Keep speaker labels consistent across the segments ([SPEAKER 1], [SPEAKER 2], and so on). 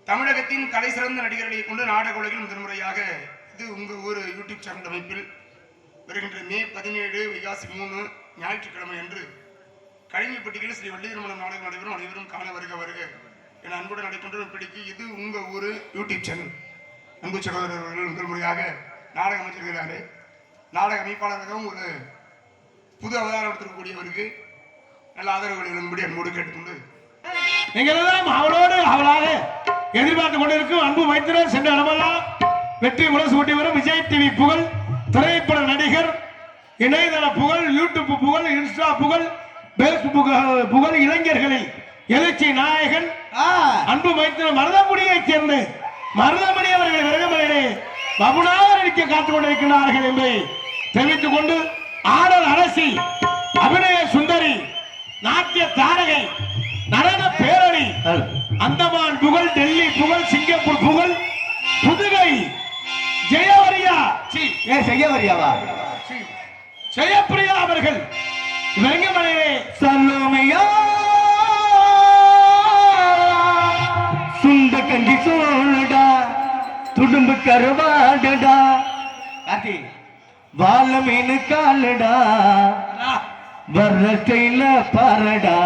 [SPEAKER 1] தமிழகத்தின் தலை சிறந்த நடிகர்களை கொண்டு நாடக உலகில் முதன்முறையாக இது உங்க ஊர் யூடியூப் சேனல் அமைப்பில் வருகின்ற மே 17 வைகாசி 3 ஞாயிற்றுக்கிழமை அன்று கழிமைப்பட்டியில் ஸ்ரீ வள்ளி திருமணம் நாடகம் நடைபெறும். அனைவரும் காண வருக என அன்புடன் நடைபெற்ற இப்படிக்கு இது உங்க ஊர் யூடியூப் சேனல். அன்பு சகோதரர்கள் முதல் முறையாக நாடகம் அமைச்சிருக்கிறாரு. நாடக அமைப்பாளராகவும் ஒரு புது அவதாரம் எடுத்திருக்கக்கூடியவருக்கு நல்ல ஆதரவு வழங்கும்படி அன்போடு கேட்டுக்கொண்டு
[SPEAKER 2] நீங்கள் எல்லாம் அவளோடு அவளாக எதிர்பார்த்து கொண்டிருக்கும் அன்பு மைத்திரர் சென்ற இடமெல்லாம் வெற்றி முரசு ஓட்டி வரும் விஜய் டிவி புகழ், திரைப்பட நடிகர், இணையதள புகழ், யூடியூப் புகழ், இன்ஸ்டா புகழ், பேஸ்புக் புகழ், இளைஞர்களில் எழுச்சி நாயகன் அன்பு மைத்திரர் மருதமுடியைச் சேர்ந்து மருதமுடி அவர்கள் விரகமலையிலே பபுனாக நடிக்க காத்துக் கொண்டிருக்கிறார்கள் என்பதை தெரிவித்துக் கொண்டு ஆடல் அரசி, அபிநய சுந்தரி, நாட்டிய தாரகை, நடன பேரணி, அந்தமான் புகழ், டெல்லி புகழ், சிங்கப்பூர் புகழ், புதுகை ஜெயவரியா
[SPEAKER 3] செய்யவரியாவா
[SPEAKER 2] ஜெயப்பிரியா அவர்கள் வெங்கமலையே
[SPEAKER 3] சல்லோமையா சுண்ட கஞ்சி சோழடா துடும்பு கருவாடடா காட்டி வாழ மீனு காலடா வர்ற ஸ்டைல பாரடா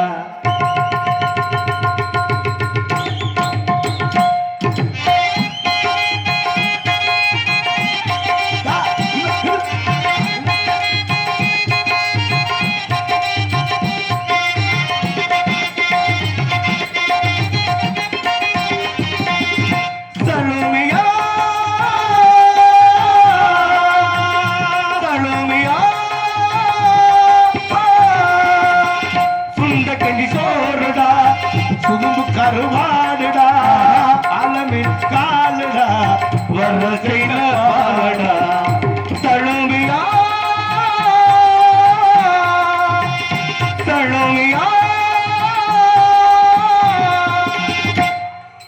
[SPEAKER 3] கருவாடுடா அலமின் காலுடா வரசைல பாடா தழுமியா தழுமியா.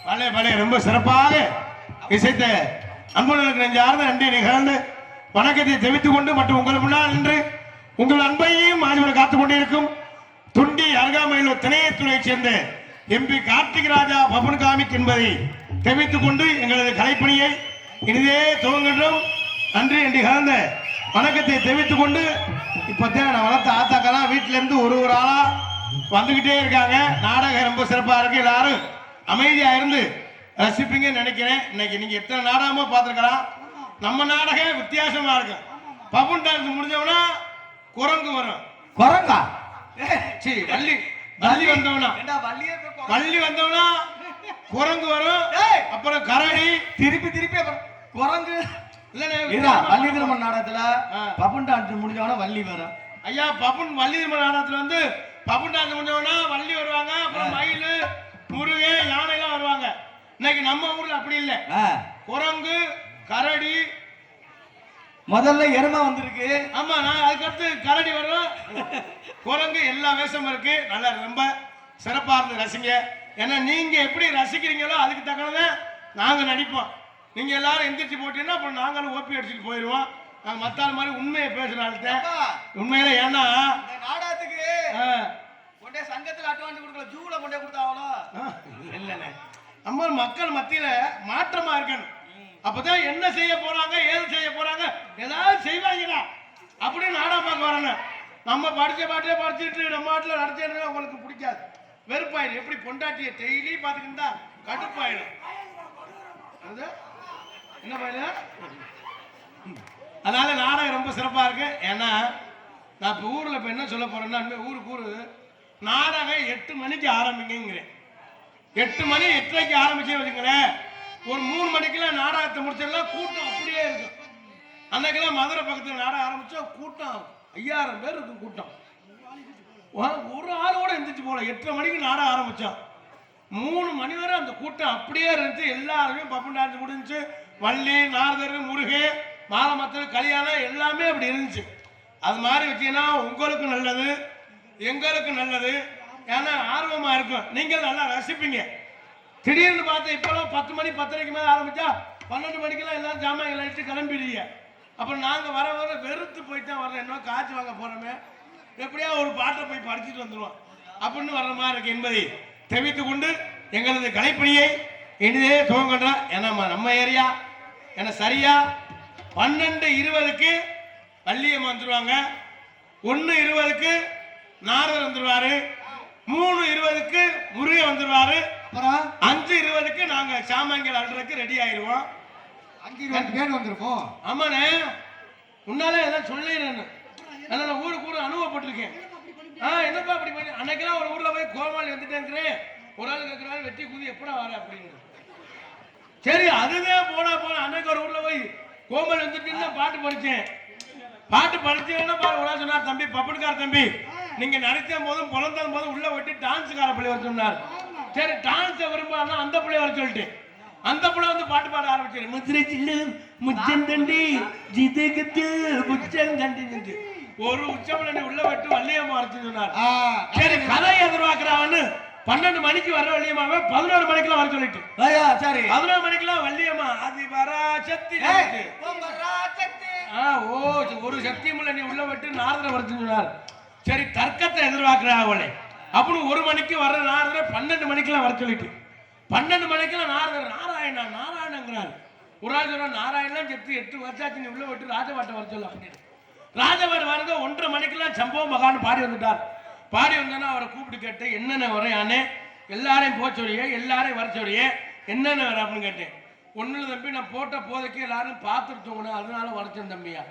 [SPEAKER 3] பலே பலே ரொம்ப சிறப்பாக இசைத்த அன்புகளுக்கு நெஞ்சார்ந்த நன்றி நிகழ்ந்து வணக்கத்தை தெரிவித்துக் கொண்டு மற்றும் உங்கள் முன்னால் நின்று உங்கள் அன்பையும் ஆதிபரை காத்துக் கொண்டிருக்கும் துண்டி அருகாமையில் திணையத்துறை சேர்ந்த எம்பி கார்த்திக் ராஜா பபன் காமிக் என்பதை தெரிவித்துக் கொண்டு எங்களது கலைப்பணியை இனிதே துவங்குகின்றோம். நன்றி என்று கலந்த வணக்கத்தை தெரிவித்துக் கொண்டு இப்போதான் நான் வளர்த்த ஆத்தாக்கெல்லாம் வீட்டில இருந்து ஒரு ஆளா வந்துகிட்டே இருக்காங்க. நாடகம் ரொம்ப சிறப்பா இருக்கு. எல்லாரும் அமைதியா இருந்து ரசிப்பீங்கன்னு நினைக்கிறேன். இன்னைக்கு நீங்க எத்தனை நாடகமா பார்த்துருக்கலாம். நம்ம நாடகம் வித்தியாசமா இருக்கு. பபன் டான்ஸ் முடிஞ்சவனா குரங்கு வரும். குரங்கா
[SPEAKER 2] சரி வள்ளி வள்ளி வந்தவனா வள்ளி வந்தவனா குரங்கு வரும். அப்புறம் கரடி
[SPEAKER 3] திருப்பி திருப்பி அப்புறம் குரங்கு
[SPEAKER 2] இல்ல.
[SPEAKER 3] வள்ளி திருமண நாடகத்துல பபன் டான்ஸ் முடிஞ்சவனா வள்ளி வரும்.
[SPEAKER 2] ஐயா பபன் வள்ளி திருமண நாடகத்துல வந்து பபன் டான்ஸ் முடிஞ்சவனா வள்ளி வருவாங்க. அப்புறம் மயில், முருகை, யானை எல்லாம் வருவாங்க. இன்னைக்கு நம்ம ஊர்ல அப்படி இல்ல. குரங்கு, கரடி,
[SPEAKER 3] முதல்ல எருமை வந்திருக்கு.
[SPEAKER 2] ஆமா, நான் அதுக்கடுத்து கரடி வரும், குரங்கு, எல்லா வேஷமும் இருக்கு. நல்லா ரொம்ப சிறப்பா இருந்து ரசிங்க. ஏன்னா நீங்க எப்படி ரசிக்கிறீங்களோ அதுக்கு தக்கனதை நாங்க நடிப்போம். நீங்க எல்லாரும் எந்திரிச்சு போட்டீங்கன்னா அப்புறம் நாங்களும் ஓப்பி அடிச்சுட்டு போயிடுவோம். நாங்க மத்தாள் மாதிரி உண்மையை பேசுறாள்கிட்ட உண்மையில. ஏன்னா
[SPEAKER 3] நாடகத்துக்கு கொண்டே சங்கத்துல அட்வான்ஸ் கொடுக்கல, ஜூல கொண்டே கொடுத்தாங்களோ
[SPEAKER 2] இல்லைண்ணே. நம்ம மக்கள் மத்தியில மாற்றமா இருக்கணும். அப்பதான் என்ன செய்ய போறாங்க, ஏது செய்ய போறாங்க, ஏதாவது செய்வாங்கடா அப்படின்னு நாடகம் பார்க்க வரணும். நம்ம படிச்ச பாட்டிலே படிச்சுட்டு நம்ம நாட்டில் நடத்தினா உங்களுக்கு பிடிக்காது, வெறுப்பாயிடும். எப்படி பொண்டாட்டிய டெய்லி பார்த்துக்கிட்டா கடுப்பாயிடும். என்ன பாயில. அதனால நாடகம் ரொம்ப சிறப்பா இருக்கு. ஏன்னா நான் இப்போ ஊர்ல இப்போ என்ன சொல்ல போறேன்னா, ஊருக்கு நாடகம் 8 மணிக்கு ஆரம்பிங்கிறேன். 8 மணி 8:30க்கு ஆரம்பிச்சே வச்சுங்களேன். ஒரு 3 மணிக்கெல்லாம் நாடகத்தை முடிச்சிடலாம். கூட்டம் அப்படியே இருக்கும். அன்னைக்கெல்லாம் மதுரை பக்கத்தில் நாடகம் ஆரம்பிச்சா கூட்டம் 5000 பேர் இருக்கும். கூட்டம் ஒரு ஆளோட எந்திரிச்சு போல. 8:30 மணிக்கு நாடகம் ஆரம்பிச்சோம். 3 மணி வரை அந்த கூட்டம் அப்படியே இருந்துச்சு. எல்லாருமே பப்பன் டான்ஸ் முடிஞ்சு, வள்ளி, நாரதர், முருகே, மாலமத்தர், கல்யாணம் எல்லாமே அப்படி இருந்துச்சு. அது மாதிரி வச்சீங்கன்னா உங்களுக்கு நல்லது, எங்களுக்கு நல்லது. ஏன்னா ஆர்வமா இருக்கும், நீங்கள் நல்லா ரசிப்பீங்க. திடீர்னு பார்த்து இப்பெல்லாம் 10 மணி 10:30க்கு மேலே ஆரம்பிச்சா 12 மணிக்கெல்லாம் எல்லாரும் ஜாமான் அடிச்சு கிளம்பிடுவீங்க. அப்புறம் நாங்கள் வர வெறுத்து போயிட்டா வர்றோம். என்ன காய்ச்சி வாங்க போறோமே, எப்படியா ஒரு பாட்டை போய் படிச்சுட்டு வந்துடுவோம் அப்படின்னு வர்ற மாதிரி இருக்கு என்பதை தெரிவித்துக் கொண்டு எங்களது கலைப்பணியை இனிதே துவங்கன்றா. ஏன்னா நம்ம ஏரியா ஏன்னா சரியா 12:20க்கு வள்ளியம்மா வந்துருவாங்க, 1:20க்கு நாரதர் வந்துருவாரு, 3:20க்கு முருகன் வந்துருவாரு,
[SPEAKER 4] அப்புறம்
[SPEAKER 2] 5:20க்கு நாங்க சாமான்கள் அல்றதுக்கு ரெடி ஆயிருவோம்.
[SPEAKER 4] 5:20 பேர் வந்திருக்கோம்.
[SPEAKER 2] ஆமாண்ணே, முன்னாலே எல்லாம் சொல்லிடுறேன்னு. அதனால நான் ஊருக்கு கூட அனுபவப்பட்டிருக்கேன். என்னப்பா அப்படி பண்ணி அன்னைக்கெல்லாம் ஒரு ஊர்ல போய் கோமாளி வந்துட்டேங்கிறேன். ஒரு ஆள் கேட்கிறாரு வெட்டி கூதி எப்படா வர அப்படின்னு. சரி அதுதான் போனா அன்னைக்கு ஒரு ஊர்ல போய் கோமாளி வந்துட்டு பாட்டு படிச்சேன். பாட்டு படிச்சேன்னா ஒரு ஆள் சொன்னார், தம்பி பப்பனுக்கார தம்பி நீங்க நடித்த போதும் பிறந்த போதும் உள்ள விட்டு டான்ஸுக்கார பிள்ளை வர சொன்னார். சரி டான்ஸை விரும்பானா அந்த பிள்ளை வர சொல்லிட்டு அந்த பிள்ளை வந்து பாட்டு பாட ஆரம்பிச்சு முத்திரை சில்லு முச்சந்தண்டி ஜிதகத்து முச்சந்தண்டி ஒரு உச்சமலை உள்ள விட்டு வள்ளியம்மா வர சொன்னார். சரி கதை எதிர்பார்க்கிறான்னு 12 மணிக்கு வர வள்ளியம்மாவை 11 மணிக்கெல்லாம் வர சொல்லிட்டு
[SPEAKER 4] சரி
[SPEAKER 2] 11 மணிக்கெல்லாம் வள்ளியம்மா அதிபராசக்தி ஒரு சக்தி முள்ள நீ உள்ள விட்டு நாரதரை வர சொன்னார். சரி தர்க்கத்தை எதிர்பார்க்கிறா அவளை அப்படின்னு 1 மணிக்கு வர்ற நாரதரை 12 மணிக்கெல்லாம் வர சொல்லிட்டு 12 மணிக்கெல்லாம் நாரதர் நாராயணங்கிறார். ஒரு ஆள் சொன்னா நாராயணன் செத்து 8 வருஷாச்சு நீ உள்ள விட்டு ராஜபாட்டை வர சொல்ல அப்படின்னு. ராஜபாட்டு வரத 1:30 மணிக்கெல்லாம் சம்பவ மகான்னு பாடி வந்துட்டார். பாடி வந்தோன்னா அவரை கூப்பிட்டு கேட்டு என்னென்ன வரையானே எல்லாரையும் போக சொல்லியே எல்லாரையும் வர சொல்லியே என்னென்ன வர அப்படின்னு கேட்டேன். ஒன்னும் தம்பி நான் போட்ட போதைக்கு எல்லாரும் பார்த்துட்டு தூங்கினேன் அதனால வரைச்சேன் தம்பியா.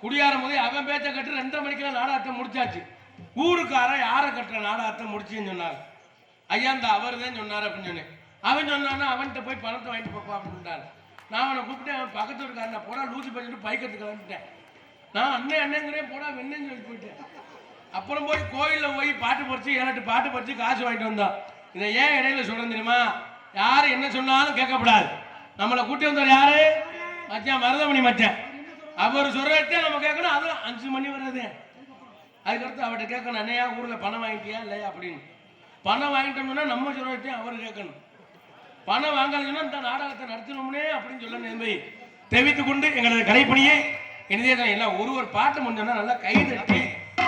[SPEAKER 2] குடியாரும் போது அவன் பேச்சை கட்டு 2:30 மணிக்கெல்லாம் நாடகத்தை முடிச்சாச்சு. ஊருக்காரன் யாரை கட்டுற நாடகத்தை முடிச்சுன்னு சொன்னார். ஐயா இந்த அவர் தான் சொன்னார் அப்படின்னு சொன்னேன். அவன் சொன்னான்னா அவன்கிட்ட போய் பணத்தை வாங்கிட்டு போப்பா அப்படின்ட்டார். நான் அவனை கூப்பிட்டு அவன் பக்கத்து இருக்காரு நான் போடா லூசி பண்ணிட்டு பைக்கத்துக்கு கிளம்பிட்டேன். நான் அண்ணங்கிறேன் போடா வெண்ணன்னு சொல்லி போயிட்டேன். அப்புறம் போய் கோயிலில் போய் பாட்டு படிச்சு 7-8 பாட்டு படிச்சு காசு வாங்கிட்டு வந்தோம். இதை ஏன் இடையில சொல்றேன் தெரியுமா? யாரு என்ன சொன்னாலும் கேட்கக்கூடாது. நம்மளை கூட்டி வந்தவர் யாரு? மச்சான் மருதமணி மச்சான். அவர் சொல்றதே நம்ம கேட்கணும். அது 5 மணி வர்றது. அதுக்கடுத்து அவர்கிட்ட கேட்கணும் அண்ணையா ஊர்ல பணம் வாங்கிட்டியா இல்லையா அப்படின்னு. பணம் வாங்கிட்டோம்னா நம்ம சொல்றதே அவர் கேட்கணும். பணம் வாங்கலைன்னா இந்த நாடகத்தை நடத்தணும்னே அப்படின்னு சொல்ல நம்பி தெரிவித்துக் கொண்டு எங்களது கலைப்பணியை இனிதே எல்லாம் ஒரு பாட்டு முடிஞ்சோன்னா நல்லா கை தட்டி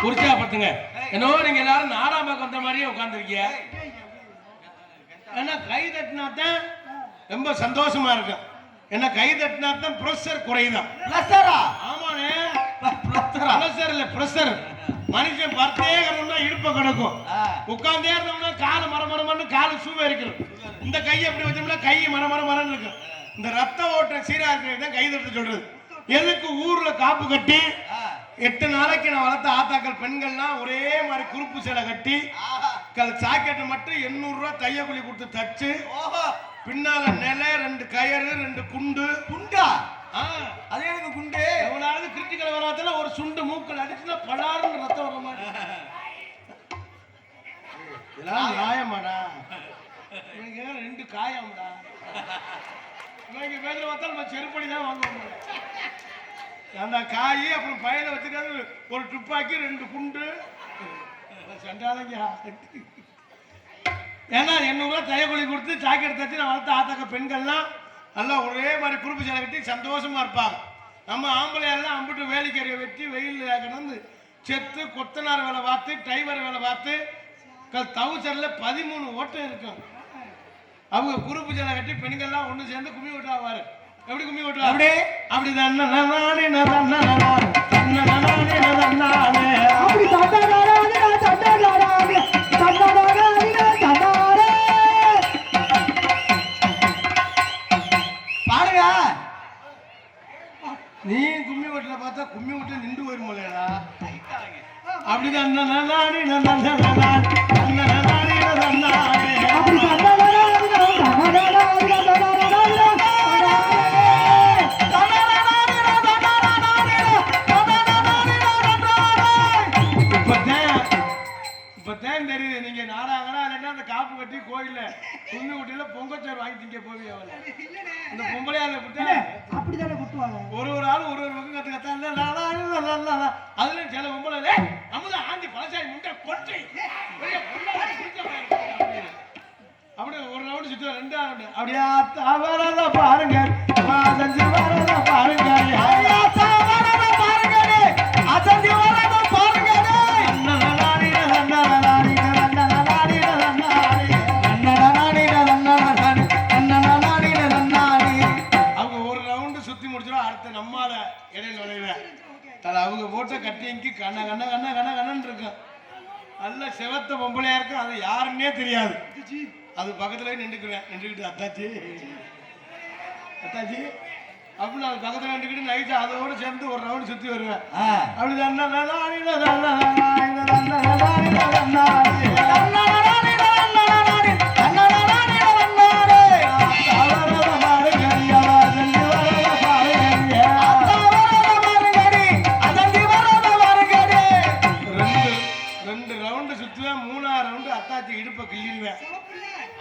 [SPEAKER 2] உற்சாகப்படுத்துங்க. என்னவோ நீங்க எல்லாரும் நாடாம வந்த மாதிரியே உட்காந்துருக்கீங்க. ஏன்னா கை தட்டினா தான் ரொம்ப சந்தோஷமா இருக்கும். என்ன கை தட்டினா தான் ப்ரெஷர் குறையுதான். ஆமாண்ணே ப்ரெஷர் இல்ல ப்ரெஷர். மனுஷன் பர்த்தே கிடந்தோம்னா இடுப்ப கிடக்கும். உட்கார்ந்தே இருந்தோம்னா காலை மரமரமன்னு காலு சூவே இருக்கணும். இந்த கையை எப்படி வச்சோம்னா கை மரமரமரன்னு இருக்கும். இந்த ரத்த ஓட்ட சீரா இருக்கிறது தான் கை தட்டு சொல்றது. எதுக்கு ஊர்ல காப்பு கட்டி 8 நாளைக்கு நான் வளர்த்த ஆத்தாக்கள் பெண்கள்லாம் ஒரே மாதிரி குறுப்பு சேலை கட்டி சாக்கெட்டு மட்டும் 800 ரூபாய் தையக்குழி கொடுத்து தச்சு பின்னால நிலை 2 கயறு 2 குண்டு குண்டா அதே எனக்கு குண்டு எவ்வளவு கிரிட்டிக்கல் வராதுல ஒரு சுண்டு மூக்கல் அடிச்சுன்னா பலாருன்னு ரத்தம் வர மாதிரி. இதெல்லாம் நியாயமாடா? இவனுக்கு 2 காயம்டா. இவங்க பேசுற பார்த்தா நம்ம செருப்படி தான் வாங்குவோம். அந்த காய் அப்புறம் பையில வச்சுக்காது ஒரு துப்பாக்கி 2 குண்டு சண்டாதங்க. ஏன்னா 800 ரூபாய் தையக்குழி கொடுத்து சாக்கெட் தச்சு நான் வளர்த்த ஆத்தாக்க பெண்கள்லாம் நல்லா ஒரே மாதிரி குறுப்பு சேலை கட்டி சந்தோஷமா இருப்பாங்க. நம்ம ஆம்பளையாரெல்லாம் அம்பிட்டு வேலைக்கறியை வெட்டி வெயில் கிடந்து செத்து கொத்தனார் வேலை பார்த்து டைவர் வேலை பார்த்து தவுசரில் 13 ஓட்டம் இருக்கும். அவங்க குறுப்பு சேலை கட்டி பெண்கள்லாம் ஒன்று சேர்ந்து கும்மி விட்டுவாரு. எப்படி கும்மி விட்டுவா? அப்படிதான் பாருங்க. நீ கும்மி வீட்டுல பார்த்தா கும்மி வீட்டுல நின்று போயிருமோலடா. அப்படிதான் இப்பதான் தெரியுது நீங்க நாடாங்கன்னா இல்லைன்னா அந்த காப்பு கட்டி கோயில்ல கும்மி வீட்டுல பொங்கச்சோறு வாங்கி திங்க போவீங்க. இந்த பொம்பளையால
[SPEAKER 4] அப்படித்தானே குத்துவாங்க.
[SPEAKER 2] ஒரு ஆள் ஒரு பக்கம் கத்துக்கத்தான் அதுல சில பொம்பளை அமுதா ஆண்டி பழசாய் முண்டை கொட்டை அப்படி ஒரு ரவுண்டு சுற்றுவா 2 ரவுண்டு அப்படியா வரத பாருங்க அசஞ்சு வரத பாருங்க அசஞ்சு வரத பாருங்க
[SPEAKER 4] அண்ணா
[SPEAKER 2] அடுத்த நம்மால இடையில நுழைவேன். தலை அவங்க போட்ட கட்டிங்க்கு கண்ண கண்ண கண்ண கண்ண கண்ணன்னு இருக்கும். நல்ல செவத்த பொம்பளையா இருக்கும். அது யாருன்னே தெரியாது. அது பக்கத்துல நின்றுக்கிட்டு அத்தாச்சி அத்தாச்சி அப்படின்னு அது பக்கத்துல நின்றுக்கிட்டு நைட்டு அதோடு சேர்ந்து ஒரு ரவுண்ட் சுத்தி வருவேன். அப்படி இடுப்பை கிள்ளிடுவேன்.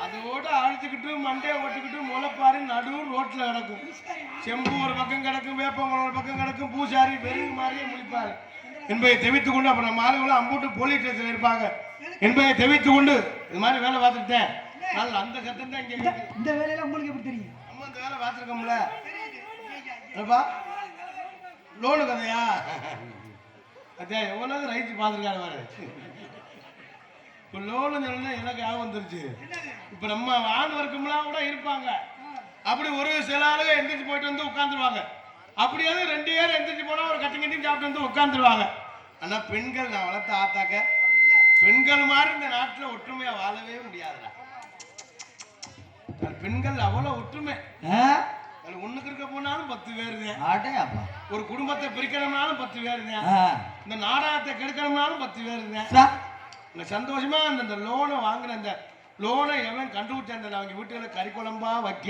[SPEAKER 2] அதோட அழிச்சுக்கிட்டு மண்டையை ஓட்டிக்கிட்டு முளைப்பாரி நடு ரோட்ல கிடக்கும். செம்பு ஒரு பக்கம் கிடக்கும், வேப்பமரம் ஒரு பக்கம் கிடக்கும், பூசாரி வெறும் மாதிரியே முழிப்பாரு என்பதை தெவித்துக் கொண்டு அப்புறம் மாலுகளும் அம்பூட்டு போலீஸ் ஸ்டேஷன் இருப்பாங்க என்பதை தெவித்துக் கொண்டு இது மாதிரி வேலை பார்த்துட்டேன். நல்ல அந்த சத்தம் தான் இங்க
[SPEAKER 4] இந்த வேலையில உங்களுக்கு எப்படி தெரியும்?
[SPEAKER 2] நம்ம இந்த வேலை பார்த்துருக்கோம்ல. லோனு கதையா அதே எவ்வளவு ரைட்டு பார்த்துருக்காரு பாரு. இப்போ லோனு சொன்னா எனக்கு ஞாபகம் வந்துருச்சு. இப்போ நம்ம ஆண் வர்க்கம்லாம் கூட இருப்பாங்க. அப்படி ஒரு சில ஆளுங்க எந்திரிச்சு போயிட்டு வந்து உட்காந்துருவாங்க. அப்படியாவது 2 பேர் எந்திரிச்சு போனா ஒரு கட்டிங் சாப்பிட்டு வந்து உட்காந்துருவாங்க. ஆனா பெண்கள் நான் வளர்த்த ஆத்தாக்க பெண்கள் மாதிரி இந்த நாட்டுல ஒற்றுமையா வாழவே முடியாதுடா. பெண்கள் அவ்வளவு ஒற்றுமை. ஒண்ணுக்கு இருக்க போனாலும் 10 பேருங்க. ஒரு குடும்பத்தை பிரிக்கணும்னாலும் 10 பேருங்க. இந்த நாடகத்தை கெடுக்கணும்னாலும் 10 பேருங்க. சந்தோஷமா அந்த லோனை வாங்கின அந்த லோனை எவன் கண்டுபிடிச்ச அவங்க வீட்டுல கறி குழம்பா வைக்க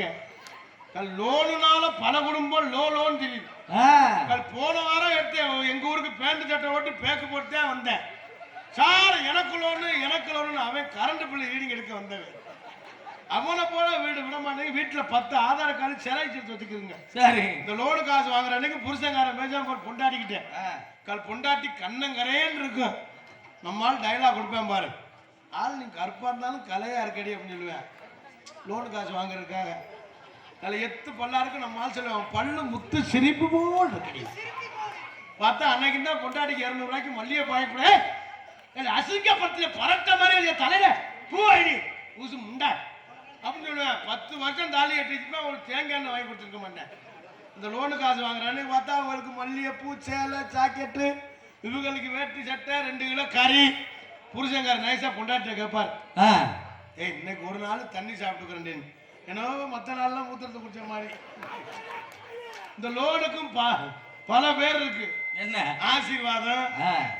[SPEAKER 2] லோனுனால பல குடும்பம் லோன் தெரியுது. போன வாரம் எடுத்து எங்க ஊருக்கு பேண்ட் சட்டை ஓட்டி பேக்கு போட்டு தான் வந்தேன். சார் எனக்கு லோனு அவன் கரண்ட் பில் ரீடிங் எடுக்க வந்தவன். அவனை போல வீடு விட மாட்டேங்க. வீட்டுல 10 ஆதார் கார்டு சிலை சேர்த்து வச்சுக்குதுங்க. சரி இந்த லோனு காசு வாங்குற அன்னைக்கு புருஷங்காரன் பேச பொண்டாட்டிக்கிட்டேன். பொண்டாட்டி கண்ணங்கரேன்னு இருக்கும். நம்மால் டைலாக் கொடுப்பேன் பாரு. ஆள் நீ கருப்பா இருந்தாலும் கலையா இருக்கடி அப்படின்னு சொல்லுவேன். லோனு காசு வாங்குறதுக்காக தலை எத்து பல்லா இருக்கு. நம்ம ஆள் சொல்லுவேன் பல்லு முத்து சிரிப்பு போல் இருக்கடி. பார்த்தா அன்னைக்கு தான் பொண்டாட்டிக்கு 200 ரூபாய்க்கு மல்லிகை பாயக்கூட அசிங்கப்படத்துல பரட்ட மாதிரி தலையில பூ ஐடி ஊசு முண்டா அப்படின்னு சொல்லுவேன். 10 வருஷம் தாலி கட்டிச்சுன்னா ஒரு தேங்காய் எண்ணெய் வாங்கி கொடுத்துருக்க மாட்டேன். இந்த லோனு காசு வாங்குறான்னு பார்த்தா அவங்களுக்கு மல்லிகைப்பூ சேலை ஜாக்கெட்டு இவங்களுக்கு வேட்டி சட்டை 2 கிலோ கறி. புருஷங்கார நைஸா பொண்டாட்டிய கேட்பார். இன்னைக்கு ஒரு நாள் தண்ணி சாப்பிட்டுக்கிறேன். ஏன்னா மற்ற நாள்லாம் மூத்திரத்தை குடிச்ச மாதிரி. இந்த லோனுக்கும் பல பேர் இருக்கு. என்ன ஆசீர்வாதம்,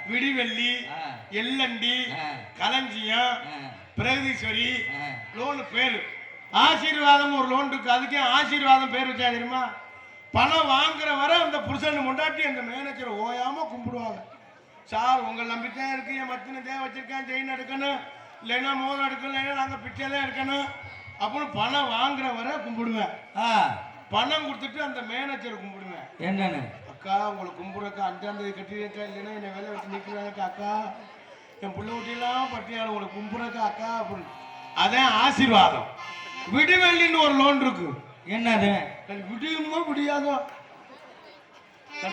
[SPEAKER 2] விடிவெள்ளி, எல்லண்டி, களஞ்சியம், பிரகதீஸ்வரி லோனு பேரு. ஆசீர்வாதம் ஒரு லோன் இருக்கு. அதுக்கே ஆசீர்வாதம் பேர் வச்சா தெரியுமா? பணம் வாங்குற வரை அந்த புருஷன் முண்டாட்டி அந்த மேனேஜரை ஓயாம கும்பிடுவாங்க. சார் உங்களை நம்பித்தான் இருக்கு. என் மத்தின தேவை வச்சிருக்கேன், செயின் எடுக்கணும், இல்லைன்னா மோதம் எடுக்கணும், இல்லைன்னா நாங்கள் பிச்சைதான் எடுக்கணும் அப்படின்னு பணம் வாங்குற வரை கும்பிடுவேன். பணம் கொடுத்துட்டு அந்த மேனேஜரை கும்பிடுவேன். என்னன்னு அக்கா உங்களை கும்பிடுறக்கா 5ஆம் தேதி கட்டிருக்கா, இல்லைன்னா என்னை வேலை வச்சு நிற்கிறாங்க அக்கா, என் பிள்ளை ஊட்டிலாம் பட்டியால் உங்களை கும்பிடுறக்கா அக்கா அப்படின்னு. அதான் ஆசீர்வாதம். விடிவெள்ளின்னு ஒரு லோன் இருக்கு. என்னது விடியுமோ விடியாதோ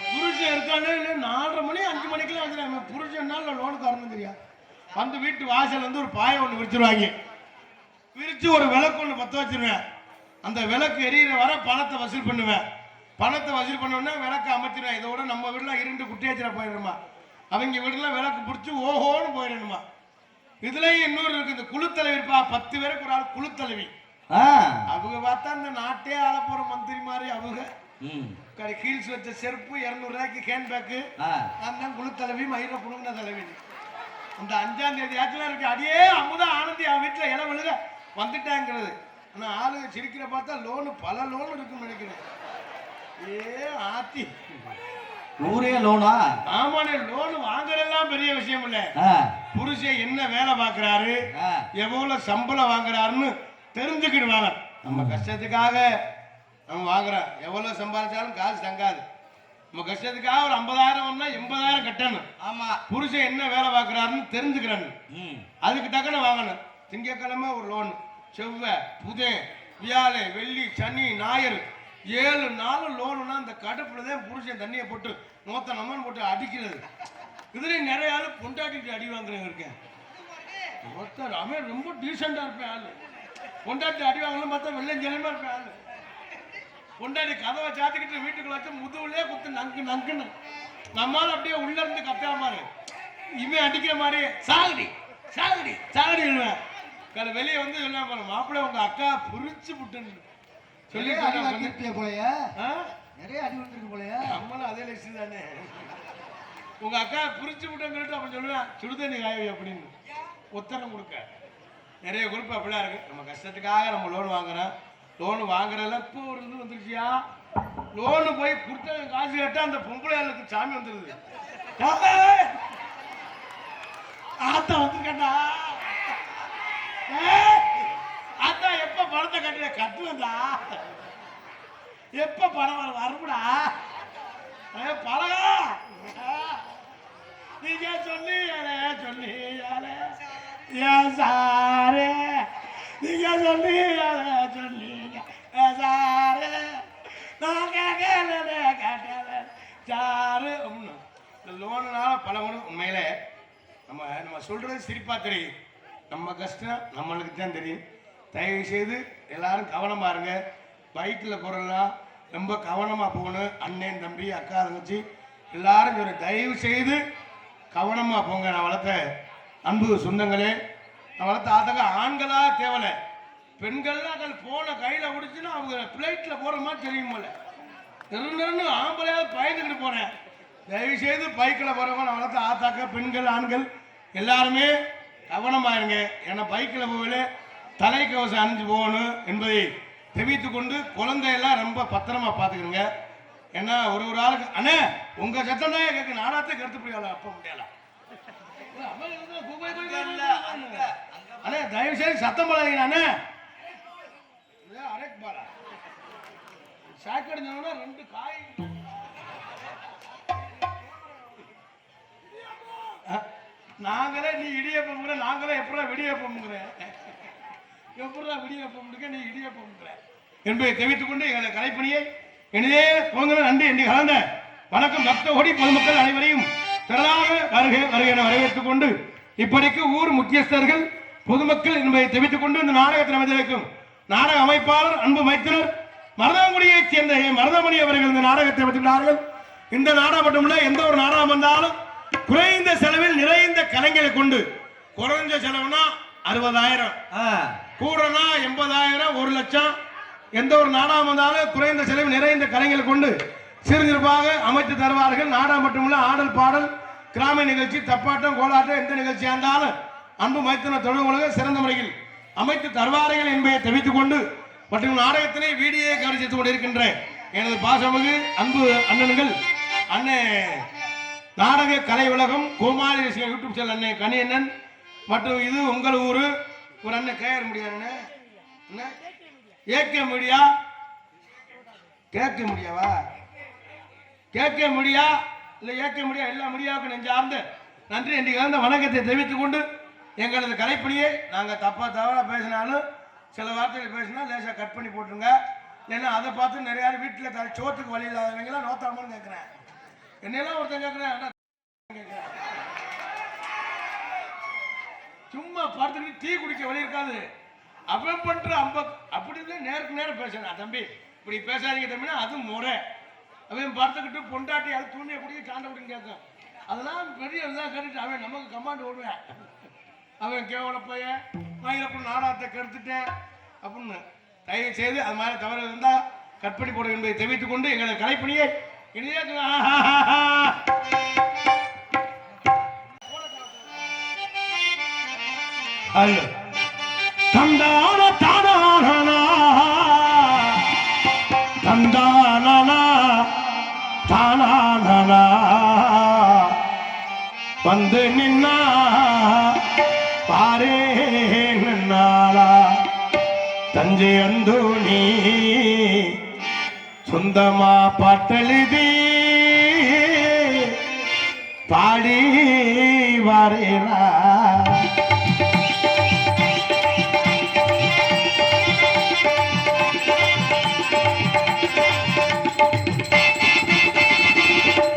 [SPEAKER 2] புருஷன் இருக்கானே இல்லை 4:30 மணி 5 மணிக்கெல்லாம் வந்துடுறாங்க. புருஷன்னால லோனுக்கு வரணும் தெரியாது. வந்து வீட்டு வாசல் வந்து ஒரு பாயை ஒன்று விரிச்சிருவாங்க. விரிச்சு ஒரு விளக்கு ஒன்று பற்ற வச்சிருவேன். அந்த விளக்கு எரியிற வர பணத்தை வசூல் பண்ணுவேன். பணத்தை வசூல் பண்ணோன்னா விளக்கு அமைச்சிருவேன். இதோட நம்ம வீடுலாம் 2 குட்டியாச்சிர போயிடணுமா, அவங்க வீடுலாம் விளக்கு பிடிச்சி ஓஹோன்னு போயிடணுமா. இதுலயும் இன்னொரு இருக்கு. இந்த குழுத்தலைவி இருப்பா, 10 பேருக்கு ஒரு ஆள் குழுத்தலைவி. அவங்க பார்த்தா இந்த நாட்டே ஆள போற மந்திரி மாதிரி. அவங்க கீழ்ஸ் வச்ச செருப்பு 200 ரூபாய்க்கு கேன் பேக்கு. நான் தான் குழு தலைவி, மயிர புழுங்கின தலைவி. அந்த 5ஆம் தேதி ஆச்சுலாம் இருக்கு. அடியே அமுதா ஆனந்தி அவன் வீட்டுல இலை விழுக வந்துட்டாங்கிறது. ஆனா ஆளுங்க சிரிக்கிற பார்த்தா லோனு பல லோன் இருக்குன்னு நினைக்கிறேன். ஆத்தி
[SPEAKER 4] ஊரே லோனா?
[SPEAKER 2] ஆமாண்ணே, லோனு வாங்குறதெல்லாம் பெரிய விஷயம் இல்ல. புருஷன் என்ன வேலை பாக்குறாரு, எவ்வளவு சம்பளம் வாங்குறாருன்னு தெரிஞ்சுக்கிடுவாங்க. நம்ம கஷ்டத்துக்காக நம்ம வாங்குறோம். எவ்வளவு சம்பாதிச்சாலும் காசு தங்காது. நம்ம கஷ்டத்துக்காக ஒரு 50,000 80,000 கட்டணும். ஆமா, புருஷன் என்ன வேலை பார்க்கறாருன்னு தெரிஞ்சுக்கிறாங்க. அதுக்கு டக்குன்னு வாங்கணும். திங்கக்கிழமை ஒரு லோன், செவ்வாய், புதன், வியாழை, வெள்ளி, சனி, ஞாயிறு 7 நாள் லோனுன்னா அந்த கடுப்புல தான் புருஷன் தண்ணியை போட்டு நோத்த நம்மன்னு போட்டு அடிக்கிறது. இதுல நிறைய ஆளு பொண்டாட்டிட்டு அடி வாங்குறவங்க இருக்கேன். அவன் ரொம்ப டீசெண்டா இருப்பேன். ஆளு பொண்டாட்டி அடி வாங்கலாம் பார்த்தா வெள்ளஞ்சலமா இருப்பேன். ஆளு பொண்டாடி கதவை சாத்திக்கிட்டு வீட்டுக்குள்ள வச்சு முதுகுலயே குத்து நங்கு நங்குன்னு நம்மால அப்படியே உள்ள இருந்து கத்துற மாதிரி இவன் அடிக்கிற மாதிரி சாகுடி சாகுடி சாகுடி சொல்லுவேன். வெளியே வந்து சொல்ல மாப்பிள்ளை உங்க அக்கா புரிச்சு புட்டுன்னு சொல்லி
[SPEAKER 4] போலயே நிறைய அடி விழுந்திருக்கு போலயே.
[SPEAKER 2] நம்மளும் அதே லட்சம் தானே. உங்க அக்கா புரிச்சு விட்டேன்னு சொல்லிட்டு அப்ப சொல்லுவேன் சுடுதண்ணி காயவி அப்படின்னு உத்தரம் கொடுக்க நிறைய குறிப்பு அப்படிலாம் இருக்கு. நம்ம கஷ்டத்துக்காக நம்ம லோன் வாங்குறோம். லோன் வாங்குறதுல இப்போ ஒரு இது வந்துருச்சியா, லோனு போய் கொடுத்த காசு கேட்டா அந்த பொம்பளையாளுக்கு சாமி வந்துருது. ஆத்தா வந்துருக்கா ஆத்தா எப்ப பணத்தை கட்டுற கட்டுவதா எப்ப பணம் வரும்டா பழகா நீங்க சொன்னீங்களே சொன்னீங்களே ஏன் சாரு நீங்க சொன்னீங்களே சொன்னீங்க சாரு நான் கேட்கல சாரு இந்த லோனுனால பல உண்மையில நம்ம சொல்றது சிரிப்பா தெரியும். நம்ம கஷ்டம் நம்மளுக்கு தான் தெரியும். தயவு செய்து எல்லாரும் கவனமா இருங்க. பைக்கில் போறலாம் ரொம்ப கவனமா போகணும். அண்ணன் தம்பி அக்கா தங்கச்சி எல்லாரும் சொல்ற தயவு செய்து கவனமா போங்க. நான் வளர்த்த அன்பு சொந்தங்களே, நான் வளர்த்த ஆத்தங்க ஆண்களா தேவலை, பெண்கள்லாம் அதில் போன கையில முடிச்சுன்னா அவங்க பிளைட்ல போற மாதிரி தெரியுமில்ல. நெருன்னு ஆம்பளையாவது பயந்துக்கிட்டு போறேன். தயவு செய்து பைக்கில் போறவங்க நான் வளர்த்த ஆத்தாக்க பெண்கள் ஆண்கள் எல்லாருமே கவனமா இருங்க. ஏன்னா பைக்கில் போகல தலைக்கவசம் அணிஞ்சு போகணும் என்பதை தெரிவித்துக் கொண்டு குழந்தையெல்லாம் ரொம்ப பத்திரமா பார்த்துக்கணுங்க. ஏன்னா ஒரு ஆளுக்கு அண்ணே உங்க சத்தம் தான் கேட்க நாடாத்தே கருத்து புரியாத அப்ப முடியல. அண்ணே தயவு செய்து சத்தம் போடாதீங்க. அண்ணே அரைக்கு பாலா சாக்கடைஞ்சோன்னா 2 காய் நாங்களே நீ இடியப்பம்ங்கிற நாங்களே எப்படா விடியப்பம்ங்கிற எப்படா விடியப்பம்ங்க நீ இடியப்பம்ங்கிற என்பதை தெரிவித்துக் கொண்டு எங்களது கலைப்பணியை எனவே குழந்தைகள் நன்றி என்று கலந்த வணக்கம் பக்த ஓடி பொதுமக்கள் அனைவரையும் திரளாக வருக வருக என வரவேற்றுக் கொண்டு இப்படிக்கு ஊர் முக்கியஸ்தர்கள் பொதுமக்கள் என்பதை தெரிவித்துக் கொண்டு இந்த நாடகத்தில் அமைந்திருக்கும் நாடக அமைப்பாளர் அன்பு மைத்திரர் மருதங்குடியைச் சேர்ந்த மருதமணி அவர்கள் இந்த நாடகத்தை அமைத்துள்ளார்கள். இந்த நாடகம் மட்டுமல்ல, எந்த ஒரு நாடகம் வந்தாலும் குறைந்த செலவில் நிறைந்த கலைஞரை கொண்டு, குறைஞ்ச செலவுனா 60,000, கூடனா 80,000, 1 லட்சம், எந்த ஒரு நாடகம் வந்தாலும் குறைந்த செலவில் நிறைந்த கலைஞரை கொண்டு சிறுசிறப்பாக அமைத்து தருவார்கள். நாடகம் மட்டுமல்ல, ஆடல் பாடல் கிராம நிகழ்ச்சி தப்பாட்டம் கோலாட்டம் எந்த நிகழ்ச்சியா இருந்தாலும் அன்பு மைத்திர தொழில் சிறந்த முறையில் அமைத்து தருவார்கள் என்பதை தெரிவித்துக் கொண்டு மற்றும் நாடகத்தினை வீடியோ கவனித்துக் கொண்டிருக்கின்ற எனது பாசமிகு அன்பு அண்ணன்கள் அண்ணன் நாடக கலை உலகம் கோமாளி யூடியூப் சேனல் அண்ணன் கனியண்ணன் மற்றும் இது உங்கள் ஊரு ஒரு அண்ணன் கேட்க முடியாது ஏகே மீடியா கேட்க முடியாவா கேட்க முடியா இல்லை ஏற்க முடியா எல்லா முடியாவுக்கு நெஞ்சார்ந்த நன்றி என்று கலந்த வணக்கத்தை தெரிவித்துக் கொண்டு எங்களது கலைப்பணியை நாங்கள் தவறாக பேசினாலும் சில வார்த்தைகள் பேசினா லேசாக கட் பண்ணி போட்டுருங்க. ஏன்னா அதை பார்த்து நிறைய வீட்டில் சோத்துக்கு வழி இல்லாதவங்களாம் நோத்தாமன்னு கேட்குறேன். என்னெல்லாம் ஒருத்தன் கேட்குறேன் சும்மா பார்த்துட்டு டீ குடிக்க வழி இருக்காது. அவன் பண்ற அப்படின்னு நேருக்கு நேரம் பேசுறேன். தம்பி இப்படி பேசாதீங்க தம்பினா அது முறை. அவன் பார்த்துக்கிட்டு பொண்டாட்டி அது தூண்டிய குடிக்க சாண்டை குடின்னு கேட்கும். அதெல்லாம் பெரிய இதெல்லாம் கேட்டுட்டு அவன் நமக்கு கமாண்ட் ஓடுவேன். அவன் கேவல போய மயிலப்பன் நாடகத்தை கெடுத்துட்டேன் அப்படின்னு தயவு செய்து அது மாதிரி தவறு இருந்தால் கட் பண்ணி போடுங்க என்பதை தெரிவித்துக் கொண்டு எங்களது கலைப்பணியை இனிதே
[SPEAKER 3] தந்தான தானா தந்தானா தானா வந்து நின்னா பாரே நின்னாளா தஞ்சை அந்தோணி சொந்தமா பாட்டெழுதி பாடி வரேனா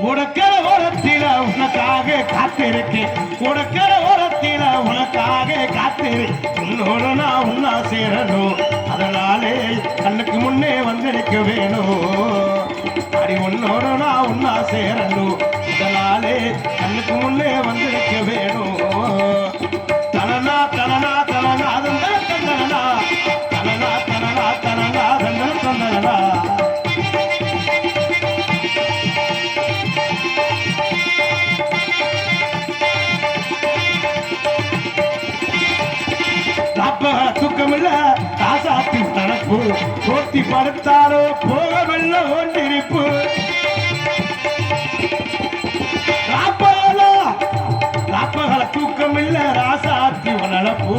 [SPEAKER 3] உனக்கிற ஓரத்தில உனக்காக காத்திருக்கேன் உனக்கிற ஓரத்தில உனக்காக காத்திரு உன்னோட நான் உன்னா சேரணும் அதனால நாளே கண்ணுக்கு முன்னே வந்து நிற்க வேணும் அடி உன்னோட நான் உன்னா சேரணும் இந்த நாளே கண்ணுக்கு முன்னே வந்து நிற்க வேணும் தனனா தனனா தனனா தந்தன தந்தனா தனனா தனனா தனனா தந்தன தந்தனா தூக்கமில்ல காசாத்தி நடப்பு போட்டி படுத்தாரோ போகவில்லை ஒன்றிருப்பு ராப்பகல தூக்கமில்ல ராசாத்தி நடப்பு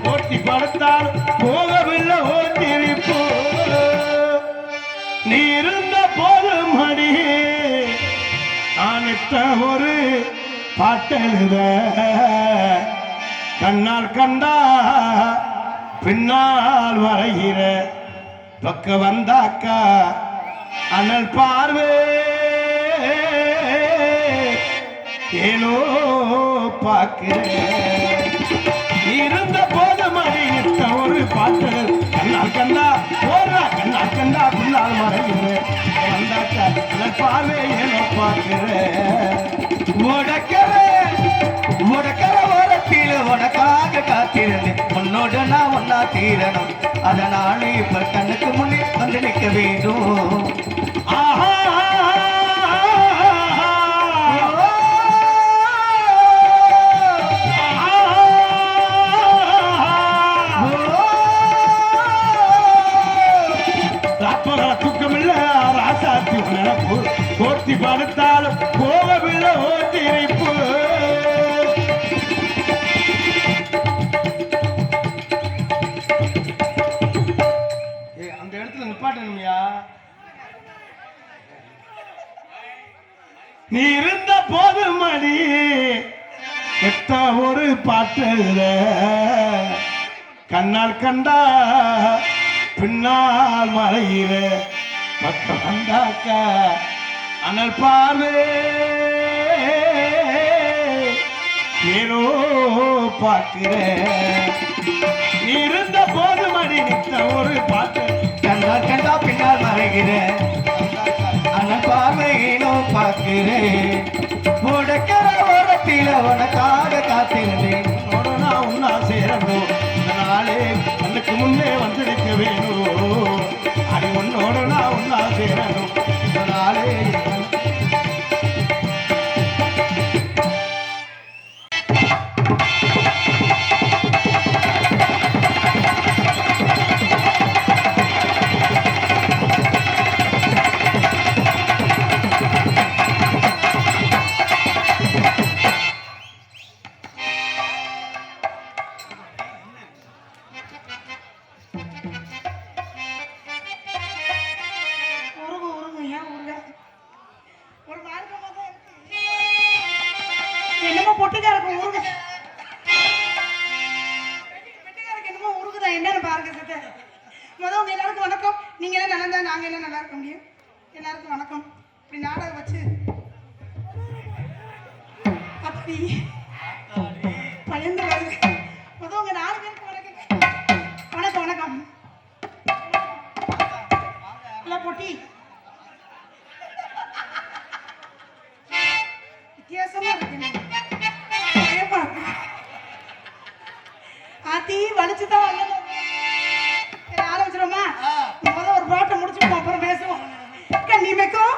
[SPEAKER 3] போட்டி படுத்தாரோ போகவில்லை ஒன்றிருப்பு நீ இருந்த போதும் அடி நான் ஒரு பாட்டெழுத கண்ணால் கண்டா பின்னால் வரைகிற பக்க வந்தாக்கா அனல் பார்வே ஏனோ பார்க்கிறேன் இருந்த போது மணி நிற்க ஒரு பாட்டு கண்ணால் கண்டா போடுறா கண்ணால் கண்டா பின்னால் மறைகிற வந்தாக்கா அனல் பார்வே ஏனோ பார்க்கிறேன்
[SPEAKER 4] உனக்கர ஓரத்தில் உனக்காக காத்திருந்தேன் உன்னோட நான் ஒன்னா தீரணும் அதனாலே இப்ப கண்ணுக்கு முன்னே வந்து நிற்க வேண்டும்
[SPEAKER 3] ஆஹா தூக்கமில்ல ராசாத்தி நடப்பு போட்டி படுத்தாலும் போகவில்லை ஓட்டிருப்பு
[SPEAKER 2] அந்த இடத்துல நிப்பாட்டணும்யா.
[SPEAKER 3] நீ இருந்த போது மணி எத்த ஒரு பாட்டு கண்ணால் கண்டா பின்னால் மறையிற பக்கம் வந்தாக்கா அனல் பார்வே ஏனோ பார்க்கிறேன் நீ இருந்த போது மணி நிற்க ஒரு பாட்டு
[SPEAKER 4] கண்ணால் கண்டா பின்னால் மறைகிறேன் அண்ணன் பார்வையினோ பார்க்கிறேன் உனக்கர ஓரத்தில் உனக்காக காத்திருந்தேன்
[SPEAKER 3] நான் உன்னா சேரணும் இந்த நாளே கண்ணுக்கு முன்னே வந்து நிற்க வேணும் அடி உன்னோட நான் உன்னா சேரணும் இந்த நாளே
[SPEAKER 5] என்னமோ பொட்டுக்காரக்கு உருகு வெட்டுக்காரக்கு என்னமோ உருகுதான் என்னன்னு பாருங்க சித்த. முதல் உங்க எல்லாருக்கும் வணக்கம். நீங்க எல்லாம் நல்லா இருந்தா நாங்க எல்லாம் நல்லா இருக்க முடியும். எல்லாருக்கும் வணக்கம். இப்படி நாடகம் வச்சு அப்படி பயந்து வருது. முதல் உங்க 4 பேருக்கு வணக்கம். வணக்கம் வணக்கம். எல்லாம் பொட்டி வித்தியாசமா இருக்கு. ஆத்தி வலிச்சுதான் ஆரம்பிச்சிருமா? முதல்ல ஒரு பாட்டை முடிச்சுப்போம், அப்புறம் பேசுவோம். கண்ணிமைக்கும்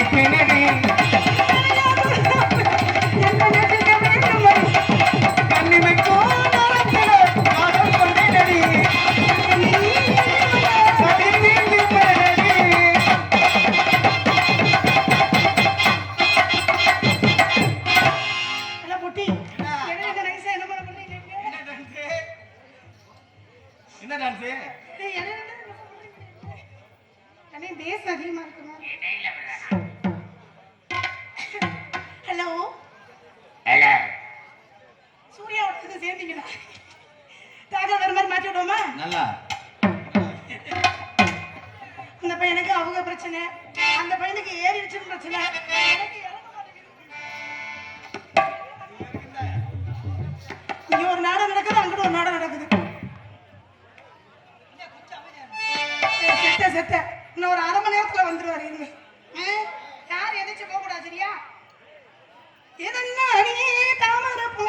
[SPEAKER 4] நினைப்பேனடி கண்ணிமைக்கும் நேரத்தில காதல் கொண்டேனடி கதிர் வீழ்ந்து போனடி
[SPEAKER 5] எல்லாம் பொட்டி என்ன இந்த நைஸா என்ன பண்ண பண்றீங்க
[SPEAKER 4] என்ன டான்ஸ்
[SPEAKER 5] டேய் என்ன அண்ணே பேஸ் அதிகமா இருக்குமா ஹலோ
[SPEAKER 1] ஹலோ
[SPEAKER 5] சூர்யாவோட இது சேர்ந்தீங்களா ராஜா வேற மாதிரி மாற்றி விடுவோமா
[SPEAKER 4] நல்லா
[SPEAKER 5] அந்த பையனுக்கு அவங்க பிரச்சனை அந்த பையனுக்கு ஏறிடுச்சுன்னு பிரச்சனை எனக்கு இறங்க மாட்டேங்குது. இங்க ஒரு நாடகம் நடக்குது அங்கிட்டு ஒரு நாடகம் நடக்குது செத்த செத்த இன்னும் ஒரு அரை மணி நேரத்துல வந்துருவாரு இருங்க யார் எதிர்த்து போக கூடாது சரியா எதன்னா நீ தாமரை பூ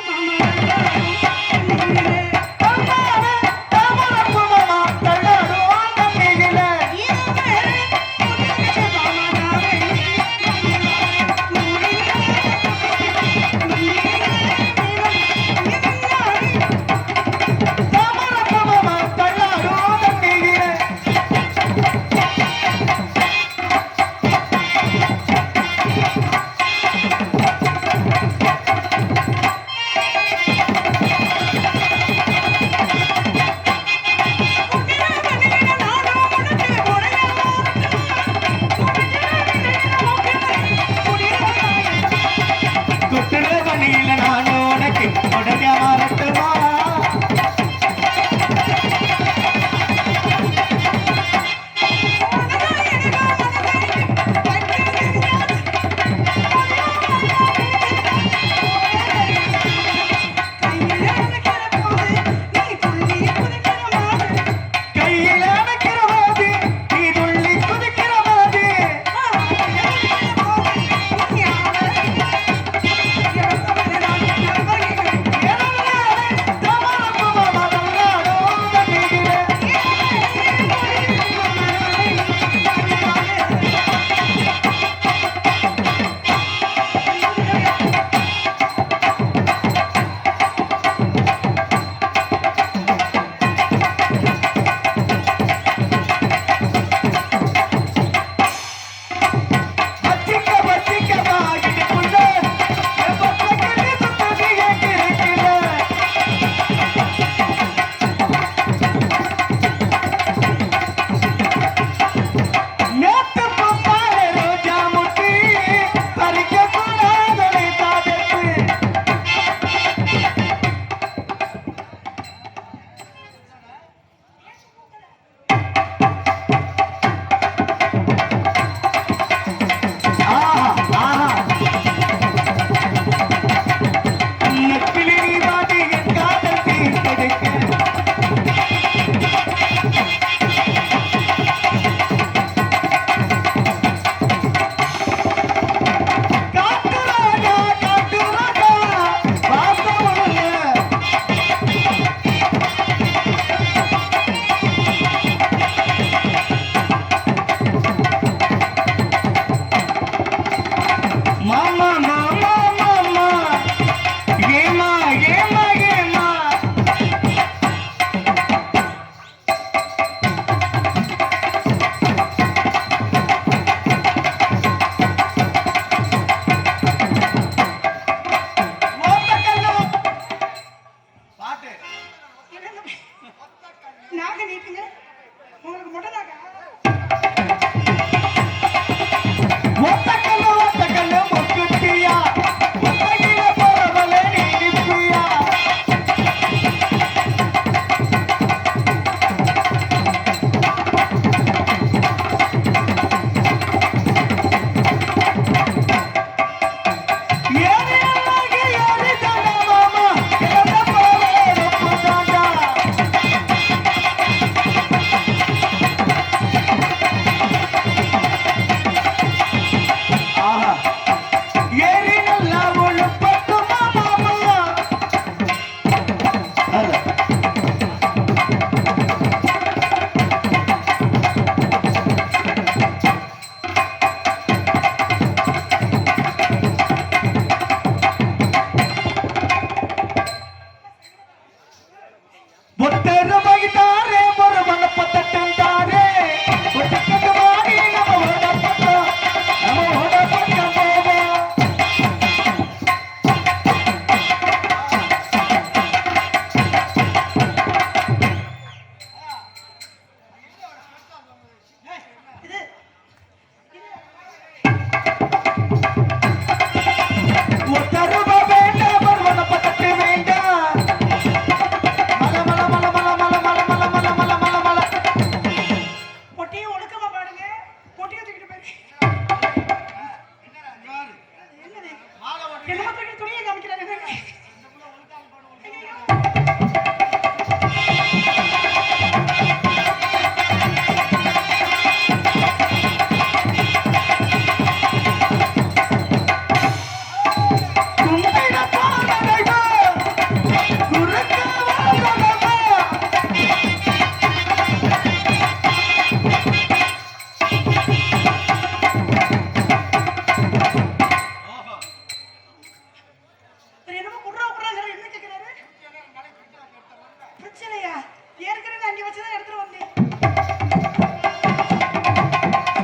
[SPEAKER 5] ஏற்கனவே அங்கே வச்சுதான் எடுத்துட்டு வந்தேன்.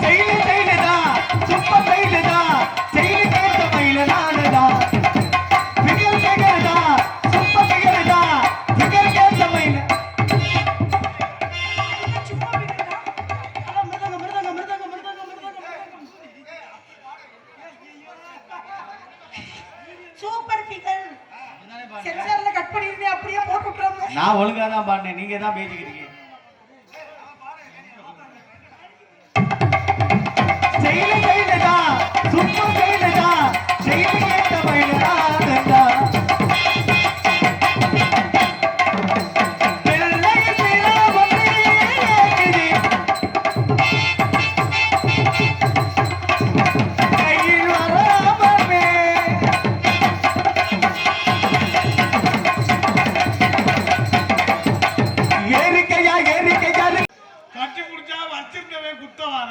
[SPEAKER 4] செயலு செயலுதான் சூப்பர் செயலுதான் செயலு கேட்ட மயில நானுதான் பிகர் பிகர்தான் சூப்பர் பிகர்தான் பிகர் கேட்ட மயில
[SPEAKER 5] அதுதான் சும்மா பிடிக்கிறதா? அதான் மிருதங்க, மிருதங்க, மிருதங்க, மிருதங்க, மிருதங்க, மிருதங்க. Super figure. சென்சார்ல கட் பண்ணிருந்தேன், அப்படியே போட்டு விட்டுறாங்க.
[SPEAKER 4] நான் ஒழுங்கா தான் பாடினேன், நீங்க தான் பேசிக்கிறீங்க. செயலு செயலுதான் சூப்பர் செயலுதான் செயலு கேட்ட மயில நானுதான் வெள்ளை பிறா வந்து ஏகுது கையில் வராமலே ஏறிக்கையா ஏறிக்கையா
[SPEAKER 2] கட்டி பிடிச்சா வச்சிருந்தவன் குத்த வர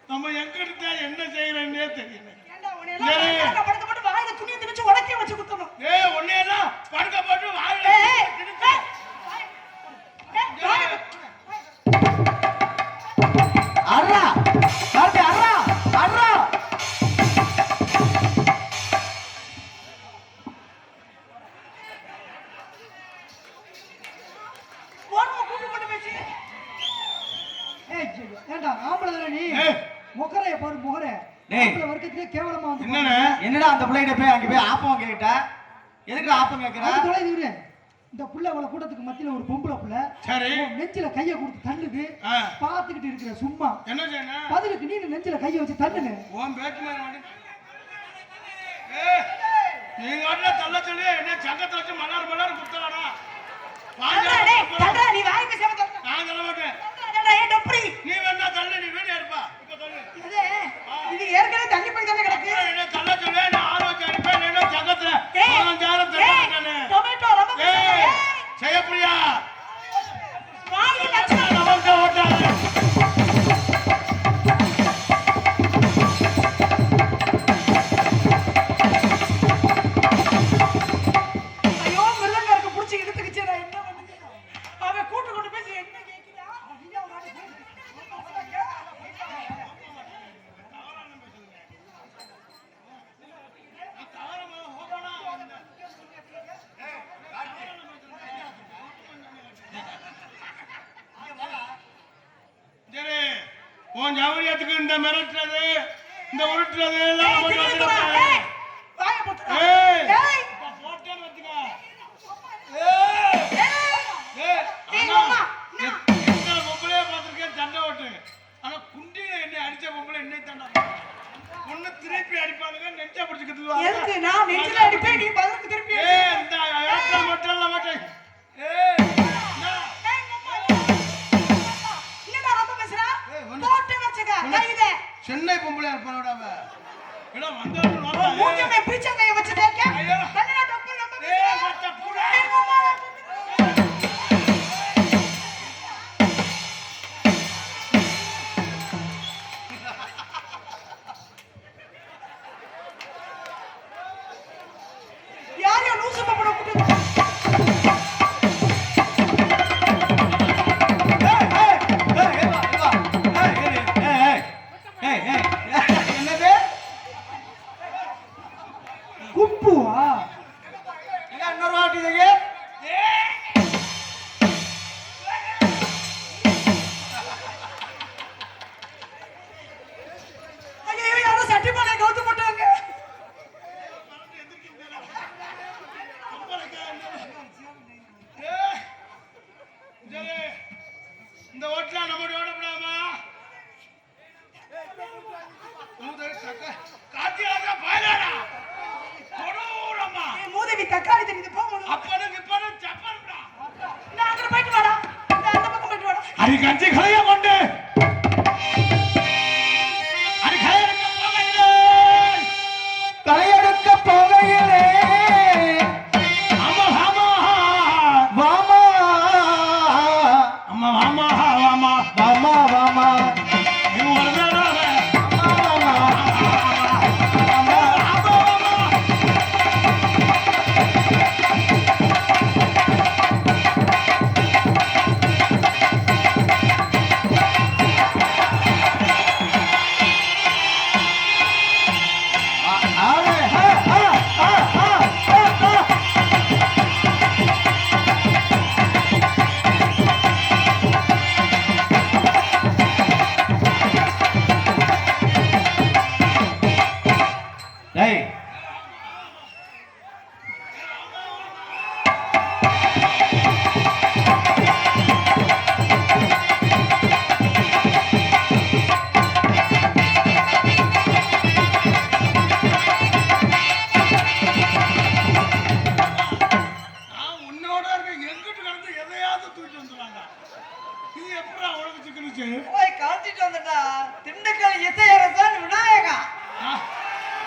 [SPEAKER 2] நம்ம எங்க இருந்தா என்ன செய்யறேன்னே தெரியல.
[SPEAKER 5] ஏன்டா உன்னை எல்லாம் படுக்க போட்டு வாயில துணியை திணிச்சு உடக்கே வச்சு குத்தணும்.
[SPEAKER 2] ஒன்னேதான் படுக்க போட்டு வாயில
[SPEAKER 5] ஏய், ஏய், வாயில
[SPEAKER 4] அர்ரா கார்த்தி அர்ரா அர்ரா
[SPEAKER 5] ஓரமா கூட்டு போட்டு பேசி.
[SPEAKER 6] ஏண்டா ஆம்பளை தானே நீ
[SPEAKER 2] ஏய்.
[SPEAKER 6] முகரைய பாரு முகரை
[SPEAKER 4] டேய்.
[SPEAKER 6] ஆம்பளை வர்க்கத்திலே கேவலமா வந்து
[SPEAKER 2] என்னண்ணே
[SPEAKER 4] என்னடா அந்த பிள்ளைகிட்ட போய் அங்க போய் ஆப்பம் கேட்டா எதுக்கு ஆப்பம் கேக்குற
[SPEAKER 6] அது தொலைது இவரு இந்த புள்ள அவளை கூட்டத்துக்கு மத்தியில ஒரு பொம்பளை புள்ள
[SPEAKER 2] சரி
[SPEAKER 6] உன் நெஞ்சில கைய கொடுத்து தள்ளுது
[SPEAKER 2] ஆ.
[SPEAKER 6] பாத்துக்கிட்டு இருக்கிற சும்மா
[SPEAKER 2] என்ன செய்யணும்
[SPEAKER 6] பதிலுக்கு நீ நெஞ்சில கைய வச்சு தள்ளுன
[SPEAKER 2] உன் பேச்சு மாதிரி மாடி நீங்க வரல தள்ள சொல்லி என்ன சங்கத்தை வச்சு மலர் மலர் குத்தலாடா
[SPEAKER 5] தள்ளுடா, டேய், தள்ளுடா, நீ வாய் பேசாம தள்ளுடா.
[SPEAKER 2] நான் சொல்ல மாட்டேன்
[SPEAKER 5] தள்ளுடா, ஏய், டொப்ரி.
[SPEAKER 2] நீ வேணா தள்ளு நீ வீடியோ எடுப்பா இப்ப தள்ளு
[SPEAKER 5] இது, இது ஏற்கனவே தள்ளி போய் தானே கிடக்கு.
[SPEAKER 2] என்ன தள்ள சொல்லி நான் ஆரோக்கியம் அடிப்பேன் இல்லைன்னா சங்கத்துல
[SPEAKER 5] ஏய்,
[SPEAKER 2] 15,000
[SPEAKER 5] ஏய்,
[SPEAKER 2] தள்ளுறேன்னு.
[SPEAKER 5] டொமேட்டோ ரொம்ப பேசாத.
[SPEAKER 2] ஏய்
[SPEAKER 5] ஏய்,
[SPEAKER 2] செய்யப்பிரியா
[SPEAKER 5] வாயில் லட்சணம்.
[SPEAKER 2] நமக்கு ஓட்டாது
[SPEAKER 5] ஐயோ, மிருதங்காரருக்கு புடிச்சு இழுத்துக்கிச்சே, நான் என்ன பண்ணுது? அவன் கூட்டு கொண்டு பேசி என்ன கேக்குதா? ஐயா, வாடி, போய்.
[SPEAKER 2] சரி உன் ஜவுரியத்துக்கு இந்த மிரட்டுறது இந்த உருட்டுறது எல்லாம்
[SPEAKER 5] ஏய்,
[SPEAKER 2] நமக்கு
[SPEAKER 5] திடீர்னு
[SPEAKER 2] வந்துடாது.
[SPEAKER 5] வா, ஏய், வாயை பொத்துடா.
[SPEAKER 2] ஏய்.
[SPEAKER 5] ஏய்,
[SPEAKER 2] இப்ப போட்டேன்னு வச்சுக்க.
[SPEAKER 5] ஏய்,
[SPEAKER 2] ஏய்,
[SPEAKER 5] ஏய்,
[SPEAKER 2] அண்ணா,
[SPEAKER 5] அம்மா,
[SPEAKER 2] எத்தனை பொம்பளைய பார்த்திருக்கேன் சண்டை ஓட்டு. ஆனா குண்டியில என்னை அடிச்ச பொம்பளை என்னை தண்டை போடுறா. ஒண்ணு திருப்பி அடிப்பாளுங்க, நெஞ்சை பிடிச்சு கிட்டுவாங்க.
[SPEAKER 5] எதுக்கு நான் நெஞ்சில அடிப்பேன், நீ பதிலுக்கு திருப்பி அடி.
[SPEAKER 2] ஏய், இந்த ஏற்றல் மட்டும் இல்ல மாட்டேன். ஏய், என்ன?
[SPEAKER 5] ஏய், அம்மா, என்னடா ரொம்ப பேசுறா? போட்டு வச்சுக்க, கையில.
[SPEAKER 2] சென்னை பொம்பளையா இருப்பானோட அவ. ஏடா, வந்தவன் நோட்டா, ஏய்.
[SPEAKER 5] மூஞ்சில பீச்சங்காய வச்சு தேய்க்க.
[SPEAKER 2] ஐயோ.
[SPEAKER 5] கல்யாண டப்பு ரொம்ப
[SPEAKER 2] ஏய்,
[SPEAKER 5] பேசுறா.
[SPEAKER 2] சத்த புடா.
[SPEAKER 5] ஏய், அம்மா. யாரையோ லூசு பப்பட கூட்டு
[SPEAKER 4] என்னது
[SPEAKER 6] குப்புவா
[SPEAKER 4] இன்னொரு வாட்டி இதுக்கு
[SPEAKER 5] ஐயோ, யாரோ சட்டி பானை கவுத்து போட்டாங்க.
[SPEAKER 2] ஏய், சரி, இந்த ஓட்டுல நம்ம ஓடப்படாமா காத்தியாரா பாயலாடா கொடூரமா
[SPEAKER 5] ஏய், மூதேவி தக்காளி தெரியுது போகணும்.
[SPEAKER 2] அப்பனும் இப்பனும் சப்பன்டா
[SPEAKER 5] நான் அங்க போயிட்டு வாடா. இந்த அந்த பக்கம் போயிட்டு வாடா.
[SPEAKER 3] அடி கஞ்சி கலைய கொண்டு அடி கலைய போகையிலே
[SPEAKER 4] தலையெடுக்க போகையிலே
[SPEAKER 3] ஆமா ஆமா
[SPEAKER 4] வாமா
[SPEAKER 3] அம்மா ஆமா ஆமா
[SPEAKER 4] வாமா வாமா
[SPEAKER 3] நீ வரவேடா
[SPEAKER 4] வாமா
[SPEAKER 2] தூக்கிட்டு வந்துடுவாங்க. இது எப்படா உனக்கு சிக்கனுச்சு?
[SPEAKER 4] போய் கழட்டிட்டு வந்துட்டா திண்டுக்கல் இசையரசன் விநாயகா.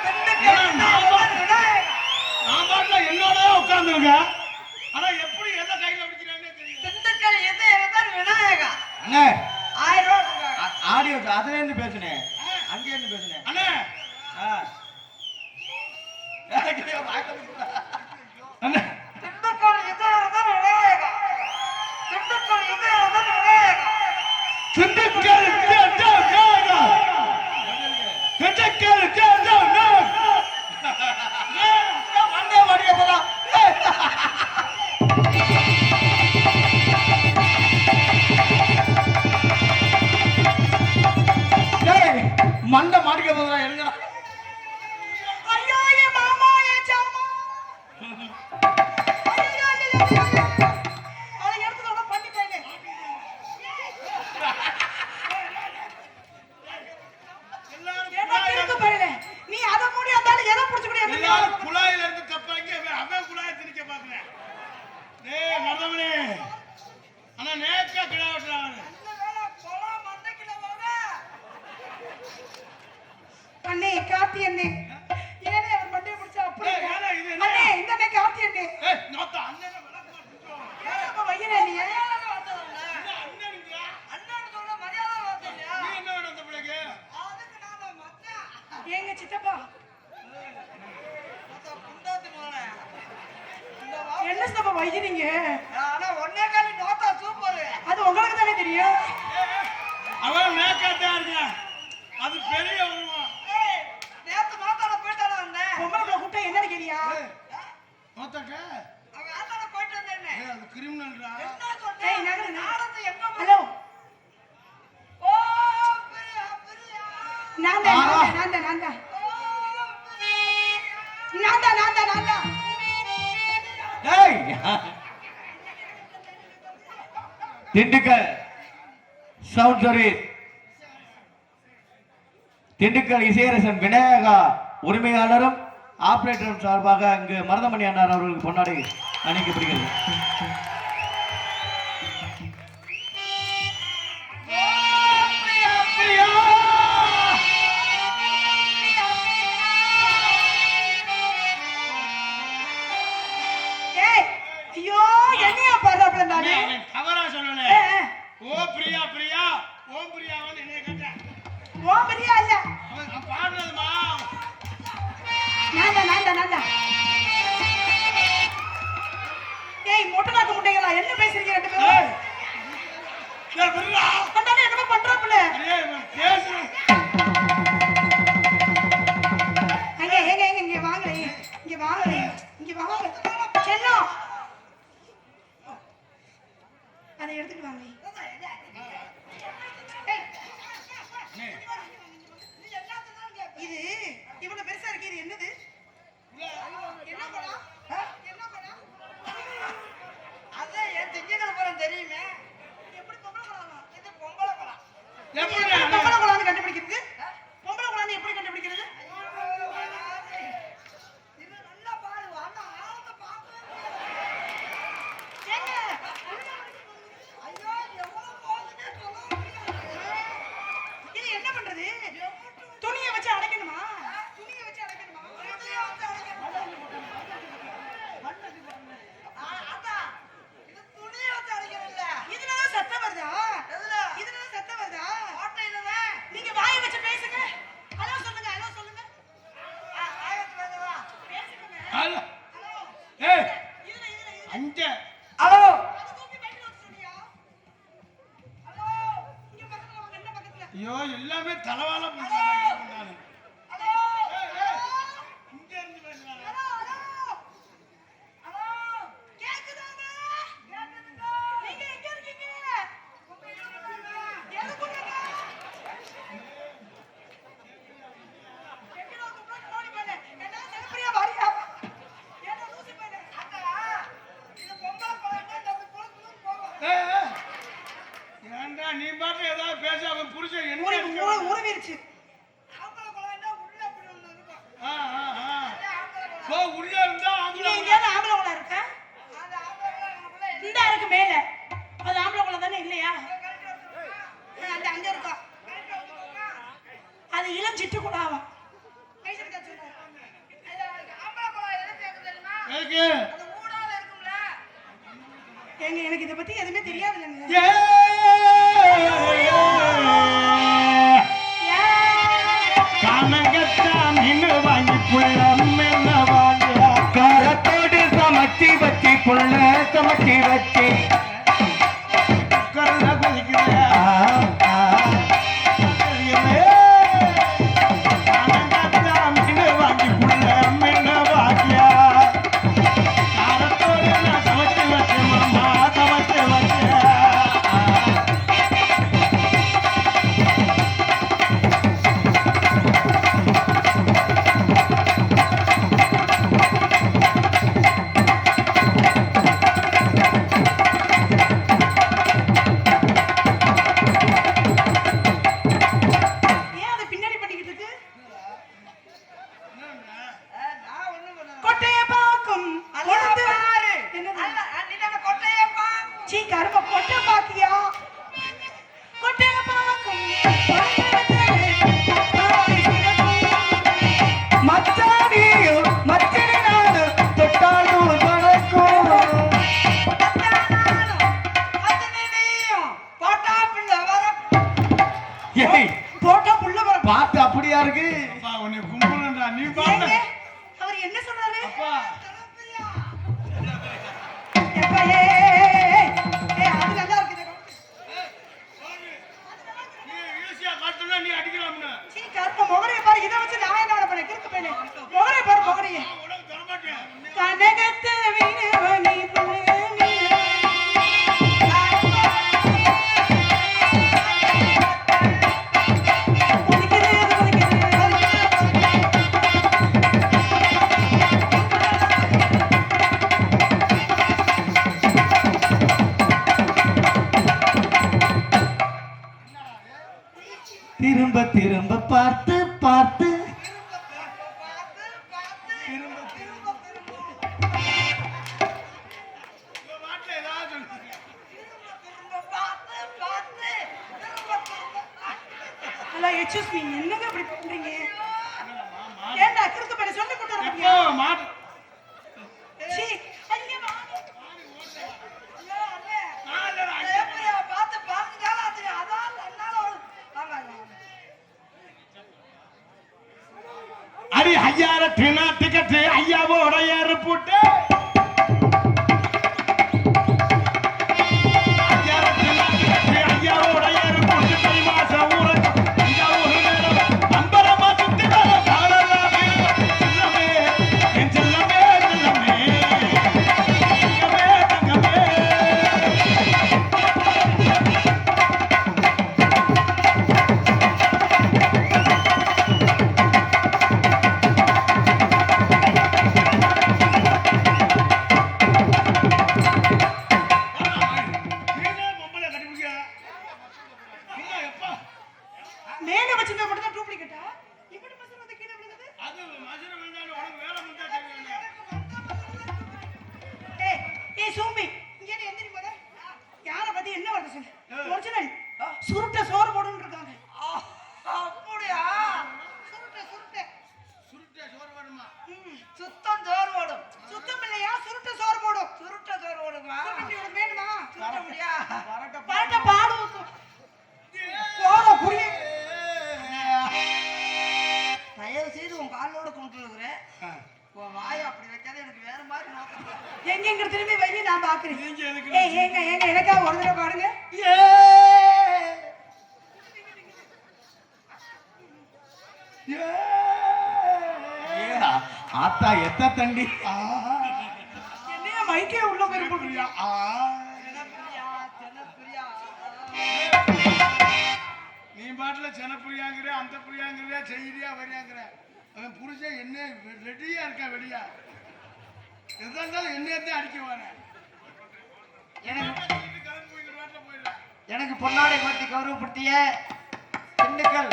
[SPEAKER 4] திண்டுக்கல் இசையரசன் விநாயகா.
[SPEAKER 2] நான் பாட்டுல என்னோட உட்கார்ந்துருக்கேன். ஆனா எப்படி எந்த கையில பிடிக்கிறாங்கன்னே தெரியல.
[SPEAKER 4] திண்டுக்கல் இசையரசன் விநாயகா.
[SPEAKER 3] அண்ணே
[SPEAKER 4] 1000 ரூபாய் கொடுங்க.
[SPEAKER 3] ஆடியோ அதுல இருந்து பேசுனேன், அங்கே இருந்து பேசுனேன்.
[SPEAKER 2] அண்ணே அண்ணே
[SPEAKER 4] திண்டுக்கல் இசையரசன் விநாயகா. திண்டுக்கல் இசையரசன் விநாயகா.
[SPEAKER 2] திண்டுக்கல்
[SPEAKER 4] வந்தே வடிய போலாம்.
[SPEAKER 3] மண்டை மாடிக்க போதா எங்க
[SPEAKER 5] ஐயோ என் மாமா என் சாமா ஐயோ, ஐயோ, ஐயோ, ஐயோ. அதை எடுத்து சொல்ல பண்ணிட்டேங்க. ஏன்னா திருக்கு பாருங்க. நீ அதை மூடி அந்தாலும் எதை புடிச்சுக்கிட்டு
[SPEAKER 2] எல்லாரும் குழாயில இருந்து தப்பாங்க, அவன் குழாயை திணிக்க பாக்குறேன். டேய் மருதமணி, ஆனா நேக்கா கிடா வெட்டுறாங்க.
[SPEAKER 5] அண்ணே கார்த்தி அண்ணே ஏனே அவர் மண்டையை பிடிச்சா அப்படி
[SPEAKER 2] ஏய், ஏன்னா இது என்ன?
[SPEAKER 5] அண்ணே இந்த அண்ணே கார்த்தி அண்ணே
[SPEAKER 2] ஏய் நோத்த அண்ணனை விளக்க மாட்டோம்.
[SPEAKER 5] அப்ப வையனே நீ
[SPEAKER 2] அண்ணனுங்களா? நீ என்ன வேணும் அந்த பிள்ளைக்கு?
[SPEAKER 5] எங்க சித்தப்பா என்ன சித்தப்பா வைக்கிறீங்க? அது உங்களுக்கு தானே தெரியும்.
[SPEAKER 2] அவன் மேக்காத்தான் இருக்கான். அது பெரிய உருவம்.
[SPEAKER 5] பொம்பளை கூப்பிட்டா என்னன்னு கேரியா?
[SPEAKER 2] நோத்தாக்க? ஏய், அது கிரிமினல்டா.
[SPEAKER 5] ஏய் நகருங்க. ஹலோ நான் தான்
[SPEAKER 4] திண்டுக்கல் சவுண்ட் சர்வீஸ் திண்டுக்கல் இசையரசன் விநாயகா உரிமையாளரும் ஆபரேட்டரும் சார்பாக இங்கு மருதமணி அண்ணார் அவர்களுக்கு பொன்னாடி அணிக்கப்படுகிறது.
[SPEAKER 5] ஏய் ஐயோ என்னையா பாருப்ல நானு
[SPEAKER 2] அவன் தவறா சொல்லல.
[SPEAKER 5] ஏ, ஏ.
[SPEAKER 2] ஓ பிரியா பிரியா ஓம் பிரியாவன் என்னைய கேட்டேன்.
[SPEAKER 5] ஓ பெரியா இல்ல
[SPEAKER 2] அவன் பாடுனதுமா.
[SPEAKER 5] நான் தான் ஏய் மொட்டை நாக்கு முட்டைகளா என்ன பேசுறீங்க ரெண்டு பேரும்?
[SPEAKER 2] ஏய், ஏய் விடுடா.
[SPEAKER 5] அண்ணா என்னமா பண்றாப்ல?
[SPEAKER 2] ஏய், இவன் பேசுறான்.
[SPEAKER 5] எங்க இங்க வாங்க செல்லம் அதை எடுத்துட்டு வாங்க. ஏய், இது இவ்வளவு பெருசா இருக்கு. இது என்னது? என்ன படம்? என்ன படம்?
[SPEAKER 4] அதான் என் திங்கள் புறம் தெரியுமே.
[SPEAKER 5] எப்படி பொம்பளை படம்?
[SPEAKER 4] இது பொம்பளை படம்.
[SPEAKER 2] எப்படி
[SPEAKER 5] பொம்பளை குழந்தை கண்டுபிடிக்கிறது? பொம்பளை குழந்தை எப்படி கண்டுபிடிக்கிறது?
[SPEAKER 4] இது நல்லா பாரு. அண்ணா ஆழத்தை பார்க்கவே
[SPEAKER 5] ஏங்க
[SPEAKER 4] ஐயோ எவ்வளவு போகுதுன்னே சொல்ல முடியாது.
[SPEAKER 5] இது என்ன பண்றது? துணியை வச்சு அடைக்கணுமா? துணியை வச்சு அடைக்கணுமா?
[SPEAKER 4] அதான் இது துணியை வச்சு அடிக்கிறதில்ல.
[SPEAKER 5] இதனால சத்தம் வருதா?
[SPEAKER 4] எதுல?
[SPEAKER 5] இதனால சத்தம் வருதா?
[SPEAKER 4] கோட்டையில தான்.
[SPEAKER 5] நீங்க வாயை வச்சு பேசுங்க. ஹலோ சொல்லுங்க.
[SPEAKER 4] ஆயிரத்து வேதவா.
[SPEAKER 5] பேசுங்க.
[SPEAKER 2] ஹலோ. ஏய்,
[SPEAKER 5] இதுல
[SPEAKER 2] அங்க.
[SPEAKER 4] ஹலோ.
[SPEAKER 5] அது தூக்கி பைக்ல வச்சு சொல்லியா? ஹலோ இங்க பக்கத்துல வாங்க. என்ன பக்கத்துல?
[SPEAKER 2] ஐயோ எல்லாமே தலவால பண்ணாரு.
[SPEAKER 5] ஹலோ
[SPEAKER 2] இங்க இருந்து பேசுறாங்க.
[SPEAKER 5] ஹலோ கேக்குதாங்க? கேக்குதுங்க. நீங்க எங்க இருக்கீங்க? எதுக்குள்ள? எங்கடா கூப்பிட்டு போடி பண்ணு. என்ன செல்ஃபியா வாரியா? என்ன லூசி பண்ணு.
[SPEAKER 4] அக்கா இது பொம்பளை படம். நம்ம குளத்துக்கு போவோம்.
[SPEAKER 2] ஏய், ஏய். ஏன்டா நீ பாட்டு ஏதாவது பேச அவன் புருஷன் என்ன
[SPEAKER 5] உருவிருச்சு.
[SPEAKER 4] ஆம்பளை குழந்தை உள்ள அப்படி ஒண்ணு இருக்கும்.
[SPEAKER 2] ஓ உள்ள இருந்தா
[SPEAKER 5] இங்க எங்கேயாவது ஆம்பளை குழந்தை இருக்கா?
[SPEAKER 4] அந்த ஆம்பளை குழந்தை
[SPEAKER 5] இந்த இருக்கு மேல. அது
[SPEAKER 3] ஏ கானங்கத்தா மீன் வாங்கி புள்ள மீன் வாங்கியா
[SPEAKER 4] காரத்தோடு சமைச்சி வச்சி புள்ள சமைச்சி வச்சி
[SPEAKER 3] குக்கர்ல கொதிக்குது கானங்கத்தா மீன் வாங்கி புள்ள மீன் வாங்கியா காரத்தோடு நான் சமைச்சு வச்சேன் மாமா சமைச்சு வச்சேன்
[SPEAKER 5] ஏன் அது பின்னாடி பண்ணிக்கிட்டு இருக்கு? கொட்டைய பாக்கும் கொழுந்து. என்னது? சீ, கரும, கொட்டை பாக்கியா? கொட்டைய பாக்கும் கொழுந்து
[SPEAKER 4] மச்சானியும் மச்சனி நாடு தொட்டாலும் வணக்கம் ஏய்
[SPEAKER 5] போட்டா புள்ள வர.
[SPEAKER 4] பாட்டு அப்படியா இருக்கு
[SPEAKER 3] அப்பா உன்னை கும்பிடுறா நீ பாட்டு
[SPEAKER 5] ஏங்க, அவர் என்ன சொன்னாரு?
[SPEAKER 3] அப்பா.
[SPEAKER 5] எப்பா, ஏய், அது நல்லா இருக்குது.
[SPEAKER 3] நீ ஈஸியா காட்டுனா நீ அடிக்கலாம்னு
[SPEAKER 5] சீ, கரும, முகரைய பாரு. இதை வச்சு நான் என்ன பண்ண கிறுக்கு பையனே. முகரைய பாரு, முகரைய.
[SPEAKER 3] உனக்கு தர மாட்டேன்
[SPEAKER 5] கனகத்து வீணவனி புள்ள மீனவனி. ஒதுக்குது, அது ஒதுக்குது.
[SPEAKER 4] திரும்ப திரும்ப பார்த்து பார்த்து
[SPEAKER 3] உங்க பாட்டுல ஏதாவது சொல்லு.
[SPEAKER 5] ஹலோ, எக்ஸ்கியூஸ் மீ, என்னங்க இப்படி பண்றீங்க? ஏன்டா கிறுக்கு பையனை சொல்லி கொண்டு வர
[SPEAKER 3] எப்போ
[SPEAKER 5] முடியும்?
[SPEAKER 3] மாட்டு
[SPEAKER 5] சீ, அங்க வாங்க.
[SPEAKER 3] அடி ஐயாயிர டினா டிக்கெட் ஐயாவோட ஏறு போட்டு ஐயாயிர டினா டிக்கெட் ஐயாவோட ஏறு போட்டு தை மாசம் ஊரக தஞ்சாவூர் நேரம் அம்பரமா சுத்தி வர தாளலாமே செல்லமே என் செல்லமே செல்லமே தங்கமே தங்கமே நீனே பொம்பளை கட்டிப்பிடிக்க இல்ல எப்பா
[SPEAKER 5] மேல வச்சிருந்தா மட்டும் தான் டூப்ளிகேட்டா? இப்படி மசரு வந்து கீழே விழுகுது.
[SPEAKER 3] அது மதுரை வேண்டாம் உனக்கு வேலை முடிஞ்சா தெரியும்
[SPEAKER 5] ஏய், ஏய் சூம்பி, இங்க இரு, எந்திரி முத. யாரை பத்தி என்ன வருது சொல்லு. ஒரிஜினல் சுருட்ட சோறு போடுன்னு இருக்காங்க. அப்படியா? சுருட்ட சுருட்ட.
[SPEAKER 3] சுருட்டே சோறு வருமா
[SPEAKER 5] சுத்தம் சோறு போடும். சுத்தம் இல்லையா? சுருட்ட சோறு போடும். சுருட்ட சோறு போடுமா? சுருட்ட வேணுமா? சுருட்ட முடியா? பரட்ட பாடு ஊத்தும். போற புரிய. தயவு செய்து உன் காலோட கொண்டு இருக்கிறேன். உன் வாயை அப்படி வைக்காத, எனக்கு வேற மாதிரி நோக்கம். எங்க திரும்பி வை, நான் பாக்குறேன்.
[SPEAKER 3] நீங்க எதுக்கு
[SPEAKER 5] ஏய், ஏங்க ஏங்க எனக்கா ஒரு தடவை பாருங்க.
[SPEAKER 4] ஆத்தா எத்த தண்டி
[SPEAKER 5] என்னைய மைக்கே உள்ள போய் போடுறியா?
[SPEAKER 3] நீ பாட்டுல சென புரியாங்கிற அந்த புரியாங்கிற செய்தியா வரியாங்கிற அவன் புரிஞ்ச என்ன ரெடியா இருக்கா வெளியா எதா இருந்தாலும் என்னையத்தான் அடிக்க வரேன்
[SPEAKER 7] எனக்கு பொன்னாடை மாற்றி கௌரவப்படுத்திய திண்டுக்கல்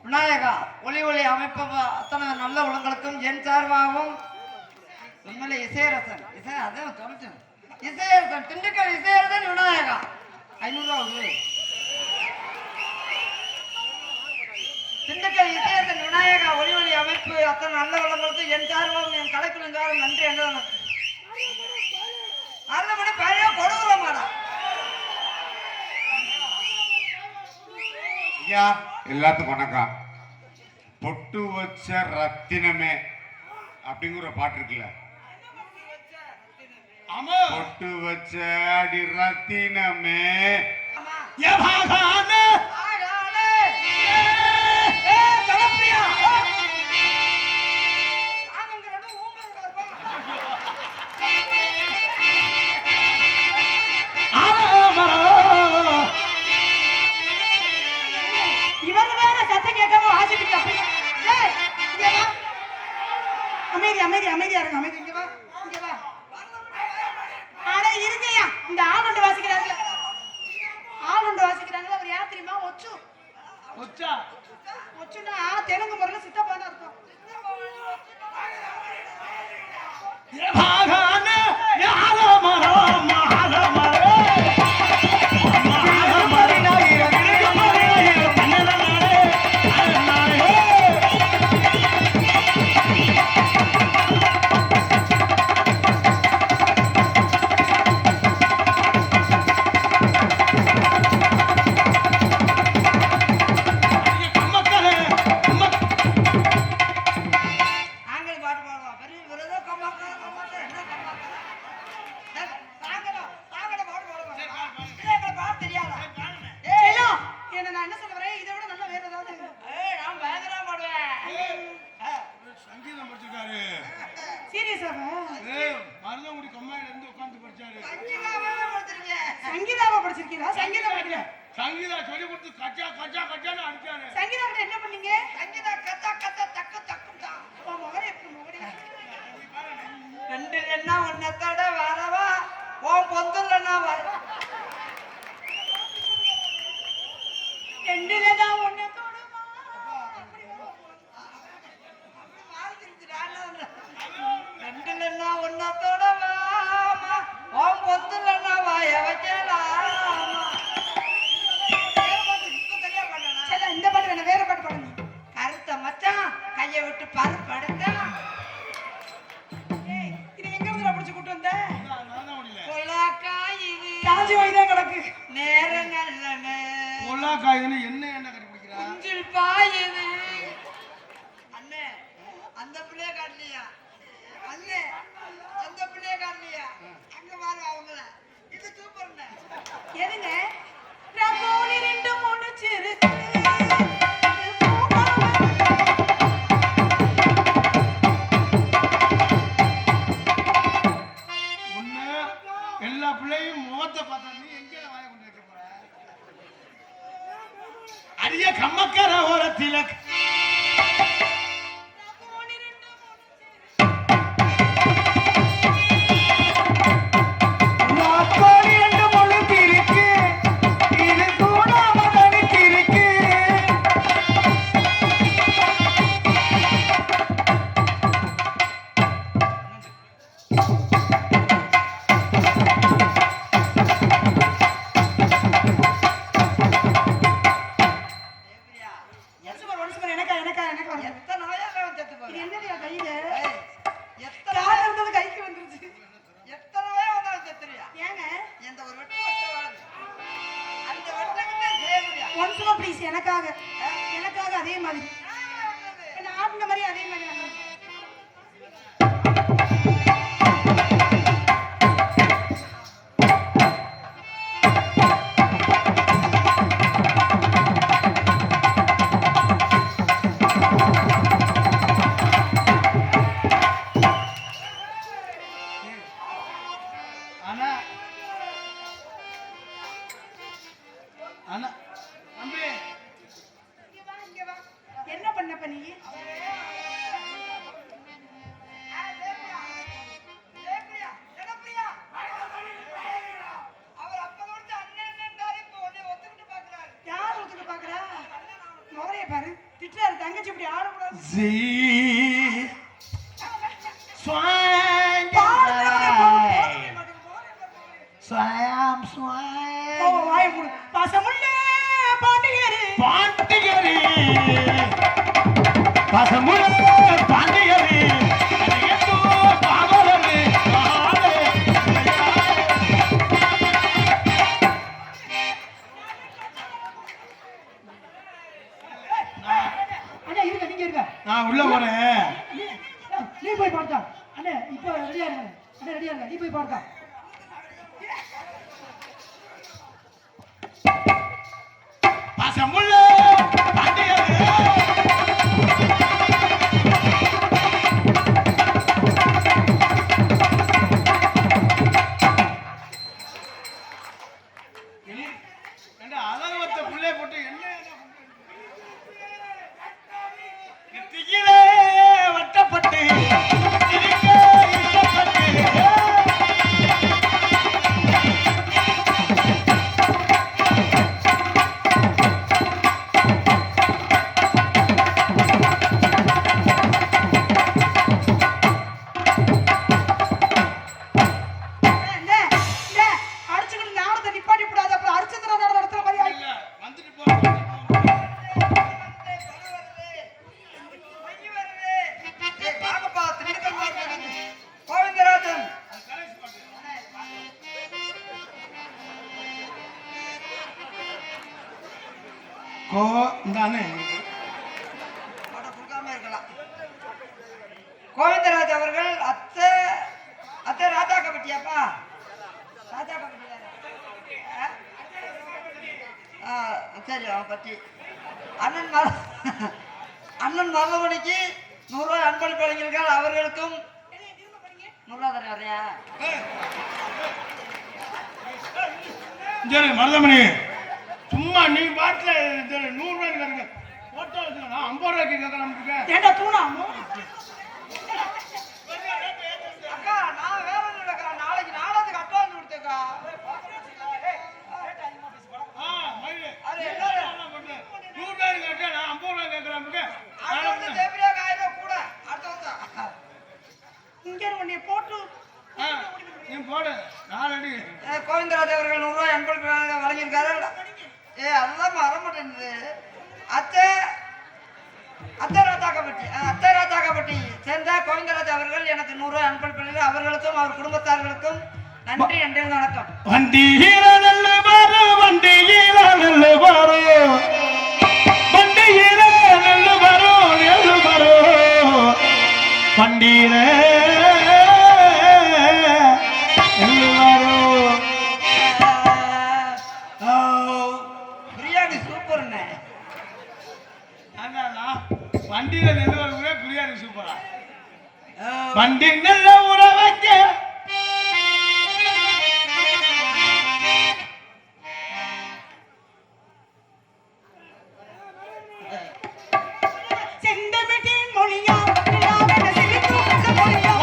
[SPEAKER 7] விநாயகா ஒளி ஒளி அமைப்பு அத்தனை நல்ல உலகங்களுக்கும் என் சார்பாகவும் உண்மையிலே இசையரசன் அதான் சொல்லிட்டேன். இசையரசன் திண்டுக்கல் இசையரசன் விநாயகா 500 ரூபா. திண்டுக்கல் இசையரசன் விநாயகா ஒளி ஒளி அமைப்பு அத்தனை நல்ல உலகங்களுக்கும் என் சார்பாகவும் என் கலைக்குழுவின் சார்பாகவும் நன்றி என்று 6 மணி பழைய கொடுக்குற மாடா
[SPEAKER 8] ஐயா எல்லாத்துக்கும் வணக்கம். பொட்டு வச்ச ரத்தினமே அப்படிங்கிற பாட்டு இருக்குல்ல,
[SPEAKER 2] ஆமா
[SPEAKER 8] பொட்டு வச்ச அடி ரத்தினமே
[SPEAKER 2] ஏவாகான
[SPEAKER 5] இவர் வேற சத்தம் கேட்காம வாசிக்கிட்டு அமைதி அமைதி அமைதியா இருங்க. அமைதி இங்க வா இங்க வா. ஆனா இருங்கய்யா, இந்த ஆளுண்டு வாசிக்கிறாங்க, ஆளுண்டு வாசிக்கிறாங்க. அவர் யார் தெரியுமா? ஒச்சு.
[SPEAKER 2] ஒச்சா
[SPEAKER 5] ஒச்சுனா தெலுங்கு முறையில சித்தப்பா தான் இருக்கும்.
[SPEAKER 2] ஏவாகான யாலமரோ மஹலமரோ
[SPEAKER 7] ஆங்கில பாட்டு பாடுவா பெரிய விரதோ கம்மாக்கா கம்மாக்கா என்ன கம்மாக்கா தாங்கடா பாட்டு பாடுவா பாட்டு தெரியாதா?
[SPEAKER 5] செல்லம், என்ன நான் என்ன சொல்ல வரேன், இதை விட நல்லா வேற ஏதாவது.
[SPEAKER 7] நான் பயங்கரமா பாடுவேன்.
[SPEAKER 2] சங்கீதம் படிச்சிருக்காரு.
[SPEAKER 5] சீரியஸாவா?
[SPEAKER 2] மருதங்குடி கம்மாயில இருந்து உட்கார்ந்து படிச்சாரு.
[SPEAKER 5] சங்கீதாவை படிச்சிருக்கீங்களா? சங்கீதம் படிக்கல.
[SPEAKER 2] சங்கீதா சொல்லி கொடுத்து கச்சா கச்சா கச்சான்னு அடிச்சாரு.
[SPEAKER 5] சங்கீதா கிட்ட என்ன பண்ணீங்க?
[SPEAKER 7] சங்கீதா கத்தா கத்தா தக்கு தக்குதா.
[SPEAKER 5] உன் முகரே எப்படி முகரே?
[SPEAKER 7] ரெண்டு என்ன ஒன்னத்தோட வரவா உன் பொந்துலன்னா வர
[SPEAKER 5] ரெண்டுலதான் ஒண்ணு தொடுமா.
[SPEAKER 7] ரெண்டுலன்னா ஒன்னத்தோட வாமா உன் பொந்துலன்னா வாய வைக்கலாமா.
[SPEAKER 5] செல்லம், இந்த பாட்டு வேணா, வேற பாட்டு பாடுங்க.
[SPEAKER 7] கருத்த மச்சான் கைய விட்டு பாரு படுத்தா
[SPEAKER 5] ஏய், இது எங்க இருந்து பிடிச்சு கூட்டு வந்த?
[SPEAKER 2] நான் தான் முடியல.
[SPEAKER 7] கொலாக்காயிது
[SPEAKER 5] காஞ்சி வாய்தான் கிடக்கு.
[SPEAKER 7] நேர நல்லனே
[SPEAKER 2] பொல்லா காய்கறி என்ன என்ன கண்டுபிடிக்கிறா?
[SPEAKER 7] குஞ்சில் பாயுது. அண்ணே அந்த பிள்ளைய காட்டலையா? அண்ணே அந்த பிள்ளைய காட்டலையா? அங்க பாரு அவங்கள. இது சூப்பர்ண்ணே.
[SPEAKER 5] எதுங்க? ரகோலி ரெண்டு முடிச்சிருக்கு.
[SPEAKER 2] ஒண்ணு எல்லா பிள்ளையும் முகத்தை பார்த்தா நீ எங்க வாய கொண்டு வைக்க போற? அரிய கம்மக்கர ஓரத்தில
[SPEAKER 4] நாக்கோடி ரெண்டு முழுத்து இருக்கு, இது கூடாம தனித்து இருக்கு.
[SPEAKER 5] ஒன்ஸ் மோர் எனக்கா எனக்கா எனக்கா வருது.
[SPEAKER 7] எத்தனை நோயால அவன் செத்து
[SPEAKER 5] இது
[SPEAKER 7] போறான்.
[SPEAKER 5] என்னடியா கையில?
[SPEAKER 7] ஏய், எத்தனை
[SPEAKER 5] கால் இருந்தது கைக்கு வந்துருச்சு.
[SPEAKER 7] எத்தனை நோயா வந்தாலும் செத்துறியா?
[SPEAKER 5] ஏங்க?
[SPEAKER 7] எந்த ஒரு வெட்டு வெட்ட வாழ். அந்த வெட்டக்கிட்ட சேருறியா?
[SPEAKER 5] ஒன்ஸ் மோர் ப்ளீஸ், எனக்காக எனக்காக அதே மாதிரி என்ன ஆடுன மாதிரி அதே மாதிரி ஆடுங்க.
[SPEAKER 2] ஆனா ஆனா தம்பி
[SPEAKER 5] இங்க வா, இங்க வா. என்ன பண்ணப்ப நீ?
[SPEAKER 7] ஜெயப்பிரியா, ஜனப்பிரியா. அவர் அப்ப கொடுத்த அண்ணன்டாரு இப்ப உன்னை ஒத்துக்கிட்டு பாக்குறாரு.
[SPEAKER 5] யார் ஒத்துக்க பாக்குறா? முகரைய பாரு, திட்டுறாரு. தங்கச்சி இப்படி ஆடக்கூடாது. வாய மூடு. பாசமுள்ள பாண்டியரு.
[SPEAKER 3] பாண்டியரே பசமுல பாண்டியரே அதையோ பாவலரே பாலே
[SPEAKER 2] நான் உள்ள போறேன்.
[SPEAKER 6] நீ போய் பாடுதா அண்ணே, இப்ப ரெடியா இருங்க அண்ணே, ரெடியா இருங்க, நீ போய் பாடுதா.
[SPEAKER 2] பாசமுள்ள பாண்டியரே. என்ன அழகத்த புள்ளைய போட்டு என்ன நெத்தியிலே வட்டப்பட்டு இருக்க இஷ்டப்பட்டு.
[SPEAKER 5] அடிச்சுக்கிட்டு நாடத்தை நிப்பாட்டி விடாது, அப்புறம் அரிச்சந்திரா நாடகம் நடத்துற மாதிரி ஆயிடும்.
[SPEAKER 2] இல்ல, வந்துட்டு போ, வந்துட்டு போ.
[SPEAKER 7] வாங்கப்பா, திண்டுக்கல் மாவட்டம் கோவிந்தராஜன்.
[SPEAKER 2] இந்தானே
[SPEAKER 7] அட, கொடுக்காம இருக்கலாம். கோவிந்தராஜ் அவர்கள் அத்தை அத்தை ராஜா கபட்டியாப்பா, ராஜா கபட்டியா? சரி, அவன் பற்றி அண்ணன் மரமணிக்கு 100 ரூபாய் அன்பளிப்பு வழங்கியிருக்கார். அவர்களுக்கும் 100 ரூபாய் தரேன். வரையா
[SPEAKER 2] சரி மருதமணி, சும்மா நீ பாட்டுல 100 ரூபாய்க்கு தருங்க. போட்டோ வச்சுக்கணும், 50 ரூபாய்க்கு கேட்க நமக்கு.
[SPEAKER 5] ஏண்டா தூணா?
[SPEAKER 7] அக்கா, நான் வேற ஒண்ணும் இல்லக்கா, நாளைக்கு நாடகத்துக்கு அட்வான்ஸ் கொடுத்தேக்கா. அது எல்லாரும்
[SPEAKER 2] 100 ரூபாய்க்கு கேட்டா நான் 50 ரூபாய் கேட்கறேன்.
[SPEAKER 7] அடுத்த வருஷம் தேவையா காயிரம் கூட அடுத்த வருஷம்.
[SPEAKER 5] இங்க உன்னை போட்டு
[SPEAKER 2] நீ போடு, நான் ரெடி.
[SPEAKER 7] கோவிந்தராஜ் அவர்கள் 100 ரூபாய் அன்பளிப்பு வழங்கியிருக்காரு. அதெல்லாம் வர மாட்டேங்குது. அத்தை ராஜா கபட்டி சேர்ந்த கோவிந்தராஜ் அவர்கள் எனக்கு 100 ரூபாய் அன்பளிப்பு. அவர்களுக்கும் அவர் குடும்பத்தார்களுக்கும் நன்றி. நன்றி, வணக்கம்.
[SPEAKER 3] வண்டியில நல்ல பாரு, வண்டியில நல்ல பாரு, வண்டியில நல்ல பாரு, நல்ல பாரு, வண்டியில
[SPEAKER 7] பிரியாணி சூப்பர்ண்ணே.
[SPEAKER 2] வண்டியில நெல் வரும்போது பிரியாணி சூப்பரா.
[SPEAKER 3] வண்டி நல்ல ஊற வைக்க
[SPEAKER 5] செந்தமிழின் மொழியா இல்லாத சிரிக்கும் மொழியா.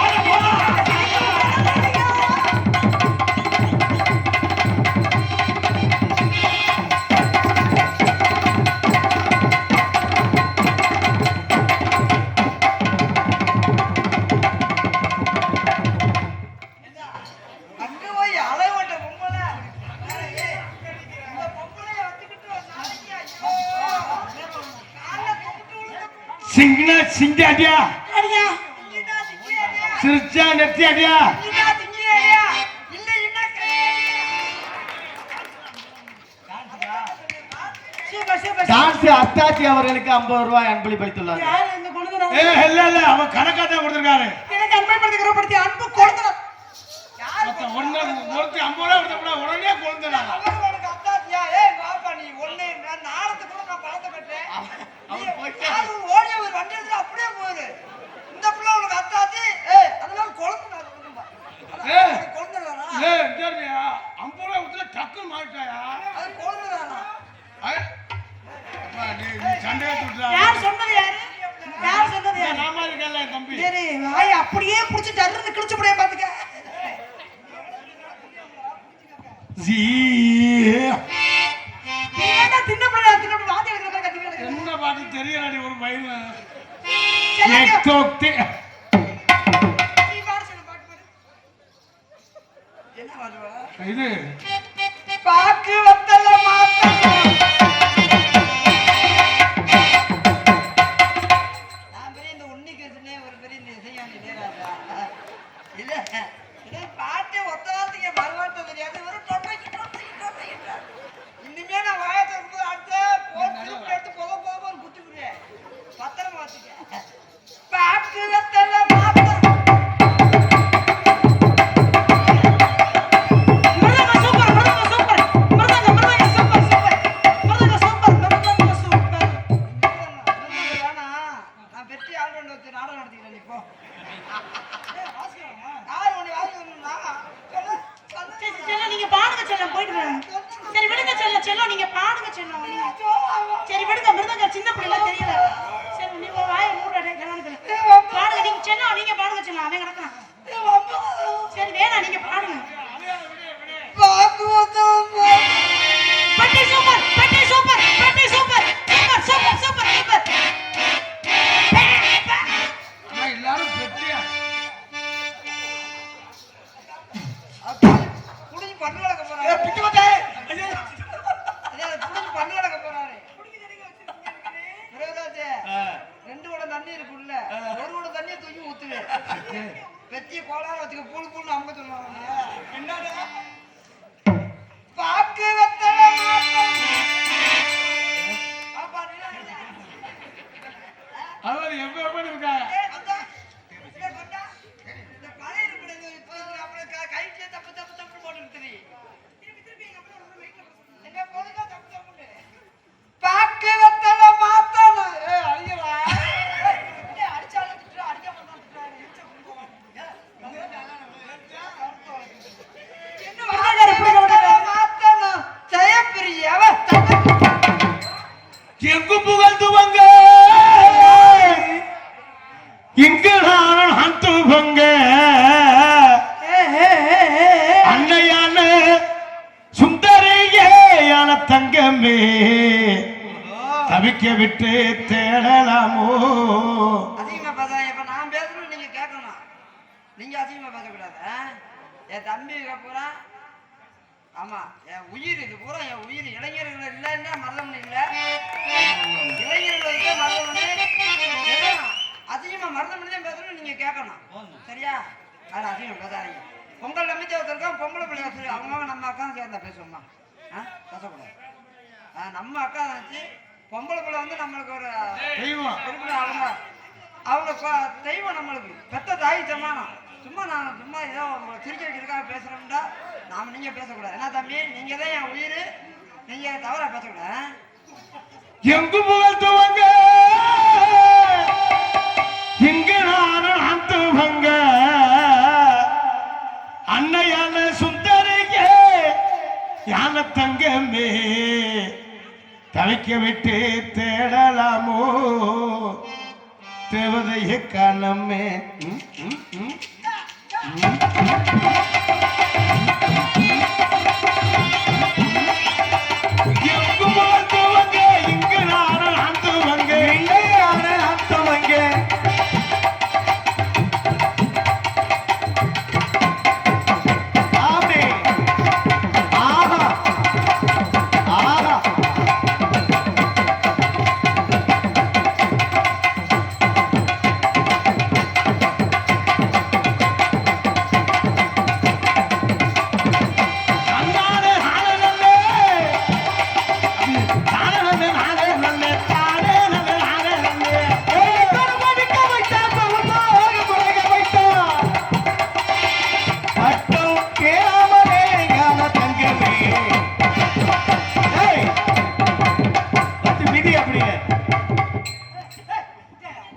[SPEAKER 7] அங்க போய் அலை ஓட்ட பொம்பளை. இந்த பொம்பளைய வச்சுக்கிட்டு ஒரு நாளைக்கு ஐயோ, காலைல தொட்டு விழுந்து
[SPEAKER 3] சிங்கனா சிங்காடியா,
[SPEAKER 5] அடியா
[SPEAKER 7] திங்கிட்டா திங்கிறியா?
[SPEAKER 3] சிரிச்சா நெத்தியாடியா,
[SPEAKER 7] திங்கிட்டா திங்கிறியா? இல்லைன்னா கிடையாது.
[SPEAKER 5] Super super.
[SPEAKER 4] டான்ஸ் அத்தாச்சி அவர்களுக்கு 50 ரூபாய் அன்பளிப்பு அளித்துள்ளார்.
[SPEAKER 5] யார் இந்த கொடுக்குறா?
[SPEAKER 2] இல்ல இல்ல, அவன் கணக்கா தான் கொடுத்துருக்காரு.
[SPEAKER 5] எனக்கு அன்பைப்படுத்தி அன்பு கொடுக்குறா.
[SPEAKER 2] ஒருத்தி 50 ரூபாய் கொடுத்தா உடனே கொடுத்துறாங்க.
[SPEAKER 7] அவர்களுக்கு அத்தாச்சியா? ஏய் பாப்பா, நீ ஒண்ணு நாடத்துக்கு கூட நான் பணத்தை கட்டுறேன். யாரு ஓடிய ஒரு வண்டி எடுத்து அப்படியே போகுது. இந்த பிள்ளை உனக்கு அத்தாச்சி. ஏய், அதெல்லாம் குழந்தை
[SPEAKER 2] ஏய்.
[SPEAKER 7] குழந்தைதானா?
[SPEAKER 2] ஏய், சரியா 50 ரூபாய் கொடுத்தா டக்குன்னு மாட்டாயா?
[SPEAKER 7] அது குழந்தைதானா?
[SPEAKER 2] நீ சண்டையை விட்டுறா.
[SPEAKER 5] யார் சொன்னது யாரு? யார் சொன்னது யாரு?
[SPEAKER 2] நாம இருக்கல தம்பி.
[SPEAKER 5] சரி, வாய் அப்படியே புடிச்சு டர்னு கிழிச்சு புடியே பாத்துக்க.
[SPEAKER 3] ஜீ
[SPEAKER 5] நீ ஏன்டா தின்ன புள்ள வாந்தி எடுக்கிற மாதிரி கத்திட்டு கிடக்குற?
[SPEAKER 2] என்ன பாட்டு தெரியலடி ஒரு பையன்.
[SPEAKER 5] சரி,
[SPEAKER 3] தோக்தி
[SPEAKER 5] நீ பாடு சொல்லு, பாட்டு பாடு.
[SPEAKER 7] என்ன பண்ணுவா?
[SPEAKER 2] இது
[SPEAKER 7] பாக்கு வத்தல மாத்தமா. நான் பெரிய இந்த உன்னிக்கு வச்சுனே ஒரு பெரிய இந்த இசையாண்டி நேராதா. இல்ல, இதே பாட்டே ஒத்தவாத்துக்கு மறுவாட்ட தெரியாது. ஒரு டொட்டைக்கு. இனிமே நான் வாயை திறக்கும்போது அடுத்த போட்டு எடுத்து போக குட்டி விடுறேன். பத்திரமா வச்சுக்க.
[SPEAKER 5] செல்லம் நீங்க பாடுங்க செல்லம் நீங்க சரி விடுங்க மிருதங்க சின்ன பிள்ளைல தெரியல சரி நீ வாயை மூடுறே பாடுங்க நீங்க செல்லம் நீங்க பாடுங்க செல்லம் அவன் கிடக்கான் சரி வேணாம் நீங்க பாடுங்க பட்டி சூப்பர் பட்டி சூப்பர் பட்டி super super super super super
[SPEAKER 2] எல்லாரும் பெற்றியா
[SPEAKER 7] புடிஞ்சு பண்ணு வளர்க்க போறாரு புடிஞ்சு பண்ணு வளர்க்க போறாரு ரெண்டு குடம் தண்ணி இருக்குல்ல ஒரு குடம் தண்ணியை தூக்கி ஊத்துவே வெத்திய கோளார வச்சுக்க பூளு பூன்னு அம்ப சொல்லுவாங்க என்னடா பாக்கு வெத்தல
[SPEAKER 2] அவர் எப்ப இருக்காங்க
[SPEAKER 7] இந்த பழைய இருக்கிற கைட்டிலே தப்பு தப்பு தப்பு போட்டு எங்க பொழுதா தப்பு தப்பு பாக்கு வெத்தல மாத்தணும் அடிக்கலா அடிச்சாலும் அடிக்க மாத்தணும் ஜெயப்பிரியவ
[SPEAKER 3] எங்கு புகழ்ந்துவங்க இங்கு நான் அந்துவங்க அன்னையான சுந்தரியான தங்கமே தவிக்க விட்டு தேடலாமோ
[SPEAKER 7] அதிகமா பேசாத இப்ப நான் பேசணும் நீங்க கேட்கணும் நீங்க அதிகமா பேசக்கூடாது என் தம்பி பூரா ஆமா என் உயிர் இது பூரா என் உயிர் இளைஞர்கள் இல்லைன்னா மரணம் இல்லை இளைஞர்களுக்கு மரணம் அதிகமா மரணம் தான் பேசணும் நீங்க கேட்கணும் சரியா அது அதிகமா பேசாதீங்க பொங்கல் நம்பிக்கை வச்சிருக்கோம் பொங்கலை பிள்ளை வச்சிருக்கோம் அவங்க நம்ம அக்கா சேர்ந்தா பேசுவோம்மா பேசக்கூடாது நம்ம அக்கா வச்சு பொம்பளை பிள்ளை வந்து நம்மளுக்கு ஒரு அவங்க அவங்க தெய்வம் நம்மளுக்கு பெத்த தாய் சமானம் சும்மா நான் சும்மா ஏதோ சிரிக்க வைக்கிறதுக்காக பேசுறோம்டா நாம நீங்க பேசக்கூடாது என்ன தம்பி நீங்க தான் என் உயிர் நீங்க தவறா பேசக்கூடாது
[SPEAKER 3] எங்கு புகழ்ந்துவங்க இங்கு நான் அந்துவங்க அன்னையான சுந்தரியே யான தங்கமே தவிக்க விட்டு தேடலாமோ தேவதைய காணமே இங்கு நான் அந்துவங்க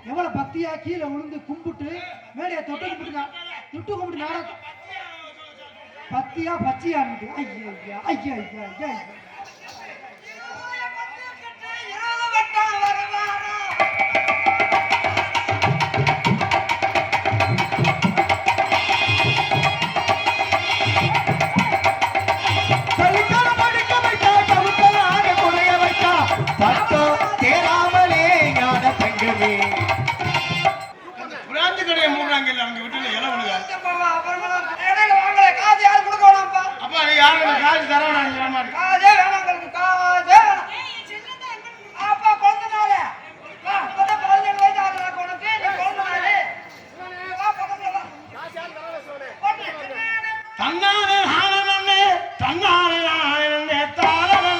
[SPEAKER 6] எவ்வளவு பக்தியா கீழே விழுந்து கும்பிட்டு மேடைய தொட்டு கும்பிட்டு நாடகம் பத்தியா பச்சையா ஐயா ஐயா ஐயா ஐயா
[SPEAKER 2] பிராந்தி கடையை மூடுறாங்க இல்ல அவங்க வீட்டுல இலை விழுதா
[SPEAKER 7] இடையில வாங்கல காசு யாரு கொடுக்க வேணாம்ப்பா
[SPEAKER 2] அப்பா நீ யாரும் காசு தரவா மாதிரி
[SPEAKER 7] காசே வேணாம் உங்களுக்கு காசே வேணாம் அப்பா குழந்தைனால வா இப்பதான் 17 வயசு ஆகுது உனக்கு நீ குழந்தைனாலே வா பக்கத்துல வா
[SPEAKER 3] தன்னாலே ஆனந்தே தன்னாலே ஆனந்தே தாரனே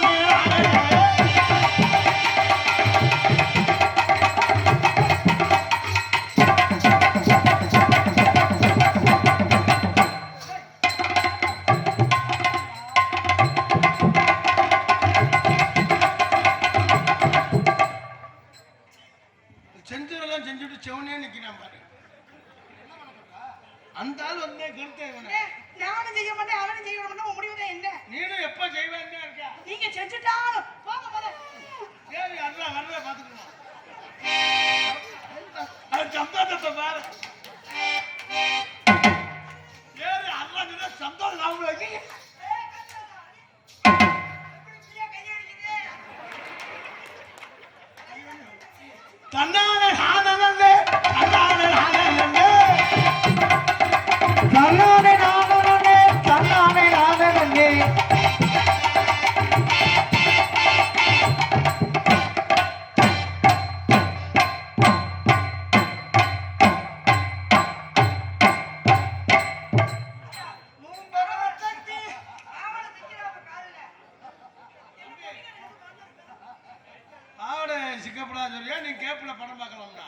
[SPEAKER 2] சிக்கப்படாத சொல்லியா நீ கேப்ல படம் பார்க்கலாம்டா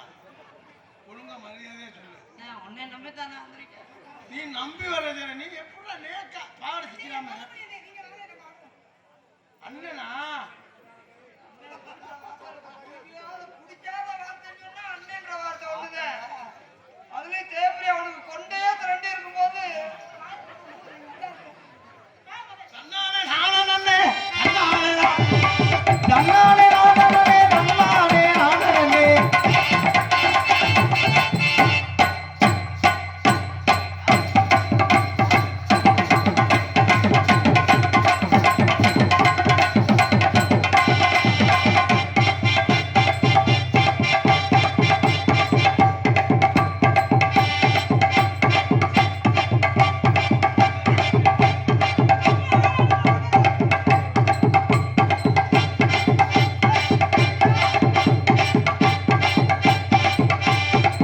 [SPEAKER 2] ஒழுங்கா மரியாதையா சொல்லு
[SPEAKER 7] நான் உன்னை நம்பி தானே வந்திருக்கேன்.
[SPEAKER 2] நீ நம்பி வர்றது நீ எப்படா நேக்கா பாவாடை சிக்கிறாம அண்ணனா
[SPEAKER 7] பிடிக்காத வார்த்தை சொன்னா அண்ணன்ற வார்த்தை வருது. அதுலயும் தேவையா உனக்கு கொண்டே திரண்டு இருக்கும்போது
[SPEAKER 2] தன்னாலே நானே நன்னே தன்னாலே
[SPEAKER 4] தன்னாலே நானே நன்னாலே நானே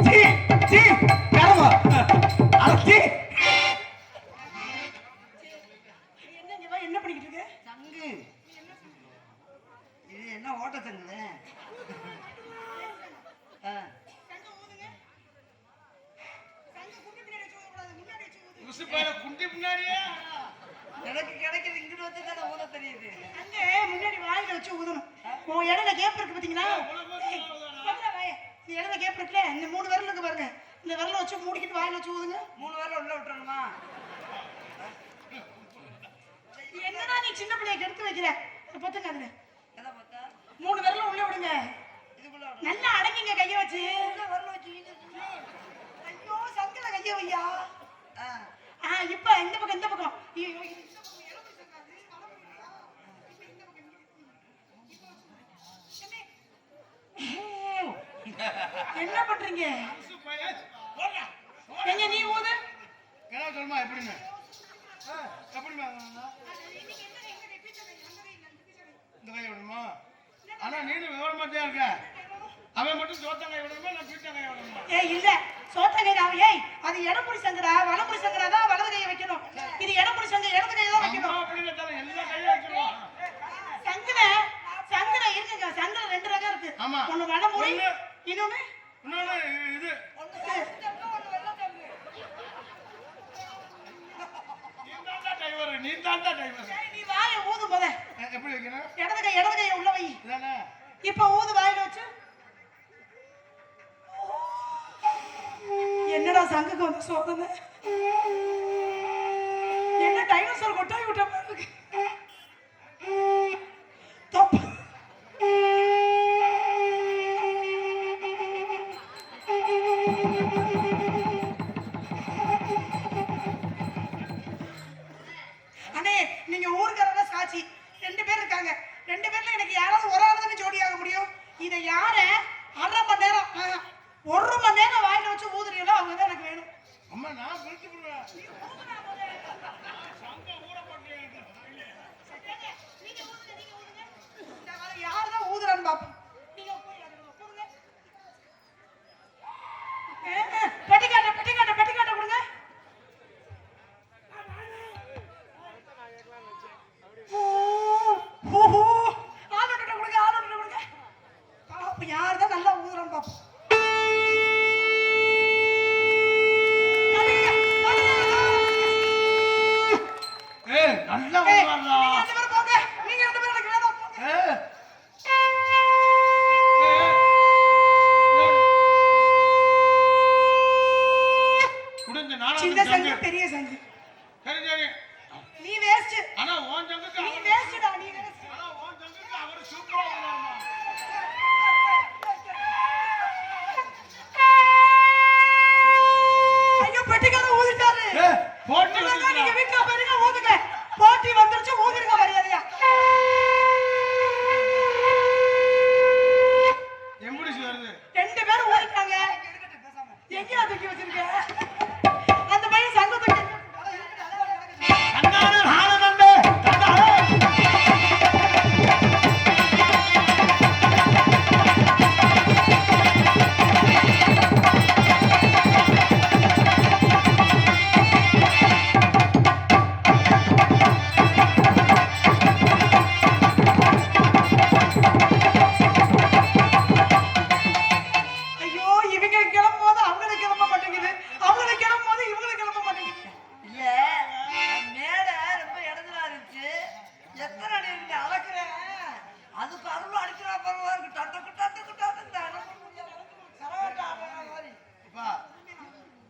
[SPEAKER 4] சீ சீ கர்மா அட சீ
[SPEAKER 5] என்ன இங்க வா, என்ன பண்ணிக்கிட்டு இருக்க?
[SPEAKER 7] சங்கு இது என்ன ஓட்ட சங்குது?
[SPEAKER 5] சங்கு ஊதுங்க. சங்கு குண்டி பின்னாடி வச்சு ஊதக்கூடாது, முன்னாடி வச்சு ஊது.
[SPEAKER 2] உசு பையில குண்டி முன்னாடியே
[SPEAKER 7] எனக்கு கிடைக்குது இங்கிட்டு வச்சு தானே ஊத தெரியுது.
[SPEAKER 5] அங்கே முன்னாடி வாயில வச்சு ஊதணும். உன் இடையில கேப் இருக்கு பாத்தீங்களா? ஏய், பக்கத்துல வாயே. இந்த இடையில கேப் இருக்குல்ல, இந்த 3 விரல் இருக்கு பாருங்க. இந்த விரல வச்சு மூடிக்கிட்டு வாயில வச்சு ஊதுங்க.
[SPEAKER 7] 3 வாரம் உள்ள விட்டுறணுமா?
[SPEAKER 5] என்னடா நீ சின்ன பிள்ளைய கெடுத்து வைக்கிற? அதை பத்துங்க அதுல.
[SPEAKER 7] எதை பார்த்தா
[SPEAKER 5] 3 விரல உள்ள விடுங்க.
[SPEAKER 7] இதுக்குள்ள விடணும்.
[SPEAKER 5] நல்லா அடங்கிங்க கைய வச்சு.
[SPEAKER 7] உள்ள வரல வச்சு
[SPEAKER 5] ஐயோ சங்குல கைய வையா.
[SPEAKER 7] ஆ
[SPEAKER 5] இப்ப இந்த பக்கம் இந்த பக்கம். ஐயோ, இது இந்த பக்கம் இடது சங்காது, வலது சங்கா. இப்ப இந்த பக்கம் என்ன பண்றீங்க?
[SPEAKER 2] உசு பையில போடா
[SPEAKER 5] எங்க நீ ஊது?
[SPEAKER 2] என்ன சொல்லுமா எப்படின்னு எப்படிமா இந்த கை விடணுமா ஆனா நீனும் விவரமா தான் இருக்க அவன் மட்டும் சோத்தங்காய் விடணுமா நான் பீட்டங்காய் விடணுமா
[SPEAKER 5] ஏய் இல்ல சோத்தங்கை ஏய் அது இடப்புடி சங்கடா வலப்புடி சங்கடா தான் வலது கையை வைக்கணும். இது இடப்புடி சங்க இடது கையை தான் வைக்கணும்.
[SPEAKER 2] அம்மா அப்படின்னு தானே எல்லா கையும் வைக்கணும்
[SPEAKER 5] சங்குல சங்குல இருக்குங்க. சங்குல 2 ரகம் இருக்கு.
[SPEAKER 2] ஆமா.
[SPEAKER 5] ஒன்னு வடமுறை இன்னொன்னு
[SPEAKER 2] இன்னொன்னு இது நீ தாண்டா டிரைவர்
[SPEAKER 5] சரி, நீ வாயை ஊது முத.
[SPEAKER 2] எப்படி வைக்கணும்
[SPEAKER 5] இடது கையை உள்ள வை.
[SPEAKER 2] இதானே
[SPEAKER 5] இப்ப ஊது வாயில வச்சு. என்னடா சங்குக்கு வந்து சோதனை? என்ன டைனோசர் கொட்டாய் விட்ட மாதிரி இருக்கு. தப்பு. அண்ணே நீங்க ஊருக்காரங்க சாட்சி. 2 பேர் இருக்காங்க. 2 பேர்ல எனக்கு யாராவது ஒரு ஆள் தானே ஜோடி ஆக முடியும். இதை யார 1/2 மணி நேரம் 1 மணி நேரம் வாயில வச்சு ஊதுறீங்களோ அவங்க தான் எனக்கு வேணும்.
[SPEAKER 2] அம்மா நான் பிரிச்சு விடுவேன் சங்க ஊற போட்டு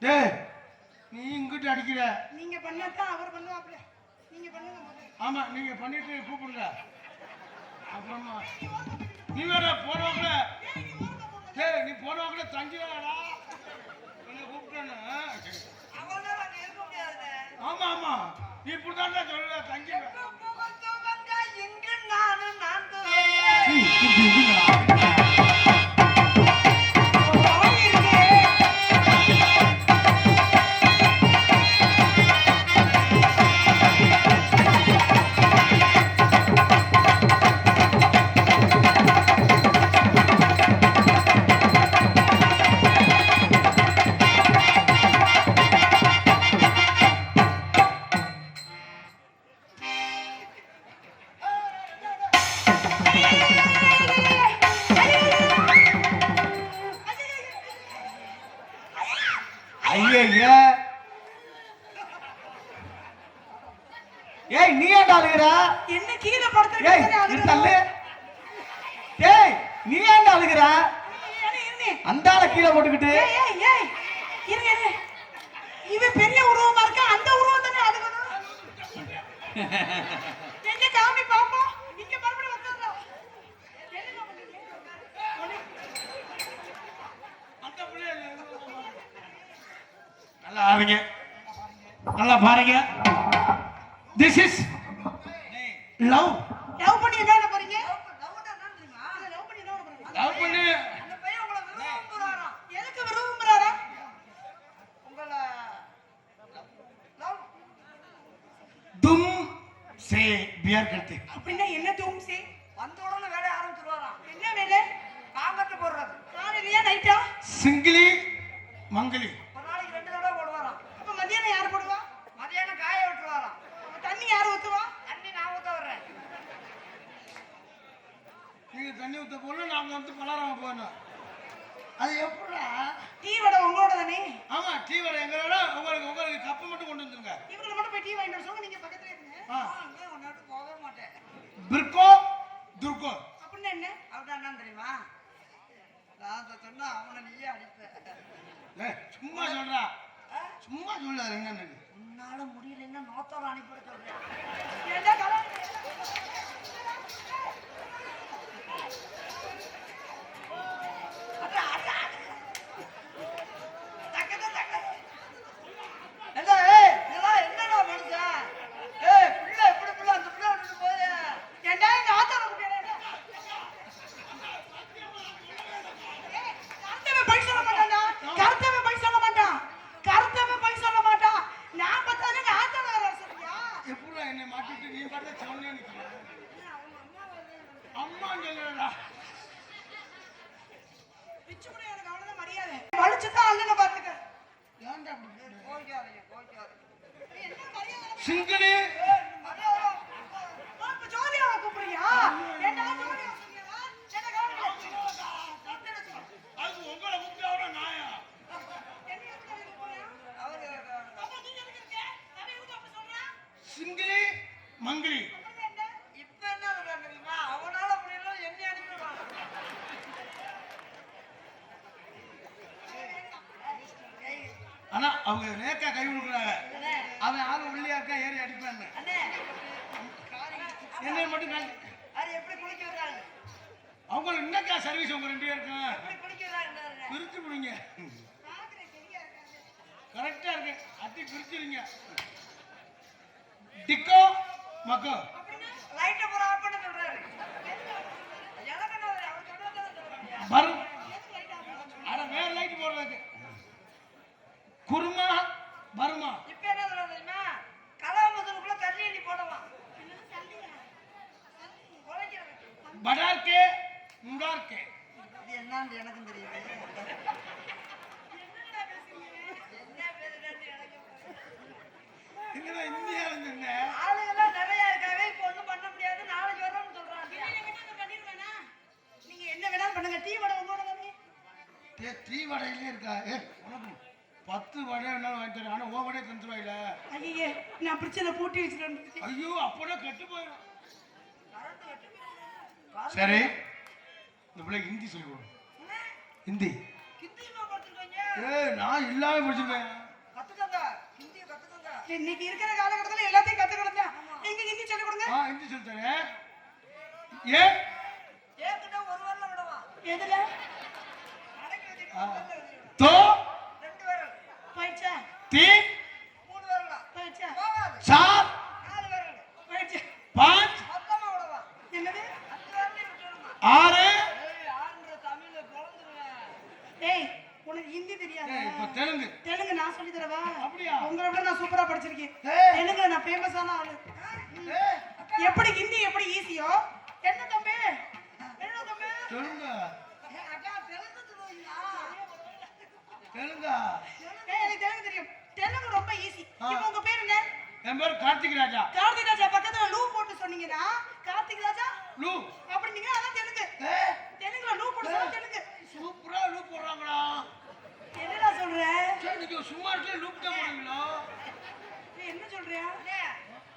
[SPEAKER 2] டேய் நீ இங்கிட்டு அடிக்கிற.
[SPEAKER 5] நீங்க பண்ணாதான் அவர் பண்ணுவாப்ல. நீங்க பண்ணுங்க முதல்ல.
[SPEAKER 2] ஆமா நீங்க பண்ணிட்டு கூப்பிடுங்க. அப்புறமா நீ வேற போனவங்கள டேய் நீ போனவங்கள தங்கிடா. என்ன கூப்பிட்டேன்னு
[SPEAKER 7] அவனால அங்க இருக்க முடியாதுண்ணே.
[SPEAKER 2] ஆமா ஆமா நீ இப்படிதான் சொல்லல தங்கி
[SPEAKER 7] இங்கு நானும் நான்
[SPEAKER 4] ஐயா ஏய் நீ ஏன்டா அழுகுற?
[SPEAKER 5] என்ன கீழே படுத்து
[SPEAKER 4] ஏய் இது தள்ளு. ஏய் நீ ஏன்டா அழுகுற? அந்தால கீழே போட்டுக்கிட்டு
[SPEAKER 5] ஏய் ஏய் ஏய் இருங்க இருங்க. இவன் பெரிய உருவமா இருக்கா, அந்த உருவம் தானே அழுகணும். எங்க காமி பாப்போம். இங்க மறுபடியும் வந்துடுறோம். என்ன பண்றீங்க?
[SPEAKER 2] அந்த பிள்ளை நல்லா ஆடுங்க. நல்லா பாருங்க. This is love.
[SPEAKER 5] லவ் பண்ணி என்ன போறீங்க? லவ் பண்ணி என்ன போறீங்க?
[SPEAKER 2] லவ் பண்ணி
[SPEAKER 7] அந்த பையன் உங்களை விரும்புறாராம்.
[SPEAKER 5] எதுக்கு விரும்புறாரா?
[SPEAKER 7] உங்களை லவ்
[SPEAKER 2] तुम से प्यार करते.
[SPEAKER 5] அப்படின்னா என்ன தூம் சே?
[SPEAKER 7] வந்த உடனே வேலைய ஆரம்பிச்சிருவாராம்.
[SPEAKER 5] என்ன வேலை?
[SPEAKER 7] காங்கட்டு போடுறது.
[SPEAKER 5] காலையிலயா நைட்டா?
[SPEAKER 2] சிங்கிலி மங்கலி.
[SPEAKER 7] ஒரு நாளைக்கு 2 தடவை போடுவாராம்.
[SPEAKER 5] அப்ப மதியானம் யார் போடுவா?
[SPEAKER 7] மதியானம் காய விட்டுருவாராம்.
[SPEAKER 5] அப்ப தண்ணி யார் ஊத்துவா?
[SPEAKER 7] தண்ணி நான் ஊத்த வர்றேன்.
[SPEAKER 2] நீங்க தண்ணி ஊத்த போல நாங்க வந்து பலராம போனோம். அது எப்படா?
[SPEAKER 5] டீ வடை உங்களோட தானே?
[SPEAKER 2] ஆமா டீ வடை எங்களோட உங்களுக்கு கப்பு மட்டும் கொண்டு வந்துருங்க.
[SPEAKER 5] இவங்களை மட்டும் போய் டீ வாங்கிட்டு வர சொல்லுங்க. நீங்க பக்கத்துல இருங்க.
[SPEAKER 7] அங்கே ஒன்னாட்டு போகவே மாட்டேன்.
[SPEAKER 2] பிர்கோ துர்கோ.
[SPEAKER 5] அப்படின்னா என்ன?
[SPEAKER 7] அவன் என்னன்னு தெரியுமா? நான் சொன்னா அவனை நீயே அடிப்ப.
[SPEAKER 2] சும்மா சொல்றா. சும்மா சொல்லாரு என்னன்னு.
[SPEAKER 7] உன்னால முடியலன்னா நோத்தோட அனுப்பிவிட சொல்றேன்.
[SPEAKER 5] ஏண்டா கலா?
[SPEAKER 7] என்னடா மனுஷன்? ஏய் பிள்ளை எப்படி பிள்ளை அந்த பிள்ளை விட்டுட்டு போய்
[SPEAKER 5] ஏண்டா எங்க ஆத்தால குட்டியாடா? கருத்தவன் போய் சொல்ல மாட்டான்டா. கருத்தவன் போய் சொல்ல மாட்டான். கருத்தவன் போய் சொல்ல மாட்டான். நான் பார்த்தாலே எங்க ஆத்தால வர சொல்றியா?
[SPEAKER 2] எப்படா என்னை மாட்டிட்டு நீ பார்த்தா சொன்னே நிக்கிற. அம்மா சொல்லடா.
[SPEAKER 5] பிச்சு புடி எனக்கு அவ்வளவுதான் மரியாதை. வலிச்சுதான் அண்ணனை பாத்துக்க.
[SPEAKER 2] ஏன்டா அப்படி போற?
[SPEAKER 7] கோய்க்காதீங்க.
[SPEAKER 5] என்ன மரியாதை?
[SPEAKER 2] சிங்கிலி
[SPEAKER 5] இப்ப ஜோதியாவை கூப்பிடுறியா? ஏண்டா ஜோதியாவை சொல்றியா? என்ன கவனிக்கல?
[SPEAKER 2] அது உங்களை கூப்பிட்டா நாயா?
[SPEAKER 5] என்ன எதுக்கு கூப்பிடுறியா? அப்ப நீ எதுக்கு இருக்க? அவன் எதுக்கு அப்படி சொல்றான்?
[SPEAKER 2] சிங்கிலி மங்கலி.
[SPEAKER 5] அப்புறம் என்ன?
[SPEAKER 7] இப்ப என்ன சொல்றான் தெரியுமா? அவனால முடியல என்னை அனுப்பிடுவான்.
[SPEAKER 2] ஆனா அவங்க நேக்கா கை கொடுக்குறாங்க. அவன் ஆளு உள்ளியா இருக்கா ஏறி அடிப்பான்னு.
[SPEAKER 7] அண்ணே
[SPEAKER 2] என்ன மட்டும் காட்டி
[SPEAKER 7] அது எப்படி குளிக்க விடுறாங்க?
[SPEAKER 2] அவங்களுக்கு என்னக்கா சர்வீஸ் உங்க 2 பேருக்கும்
[SPEAKER 7] எப்படி குளிக்க விடுறாங்க?
[SPEAKER 2] பிரிச்சு விடுங்க. கரெக்டா இருக்கு. அட்டி பிரிச்சிருங்க. டிக்கோ மக்கோ.
[SPEAKER 7] லைட்டை பூரா ஆஃப் பண்ண சொல்றாரு. எனக்கு என்ன அவர் சொன்னதான் சொல்றாங்க.
[SPEAKER 2] பரு அட வேற லைட் போடுறதுக்கு. குருமா பருமா.
[SPEAKER 7] இப்ப என்ன சொல்றாங்க தெரியுமா? கலாமதுக்குள்ள தண்ணி எண்ணி போடலாம்.
[SPEAKER 2] படார்கே முடார்கே.
[SPEAKER 7] இது என்னன்னு எனக்கும் தெரியல. என்ன பேசுறேன்னு எனக்கு
[SPEAKER 2] இங்கதான் இந்தியா இருந்துங்க.
[SPEAKER 7] ஆளுங்கெல்லாம் நிறைய இருக்காவே இப்ப ஒண்ணும் பண்ண முடியாது. நாளைக்கு வரோம்னு சொல்றாங்க.
[SPEAKER 5] பண்ணிருவேனா? நீங்க என்ன வேணாலும் பண்ணுங்க. டீ வடை உங்களோட தானே?
[SPEAKER 2] டீ வடையிலே இருக்கா? உனக்கு 10 வடை வேணாலும் வாங்கி தரேன். ஆனா ஓ வடையை தந்துருவாயில.
[SPEAKER 5] ஐயே நான் பிடிச்சத பூட்டி வச்சுட்டு
[SPEAKER 2] ஐயோ அப்போனா கெட்டு போயிடும். சரி இந்த பிள்ளை ஹிந்தி சொல்லி கொடு. ஹிந்தி
[SPEAKER 7] கித்தியமா கொடுத்துருக்கீங்க.
[SPEAKER 2] ஏய் நான் இல்லாம படிச்சிருக்கேன்.
[SPEAKER 7] கத்துக்கங்க ஹிந்தியை கத்துக்கங்க.
[SPEAKER 5] இன்னைக்கு இருக்கிற காலகட்டத்துல எல்லாத்தையும் கத்துக்கிடுங்க. எங்க ஹிந்தி சொல்லி கொடுங்க.
[SPEAKER 2] ஹிந்தி சொல்லித்தரேன். ஏ
[SPEAKER 7] ஏக்கிட்ட ஒரு வரல விடவா?
[SPEAKER 5] எதுல
[SPEAKER 7] அடக்கி வச்சிட்டு
[SPEAKER 2] தோ
[SPEAKER 7] 2 வரல்.
[SPEAKER 5] போயிடுச்சா?
[SPEAKER 2] தி
[SPEAKER 7] 3 வரல.
[SPEAKER 5] போயிடுச்சா?
[SPEAKER 7] போகாது.
[SPEAKER 2] சார்
[SPEAKER 7] 4 வரல்.
[SPEAKER 5] போயிடுச்சா?
[SPEAKER 2] 5
[SPEAKER 7] மொத்தமா விடவா?
[SPEAKER 5] என்னது?
[SPEAKER 7] 10 வரலையும் விட்டுடுமா?
[SPEAKER 2] 6
[SPEAKER 7] ஆண்ற தமிழ்ல பொளந்துருவேன்.
[SPEAKER 5] ஏய் உனக்கு ஹிந்தி தெரியாதா?
[SPEAKER 2] இப்ப தெலுங்கு.
[SPEAKER 5] தெலுங்கு நான் சொல்லி தரவா?
[SPEAKER 2] அப்படியா?
[SPEAKER 5] உங்களை விட நான் சூப்பரா படிச்சிருக்கேன்.
[SPEAKER 2] ஏய்.
[SPEAKER 5] தெலுங்குல நான் ஃபேமஸான ஆளு. எப்படி ஹிந்தி எப்படி ஈஸியோ என்ன தம்பி? என்ன தம்பி?
[SPEAKER 2] தெலுங்கு.
[SPEAKER 7] அக்கா தெலுங்கு சொல்லுவீங்களா?
[SPEAKER 2] தெலுங்கா.
[SPEAKER 5] ஏய் எனக்கு தெலுங்கு தெரியும். தெலுங்கு ரொம்ப ஈஸி. இப்போ உங்க பேர் என்ன?
[SPEAKER 2] என் பேர் கார்த்திக் ராஜா.
[SPEAKER 5] கார்த்திக் ராஜா பக்கத்துல லூ போட்டு சொன்னீங்கன்னா கார்த்திக் ராஜா
[SPEAKER 2] லூ.
[SPEAKER 5] அப்படிங்க அதான் தெலுங்கு. தெலுங்குல லூ போட்டு சொன்னா தெலுங்கு.
[SPEAKER 2] சூப்பரா லூ போடுறாங்களா?
[SPEAKER 5] என்னடா சொல்ற?
[SPEAKER 2] சரி நீங்க சும்மா இருக்க லூப் தான் போடுவீங்களா?
[SPEAKER 5] ஏய், என்ன சொல்றியா?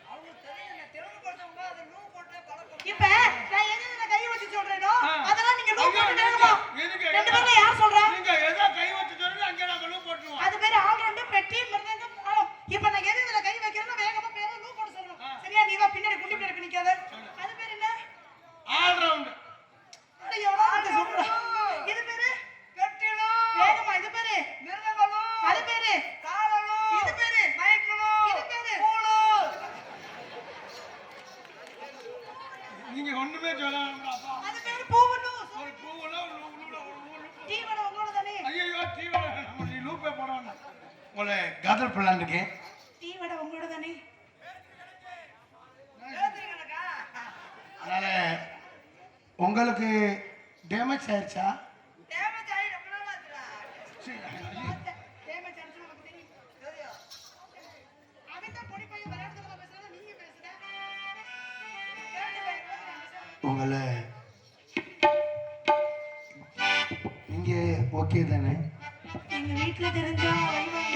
[SPEAKER 7] அவங்க தெரியும் தெலுங்கு படிச்சவங்க அதை லூ போட்டு பழக்கம்.
[SPEAKER 5] இப்ப நான் எதுல கை வச்சு சொல்றேனோ
[SPEAKER 2] ஆ.
[SPEAKER 5] அதெல்லாம் நீங்க லூ
[SPEAKER 2] ஐயோ,
[SPEAKER 5] போட்டு
[SPEAKER 2] நீங்க
[SPEAKER 5] கேளுங்க.
[SPEAKER 2] எதுக்கு?
[SPEAKER 5] ரெண்டு பேர்ல யார் சொல்றா?
[SPEAKER 2] நீங்க எதா கை வச்சு சொல்லுங்க அங்க நாங்க லூப் போட்டுருவோம்.
[SPEAKER 5] அது பேரு ஆல்ரவுண்ட் பெட்டி மிருதங்கம் தாளம். இப்ப நான் எதுல கை வைக்கிறேனோ வேகமா பேரு லூ போட்டு சொல்லணும்.
[SPEAKER 2] ஆ.
[SPEAKER 5] சரியா? நீ வா பின்னாடி குண்டி பின்னாடி நிக்காத. அது பேர் என்ன?
[SPEAKER 2] All round.
[SPEAKER 5] ஐயோ நான் சொல்றேன். இது பேரு
[SPEAKER 7] கட்டிலோ
[SPEAKER 5] வேகமா. இது பேரு
[SPEAKER 7] மிருதங்களோ
[SPEAKER 5] அது பேரு
[SPEAKER 7] தாளலோ
[SPEAKER 5] இது பேரு
[SPEAKER 7] மைக்கலோ
[SPEAKER 5] இது பேரு
[SPEAKER 7] பூலோ.
[SPEAKER 2] நீங்க ஒண்ணுமே சொல்ல வேண்டாம்ப்பா.
[SPEAKER 5] அது பேரு பூவுலு.
[SPEAKER 2] ஒரு பூவுல ஒரு லூல ஒரு ஊரு.
[SPEAKER 5] ஜீவன உங்களோட தானே?
[SPEAKER 2] ஐயோ டிவில நம்ம நீ லூப்பே போட வேண்டாம். உங்களை காதல் பண்ணலான்னு இருக்கேன்.
[SPEAKER 5] ஜீவன உங்களோட தானே?
[SPEAKER 7] கேக்குறீங்களா?
[SPEAKER 3] அதனால உங்களுக்கு டேமேஜ் ஆயிடுச்சா?
[SPEAKER 7] டேமேஜ் ஆகி ரொம்ப நாள் ஆச்சுடா.
[SPEAKER 5] டேமேஜ் ஆச்சு உனக்கு தெரியும்.
[SPEAKER 7] தெரியும்.
[SPEAKER 5] அவன் தான் பொடி பையன் விளையாடுறதுல பேசுறத நீங்க பேசுற. கேட்டு பையன்
[SPEAKER 3] உங்களை நீங்க ஓகே தானே?
[SPEAKER 5] எங்க வீட்டுல தெரிஞ்சா வைவாங்க.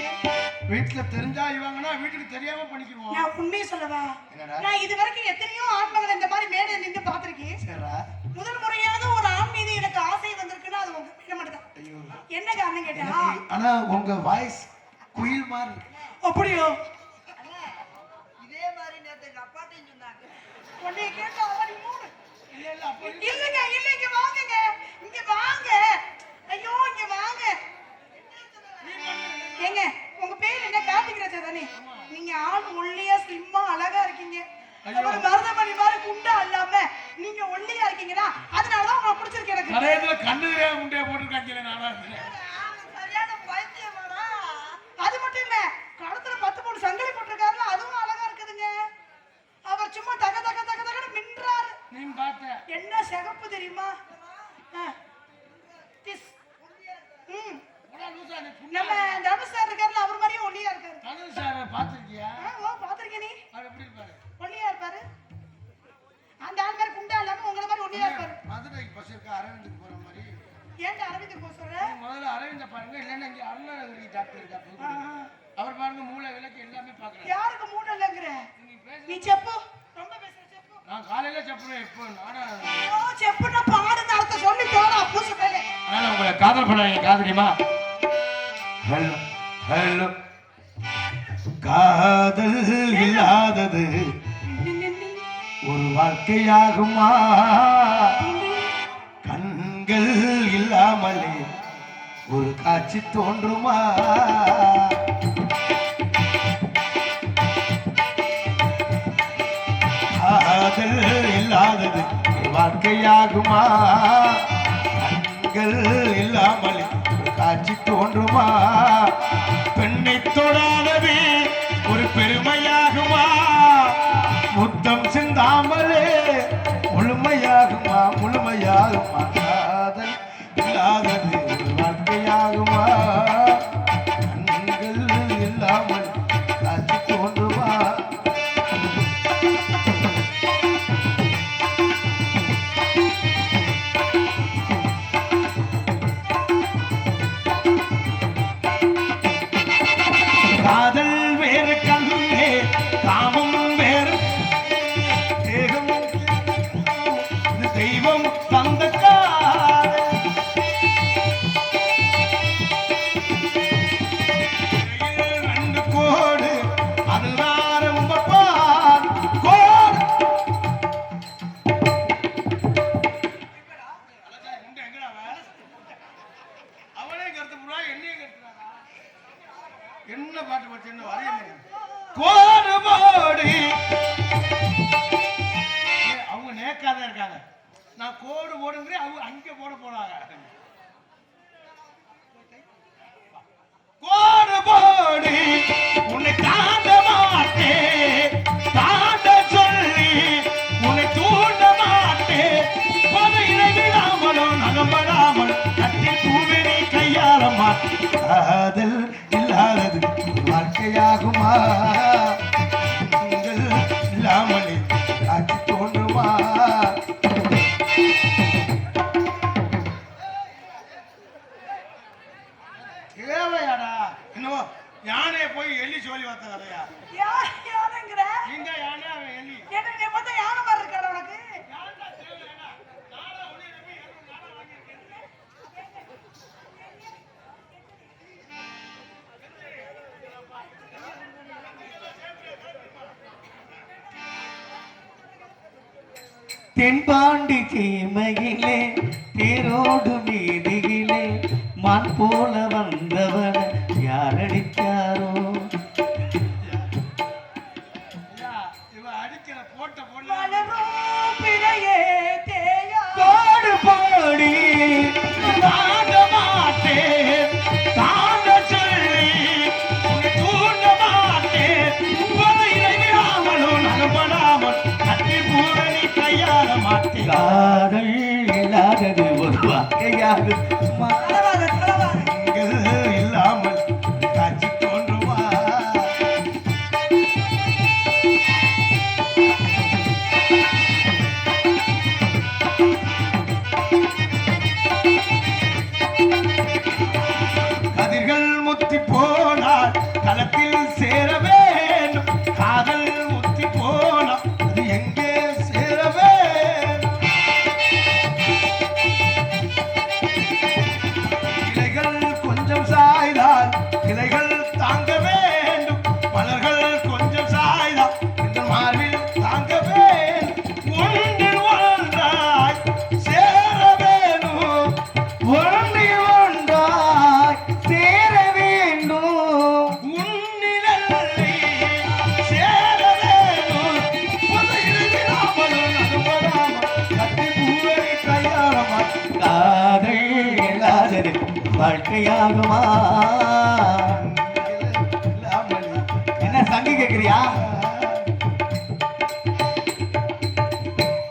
[SPEAKER 2] வீட்டுல தெரிஞ்சா இவங்கன்னா வீட்டுக்கு தெரியாம பண்ணிக்குவோம்.
[SPEAKER 5] நான் உண்மையை சொல்லவா?
[SPEAKER 3] என்னடா?
[SPEAKER 5] நான் இது வரைக்கும் எத்தனையோ ஆண்மகளை இந்த மாதிரி மேடையில் நின்று பார்த்திருக்கேன்.
[SPEAKER 3] சரிடா.
[SPEAKER 5] முதல் முறையாக ஒரு ஆண் மீது எனக்கு ஆசை வந்திருக்குன்னா அது உங்க மேல மட்டும்தான்.
[SPEAKER 3] ஐயோ
[SPEAKER 5] என்ன காரணம் கேட்டா?
[SPEAKER 3] எனக்கு ஆனா உங்க வாய்ஸ் குயில் மாதிரி இருக்கு.
[SPEAKER 5] அப்படியோ?
[SPEAKER 7] அண்ணே, இதே மாதிரி நேத்து எங்க அப்பாட்டையும் சொன்னாங்க.
[SPEAKER 5] உன்னைய கேட்டா அவன் மூணு.
[SPEAKER 2] இல்ல இல்ல அப்ப
[SPEAKER 5] இல்லங்க இல்ல இங்க வாங்குங்க. இங்க வாங்க. ஐயோ இங்க வாங்க. ஏங்க உங்க பேர் என்ன? கார்த்திக் ராஜா தானே? நீங்க ஆண் ஒல்லியா ஸ்லிம்மா அழகா இருக்கீங்க. ஒரு மருதமணி மாதிரி குண்டா இல்லாம நீங்க ஒல்லியா இருக்கீங்கன்னா அதனாலதான் உங்களுக்கு பிடிச்சிருக்கு எனக்கு.
[SPEAKER 2] நிறைய இதுல கண்ணு தெரியாம முட்டையை போட்டுருக்காங்க. நானா இருந்தேன்.
[SPEAKER 7] சரியான பைத்தியமாடா.
[SPEAKER 5] அது மட்டும் இல்ல கழுத்துல 10 பவுன் சங்கிலி போட்டிருக்காருல அதுவும் அழகா இருக்குதுங்க. அவர் சும்மா தக தக தக தகன்னு மின்றாரு.
[SPEAKER 2] நீ பார்த்த
[SPEAKER 5] என்ன சிகப்பு தெரியுமா? திஸ். நம்ம தனுஷ் சார் இருக்காருல அவர் மாதிரியே ஒல்லியா இருக்காரு.
[SPEAKER 2] தனுஷ் சார் பாத்திருக்கியா?
[SPEAKER 5] ஓ பாத்திருக்கேன். நீ
[SPEAKER 2] அவர் எப்படி இருப்பாரு?
[SPEAKER 5] ஒல்லியா இருப்பாரு. அந்த ஆள் மாதிரி குண்டா இல்லாம உங்களை மாதிரி ஒல்லியா இருப்பாரு.
[SPEAKER 2] மதுரைக்கு பஸ் இருக்கா அரவிந்துக்கு போற மாதிரி?
[SPEAKER 5] ஏன்டா அரவிந்த் போக சொல்ற?
[SPEAKER 2] நீ முதல்ல அரவிந்த பாருங்க. இல்லைன்னா இங்க அருணகிரி டாக்டர் இருக்கா புதுக்கோட்டையில. அவர் பாருங்க மூளை விளக்கு எல்லாமே பாக்குறாரு.
[SPEAKER 5] யாருக்கு மூணு இல்லைங்கிற?
[SPEAKER 2] நீ பேச
[SPEAKER 5] நீ செப்பு. ரொம்ப பேசுற செப்பு.
[SPEAKER 2] நான் காலையில செப்புறேன். இப்போ நானா
[SPEAKER 5] ஓ செப்புனா பாடுன்னு அர்த்தம் சொல்லி தோடா பூசு மேலே.
[SPEAKER 3] அதனால உங்களை காதல் பண்ணாங்க காதலிமா. ஹலோ ஹலோ காதல் இல்லாதது ஒரு வாழ்க்கையாகுமா? கண்கள் இல்லாமலே ஒரு காட்சி தோன்றுமா? காதல் இல்லாதது ஒரு வாழ்க்கையாகுமா? கண்கள் இல்லாமலே ஒரு காட்சி தோன்றுமா? பெண்ணை தொடாதது ஒரு பெருமையாகுமா? முத்தம் சிந்தாமலே முழுமையாகுமா? முழுமையாகுமா? காதல் இல்லாதது ஒரு வாழ்க்கையாகுமா? கண்கள் இல்லாமல் காட்சி தோன்றுமா? காதல் வேறு கண்ணே காமம் வேறு தேகம் இது தெய்வம் தந்த காதல்
[SPEAKER 2] நான் கோடு போடுங்கிறேன், அவங்க அங்க போட போறாங்க. கோடு போடு உன்னை தாண்ட மாட்டேன், தாண்ட சொல்லி உன்னை தூண்ட மாட்டேன். பொதையினை விடாமலும் நகம்படாமல் கட்டி பூவினை கையாள மாட்டேன்.
[SPEAKER 4] காதல் இல்லாதது வாழ்க்கையாகுமா? உங்கள் இல்லாமலே காட்சி தோன்றுமா?
[SPEAKER 2] தேவையாடா என்னவோ யானையை போய் எள்ளி சொல்லி வந்த கதையா?
[SPEAKER 5] யாருங்கிற
[SPEAKER 2] நீங்க யானை, அவன் எள்ளி.
[SPEAKER 5] என்ன நீ பார்த்தா யானை மாதிரி இருக்காடா உனக்கு?
[SPEAKER 4] தென்பாண்டி சீமையிலே தேரோடு வீதியிலே மான் போல வந்தவன யாரடிச்சாரோ?
[SPEAKER 2] இவ அடிக்கிற போட்ட பொண்ணு
[SPEAKER 5] மலரும் பிறையே தேயா
[SPEAKER 4] கோடு போடி
[SPEAKER 2] தாண்ட மாட்டேன், தாண்ட சொல்லி உன்னை தூண்ட மாட்டேன். பொதையினை விடாமலும் நகம்படாமல் கட்டி பூரணி கையாள மாட்டேன்.
[SPEAKER 4] காதல் இல்லாதது ஒரு வாழ்க்கையாகுமா?
[SPEAKER 2] நீங்கள் இல்லாமல் காட்சி தோன்றுமா? கதிர்கள் முத்தி போனால் களத்தில் சேர வேண்டும், காதல் முத்தி போனால் அது எங்கே சேர வேண்டும்? இலைகள் கொஞ்சம் சாய்ந்தால் கிளைகள் தாங்க வேண்டும், மலர்கள் கொஞ்சம் சாய்ந்தால் இந்த மார்பில் தாங்க வேண்டும். ஒன்றில் ஒன்றாய் சேர வேணும்,
[SPEAKER 4] ஒன்றில் ஒன்றாய் சேர வேண்டும்.
[SPEAKER 2] உன்னிலல்லை சேர வேணும். புதையிலை விடாமலும் நடுபடாமல் கட்டி பூவை கையாள மாட்டேன்.
[SPEAKER 4] காதல் இல்லாதது வாழ்க்கையாகுமா? என்ன சங்கி கேக்குறியா?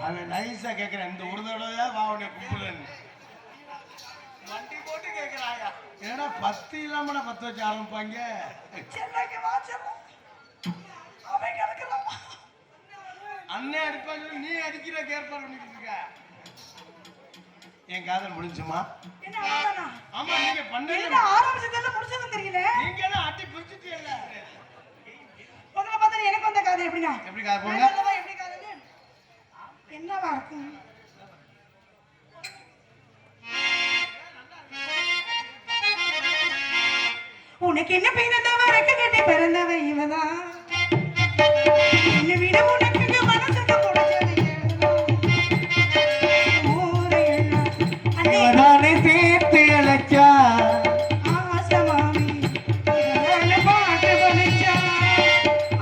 [SPEAKER 2] அவன் நைஸா கேக்குறான், இந்த ஒரு தடவையா வா உன்னை கும்பலன்னு வண்டி போட்டு கேக்குறாயா? ஏன்னா 10 இல்லாம 10 வச்சு ஆரம்பிப்பாங்க.
[SPEAKER 5] சென்னைக்கு வா செல்லம். அவங்க எடுக்கலாம்.
[SPEAKER 2] அண்ணே அடிப்பாங்க, நீ அடிக்கிற ஏற்பாடு பண்ணிட்டு இருக்க. என் காதல் முடிஞ்சுமா?
[SPEAKER 5] என்ன அவ்வளவுதானா?
[SPEAKER 2] ஆமா, நீங்க பண்ணீங்க.
[SPEAKER 5] என்ன ஆரம்பிச்சதெல்லாம் முடிச்சதும் தெரியல.
[SPEAKER 2] நீங்க எல்லாம் அட்டி பிரிச்சுட்டீங்கல்ல.
[SPEAKER 5] உங்களை பார்த்தா எனக்கு வந்த காதல் எப்படின்னா?
[SPEAKER 2] எப்படி காது போங்க?
[SPEAKER 5] என்னவா எப்படி காதல்? என்னவா இருக்கும்? உனக்கு என்ன பிறந்தவ ரெக்க கட்டி பிறந்தவ இவதான். என்னை விட உனக்கு இங்க மனசுக்கு பிடிச்சது இவதான். ஊரை எல்லாம் அன்னை
[SPEAKER 4] இவதானே சேர்த்து அழைச்சா?
[SPEAKER 5] ஆசமாமி இவதான பாட்டு படிச்சா.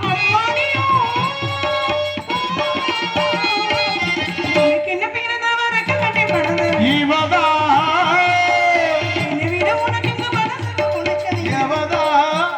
[SPEAKER 5] அம்மாடியோ உனக்கு என்ன பிறந்தவ ரெக்க கட்டி பிறந்தவ
[SPEAKER 2] இவதான்
[SPEAKER 5] என்னை விட உனக்கு இங்க மனசுக்கு பிடிச்சது இவதான்.
[SPEAKER 2] எவதான்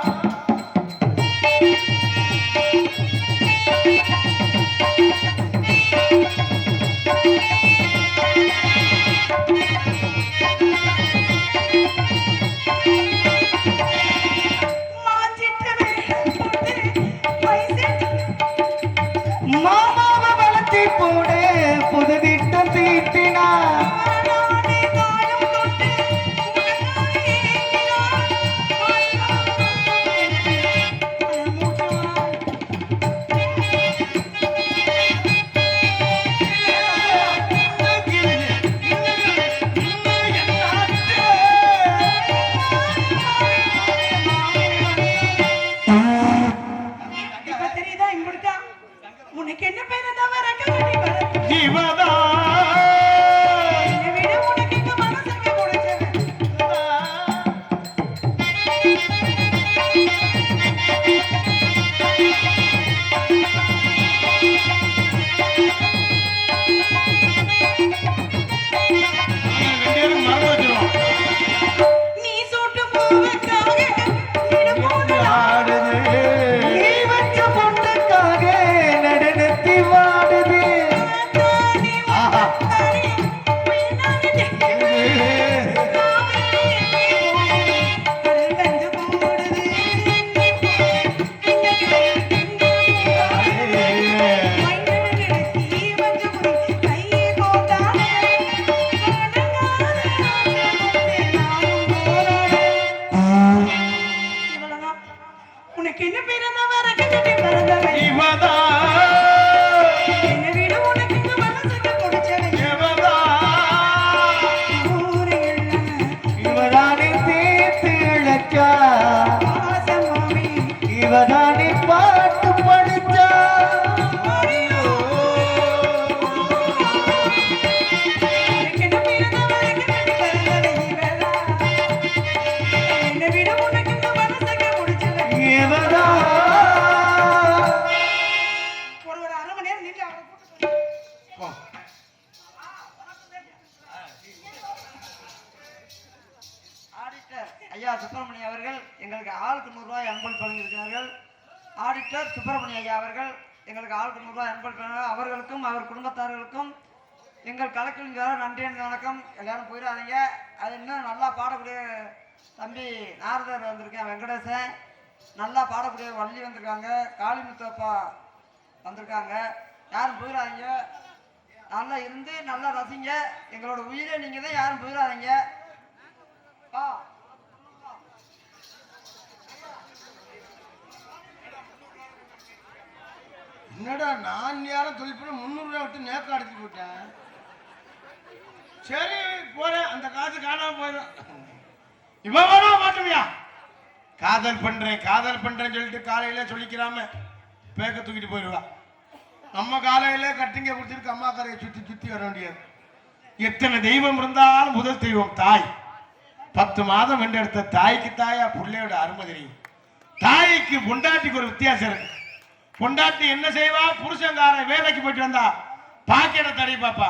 [SPEAKER 7] ஐயா சுப்பிரமணியம் அவர்கள் எங்களுக்கு ஆளுக்கு 100 ரூபாய் அன்பளிப்பு வழங்கியிருக்கிறார்கள். ஆடிட்டர் சுப்பிரமணிய ஐயா அவர்கள் எங்களுக்கு ஆளுக்கு 100 ரூபாய் அன்பளிப்பு, அவர்களுக்கும் அவர் குடும்பத்தார்களுக்கும் எங்கள் கலெக்டரின் நன்றி வணக்கம். எல்லாரும் போயிடாதீங்க. அது இன்னும் நல்லா பாடக்கூடிய தம்பி நாரதர் வந்திருக்கேன், வெங்கடேசன் நல்லா பாடக்கூடிய வள்ளி வந்திருக்காங்க, காளிமுத்தப்பா வந்திருக்காங்க. யாரும் போயிடாதீங்க, நல்லா இருந்து நல்லா ரசிங்க. எங்களோட உயிரை நீங்க தான், யாரும் போயிடாதீங்க.
[SPEAKER 2] என்னடா நான் யாரும் தொழில் பண்ண 300 ரூபாய் விட்டு நேக்க அடிச்சு போட்டேன். சரி போறேன், அந்த காசு காணாம போயிடும். இவன் வேணா மாட்டுவியா? காதல் பண்றேன்னு சொல்லிட்டு காலையில சொல்லிக்கிறாம பேக்க தூக்கிட்டு போயிடுவா. நம்ம காலையில கட்டிங்க குடிச்சிருக்கு அம்மா கரையை சுத்தி வர வேண்டியது. எத்தனை தெய்வம் இருந்தாலும் முதல் தெய்வம் தாய். 10 மாதம் வென்றெடுத்த தாய்க்கு தாயா பிள்ளையோட அருமை தெரியும். தாய்க்கு பொண்டாட்டிக்கு ஒரு வித்தியாசம் இருக்கு. பொண்டாட்டி என்ன செய்வா? புருஷங்கார வேலைக்கு போயிட்டு வந்தா பாக்கெட்டை தடை பாப்பா.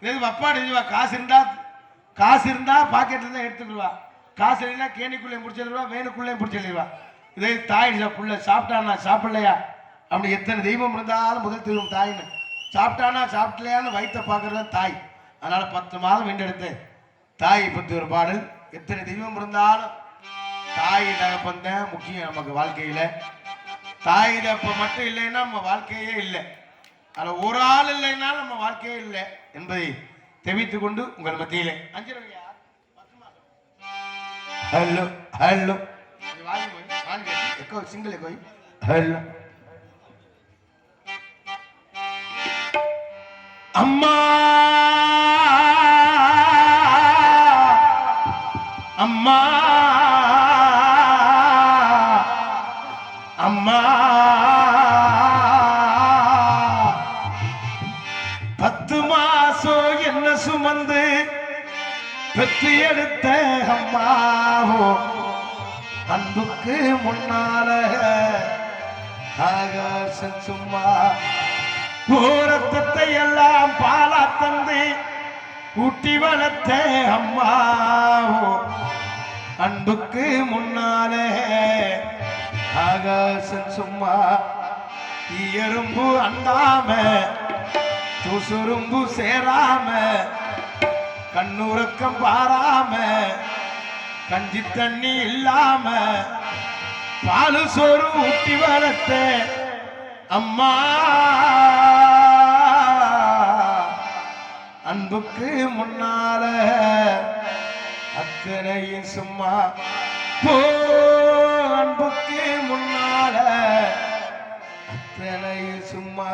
[SPEAKER 2] இது வப்பாடு இதுவா, காசு இருந்தா பாக்கெட்ல தான் எடுத்துக்கிடுவா. காசு இல்லைன்னா கேணிக்குள்ளே முடிச்சிடுவா, வேணுக்குள்ளே முடிச்சிடுவா. இதே தாய் புள்ள சாப்பிட்டானா சாப்பிடலையா அப்படி எத்தனை தெய்வம் இருந்தாலும் முதல் தெய்வம் தாய்னு. சாப்பிட்டானா சாப்பிடலையான்னு வயிற்ற பார்க்கறது தாய். அதனால 10 மாதம் வென்றெடுத்து தாயை பற்றி ஒரு பாடல். எத்தனை தெய்வம் இருந்தாலும் தாய் தகப்பன் தான் முக்கியம் நமக்கு வாழ்க்கையில. தாய் தகப்பன் மட்டும் இல்லைன்னா நம்ம வாழ்க்கையே இல்லை. அதில் ஒரு ஆள் இல்லைன்னா நம்ம வாழ்க்கையே இல்லை என்பதை தெரிவித்துக் கொண்டு உங்கள் மத்தியிலே 5 ரூபாயா 10 மாதம். ஹலோ ஹலோ சிங்கிள் கோய் ஹலோ அம்மா அம்மா அம்மா 10 மாசம் என்ன சுமந்து பெற்று எடுத்த அம்மாவோ அன்புக்கு முன்னால ஆகாசம் சும்மா ரத்தத்தை எல்லாம் பாலா தந்து ஊட்டி வளர்த்த அம்மாவோ அன்புக்கு முன்னாலே ஆகாசம் சும்மா. எறும்பு அண்டாம துசுரும்பு சேராம கண்ணுறக்கம் பாராம கஞ்சி தண்ணி இல்லாம பாலு சோறு ஊட்டி வளர்த்த அம்மா அன்புக்கு முன்னால அத்தனையும் சும்மா. அன்புக்கு முன்னால அத்தனையும் சும்மா.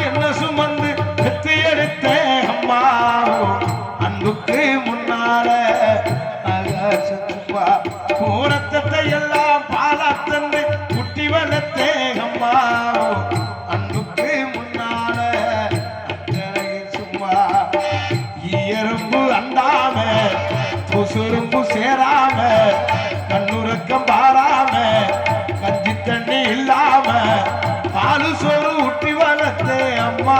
[SPEAKER 2] என்ன சுமந்து பெற்று எடுத்த அம்மாவோ அன்புக்கு முன்னால ரத்தத்தை எல்லாம் பாலா தந்து குட்டி வளர்த்த அம்மாவோ அன்புக்கு முன்னால சும்மா. எறும்பு அண்டாம துசுரும்பு சேராம கண்ணுறக்கம் பாராம கஞ்சி தண்ணி இல்லாம பாலு சோறு ஊட்டி வளர்த்த அம்மா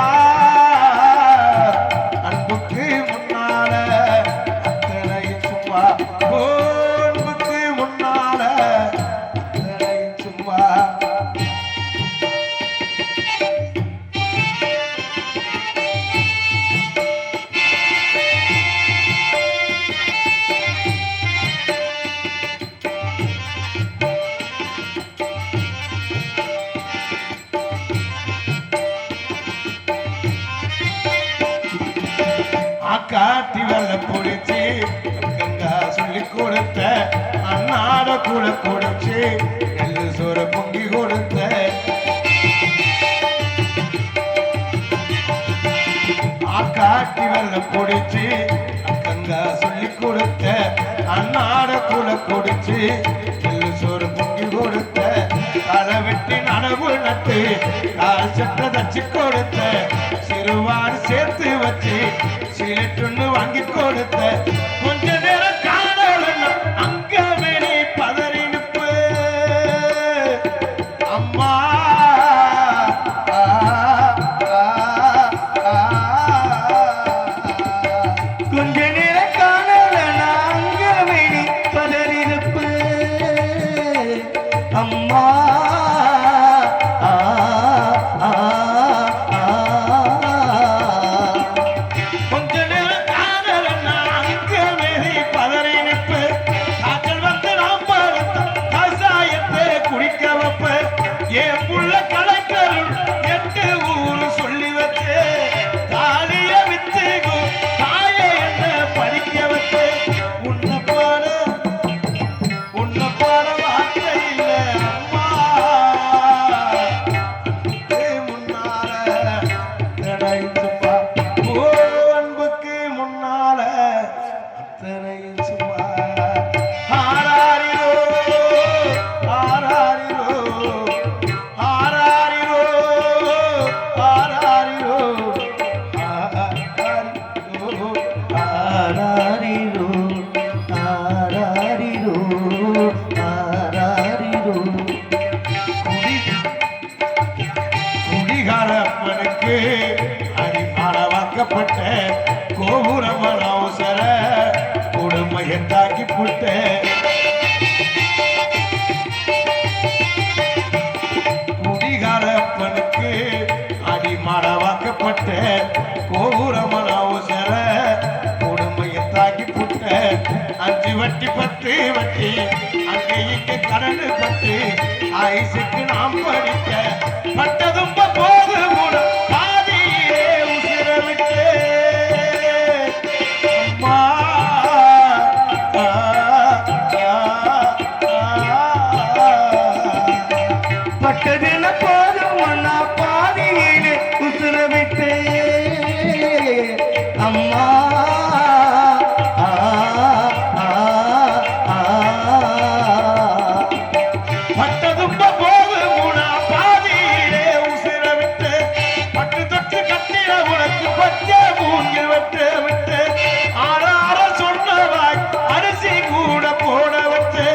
[SPEAKER 2] அன்புக்கு முன்னால அத்தனை சும்மா. அன்புக்கு முன்னால அத்தனை சும்மா. காட்டி வெள்ள பொடிச்சு கங்கா சொல்லி கொடுத்த அண்ணாட கூட கொடுச்சு நெல்லு சோற பொங்கி கொடுத்த காட்டி வெள்ள பொடிச்சு கங்கா சொல்லி கொடுத்த அண்ணாட கூட கொடுச்சு நெல்லு சோறு பொங்கி கொடுத்த களை வெட்டி நனவு நட்டு கால் சட்டை தச்சு கொடுத்த சிறுவாடு சேர்த்து வச்சு
[SPEAKER 3] சிகரெட்டு வாங்கி கொடுத்த கொஞ்ச நேரம் காணலன்னா அங்கமே நீ பதறி நிற்ப அம்மா
[SPEAKER 4] கொஞ்ச நேரம் காணல நாங்க வேணி பதறிருப்பு அம்மா
[SPEAKER 3] கொஞ்ச நேரம் காணலன்னா அங்கமே நீ பதறி நிற்ப காய்ச்சல் வந்து நாம் பார்த்த கசாயத்தை குடிக்க வைப்ப என் புள்ள கலக்கருள் 8 ஊரு சொல்லி வச்சு தாலிய வித்து தாய என்ன படிக்க வச்சு உன்னை பாட வார்த்தை இல்ல அம்மா முன்னால அத்தனையும் சும்மா ஓ அன்புக்கு முன்னால அத்தனையும் சும்மா ஆராரிரோ ஆராரிரோ ஆராரிரோ ஆராரிரோ
[SPEAKER 4] ஆராரிரோ ஆராரிரோ ஆராரிரோ
[SPEAKER 3] குடிகாரப்பனுக்கு அடிமானவாக்கப்பட்ட கோபுரமன அவசர கொடுமையை தாக்கி புட்ட குடிகாரப்பனுக்கு அடிமானவாக்கப்பட்ட கோபுரமன அவசர கொடுமையை தாக்கி புட்ட 5 வட்டி 10 வட்டி அங்கே இங்கே கடன் பட்டு ஆயுசுக்கு நாம் படிக்க பட்டதும் போது கூட பாதியிலே உசிர விட்டு அம்மா
[SPEAKER 4] பட்டதுன போதும் நான் பாதியிலே உசுர விட்டு அம்மா
[SPEAKER 3] பட்டதும் போது மூணா பாதியிலே உசிர விட்டு பட்டு தொட்டு கட்டிட உனக்கு பச்ச மூங்கி விட்டு விட்டு ஆறார சொன்னவாய் அரிசி கூட போட வச்சு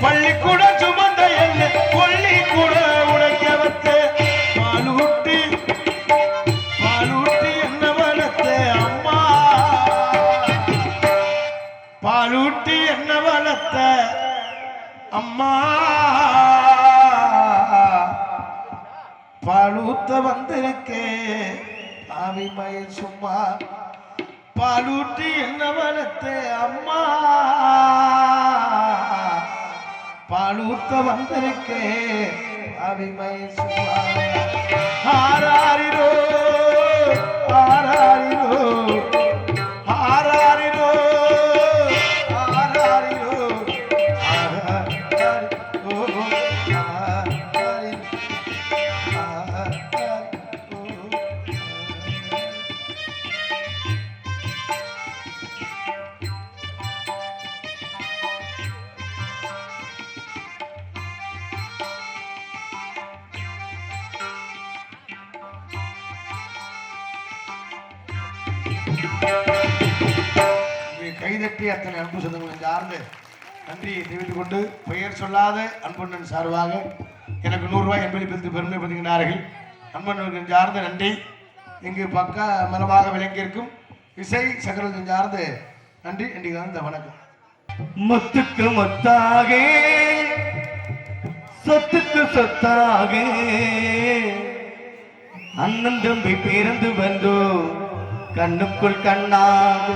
[SPEAKER 3] பள்ளிக்கூட சுமந்த என்ன கொல்லி கூட உடைக்க வச்சு பாலூட்டி என்ன வளர்த்த அம்மா பாலூட்டி என்ன வளர்த்த அம்மா பாலூத்த வந்திருக்கே பாவி மயில் சும்மா பாலூட்டி என்ன வளர்த்த அம்மா பாலூத்த வந்திருக்கே பாவி மயில் சும்மா ஆராரிரோ ஆராரிரோ ஆராரிரோ ஆராரிரோ கைதட்டி அத்தனை அன்பு சொந்தங்களை சார்ந்து நன்றியை தெரிவித்துக் கொண்டு பெயர் சொல்லாத அன்பண்ணன் சார்பாக எனக்கு 100 ரூபாய் என்பளிப்பித்து பெருமைப்படுத்துகிறார்கள். அன்பண்ணன் சார்ந்த நன்றி. இங்கு பக்க மரமாக விளங்கியிருக்கும் இசை சக்கரத்தின் சார்ந்து நன்றி. நன்றி கலந்த வணக்கம்.
[SPEAKER 4] முத்துக்கு முத்தாக சொத்துக்கு சொத்தாக அண்ணன் தம்பி பிறந்து வந்தோ கண்ணுக்குள் கண்ணாக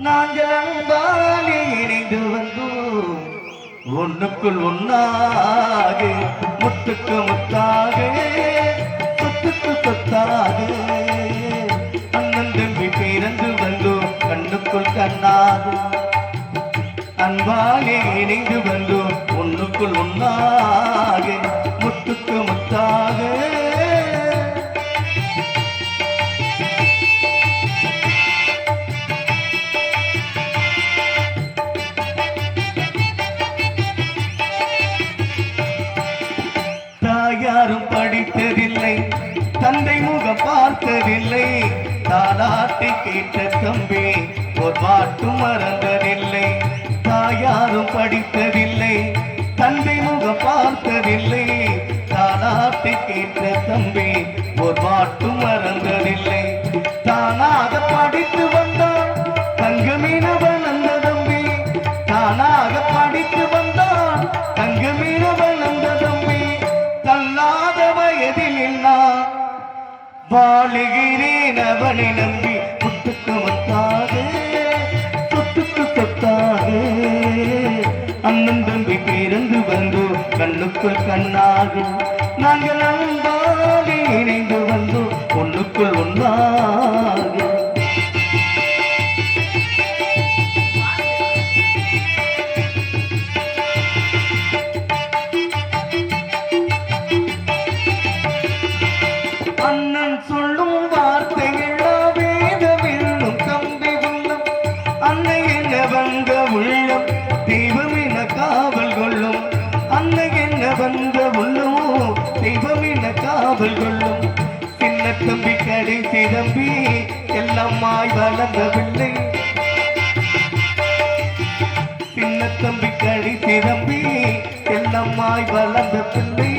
[SPEAKER 4] நாங்கள் அன்பாலே இணைந்து வந்தோம் ஒண்ணுக்குள் ஒன்னாக முத்துக்கு முத்தாக சொத்துக்கு சொத்தாக அண்ணன் தம்பி பிறந்து வந்தோம் கண்ணுக்குள் கண்ணாக அன்பாலே இணைந்து வந்தோம் ஒண்ணுக்குள் ஒன்னாக முத்துக்கு முத்தாக தாயாரும் படித்ததில்லை தந்தை முகம் பார்த்ததில்லை தாலாட்டி கேட்ட தம்பி ஒரு பாட்டு மறந்ததில்லை தாயாரும் படித்ததில்லை தந்தை முகம் பார்த்ததில்லை தாலாட்டி கேட்ட தம்பி ஒரு பாட்டு மறந்ததில்லை தானாக படித்து வந்தான் தங்கமீனவன் அந்த தம்பி தானாக படித்து வந்தான் தங்கமீனவன் அந்த தம்பி தள்ளாத வயதில் நான் வாழுகிறேன் அவனை நம்பி புத்துக்கு முத்தாக சொத்துக்கு சொத்தாக அண்ணன் தம்பி பேருந்து வந்து கண்ணுக்குள் கண்ணாக நாங்கள் அன்பாலே இணைந்து வந்தோம் ஒன்றுக்குள் ஒன்றாக அண்ணன் சொல்லும் வார்த்தைகள் வேதமில்லும் தம்பி உள்ளம் அன்னை என்ன வந்த உள்ளம் தெய்வம் என காவல் கொள்ளும் அன்னை என்ன வந்த உள்ளம் தெய்வம் என காவல் கொள்ளும் சின்ன தம்பி கடைசி தம்பி எல்லாமாய் வளர்ந்த பிள்ளை சின்ன தம்பி கடைசி தம்பி எல்லாமாய் வளர்ந்த பிள்ளை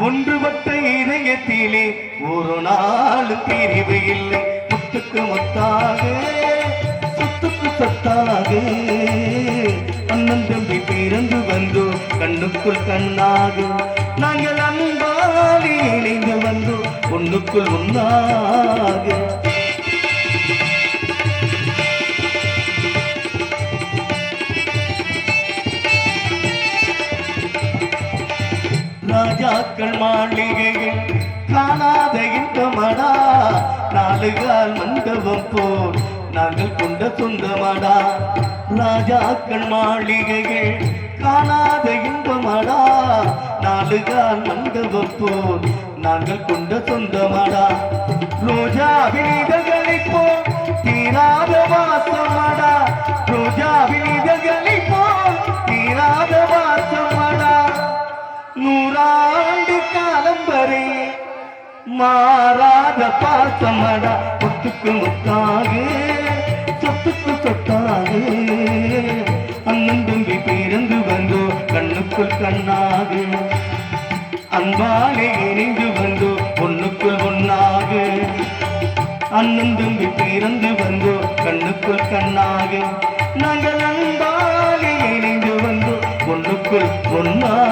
[SPEAKER 4] ஒன்றுபட்ட இதயத்திலே ஒரு நாள் பிரிவு இல்லை முத்துக்கு முத்தாக சொத்துக்கு சொத்தாக அண்ணன் தம்பி பிறந்து வந்து கண்ணுக்குள் கண்ணாக நாங்கள் அன்பாலே இணைந்து வந்து ஒன்றுக்குள் ஒன்றாக ராஜாக்கள் மாளிகையில் காணாத இன்பமடா நாலுகால் மண்டபம் போல் நாங்கள் கொண்ட சொந்தமடா ராஜாக்கள் மாளிகையில் காணாத இன்பமடா நாலுகால் மண்டபம் போல் நாங்கள் கொண்ட சொந்தமடா ரோஜா வினிதகளை போல் தீராத வாசமடா ரோஜா வினிதகளை போல் தீராத வாசமடா நூறாண்டு காலம் வரை மாறாத பாசமடா முத்துக்கு முத்தாக சொத்துக்கு சொத்தாக அண்ணன் தம்பி பிறந்து வந்தோ கண்ணுக்குள் கண்ணாக அன்பாலே இணைந்து வந்தோ ஒண்ணுக்குள் ஒன்னாக அண்ணன் தம்பி பிறந்து வந்தோ கண்ணுக்குள் கண்ணாக நாங்கள் அன்பாலே இணைந்து வந்தோ ஒண்ணுக்குள் ஒன்னாக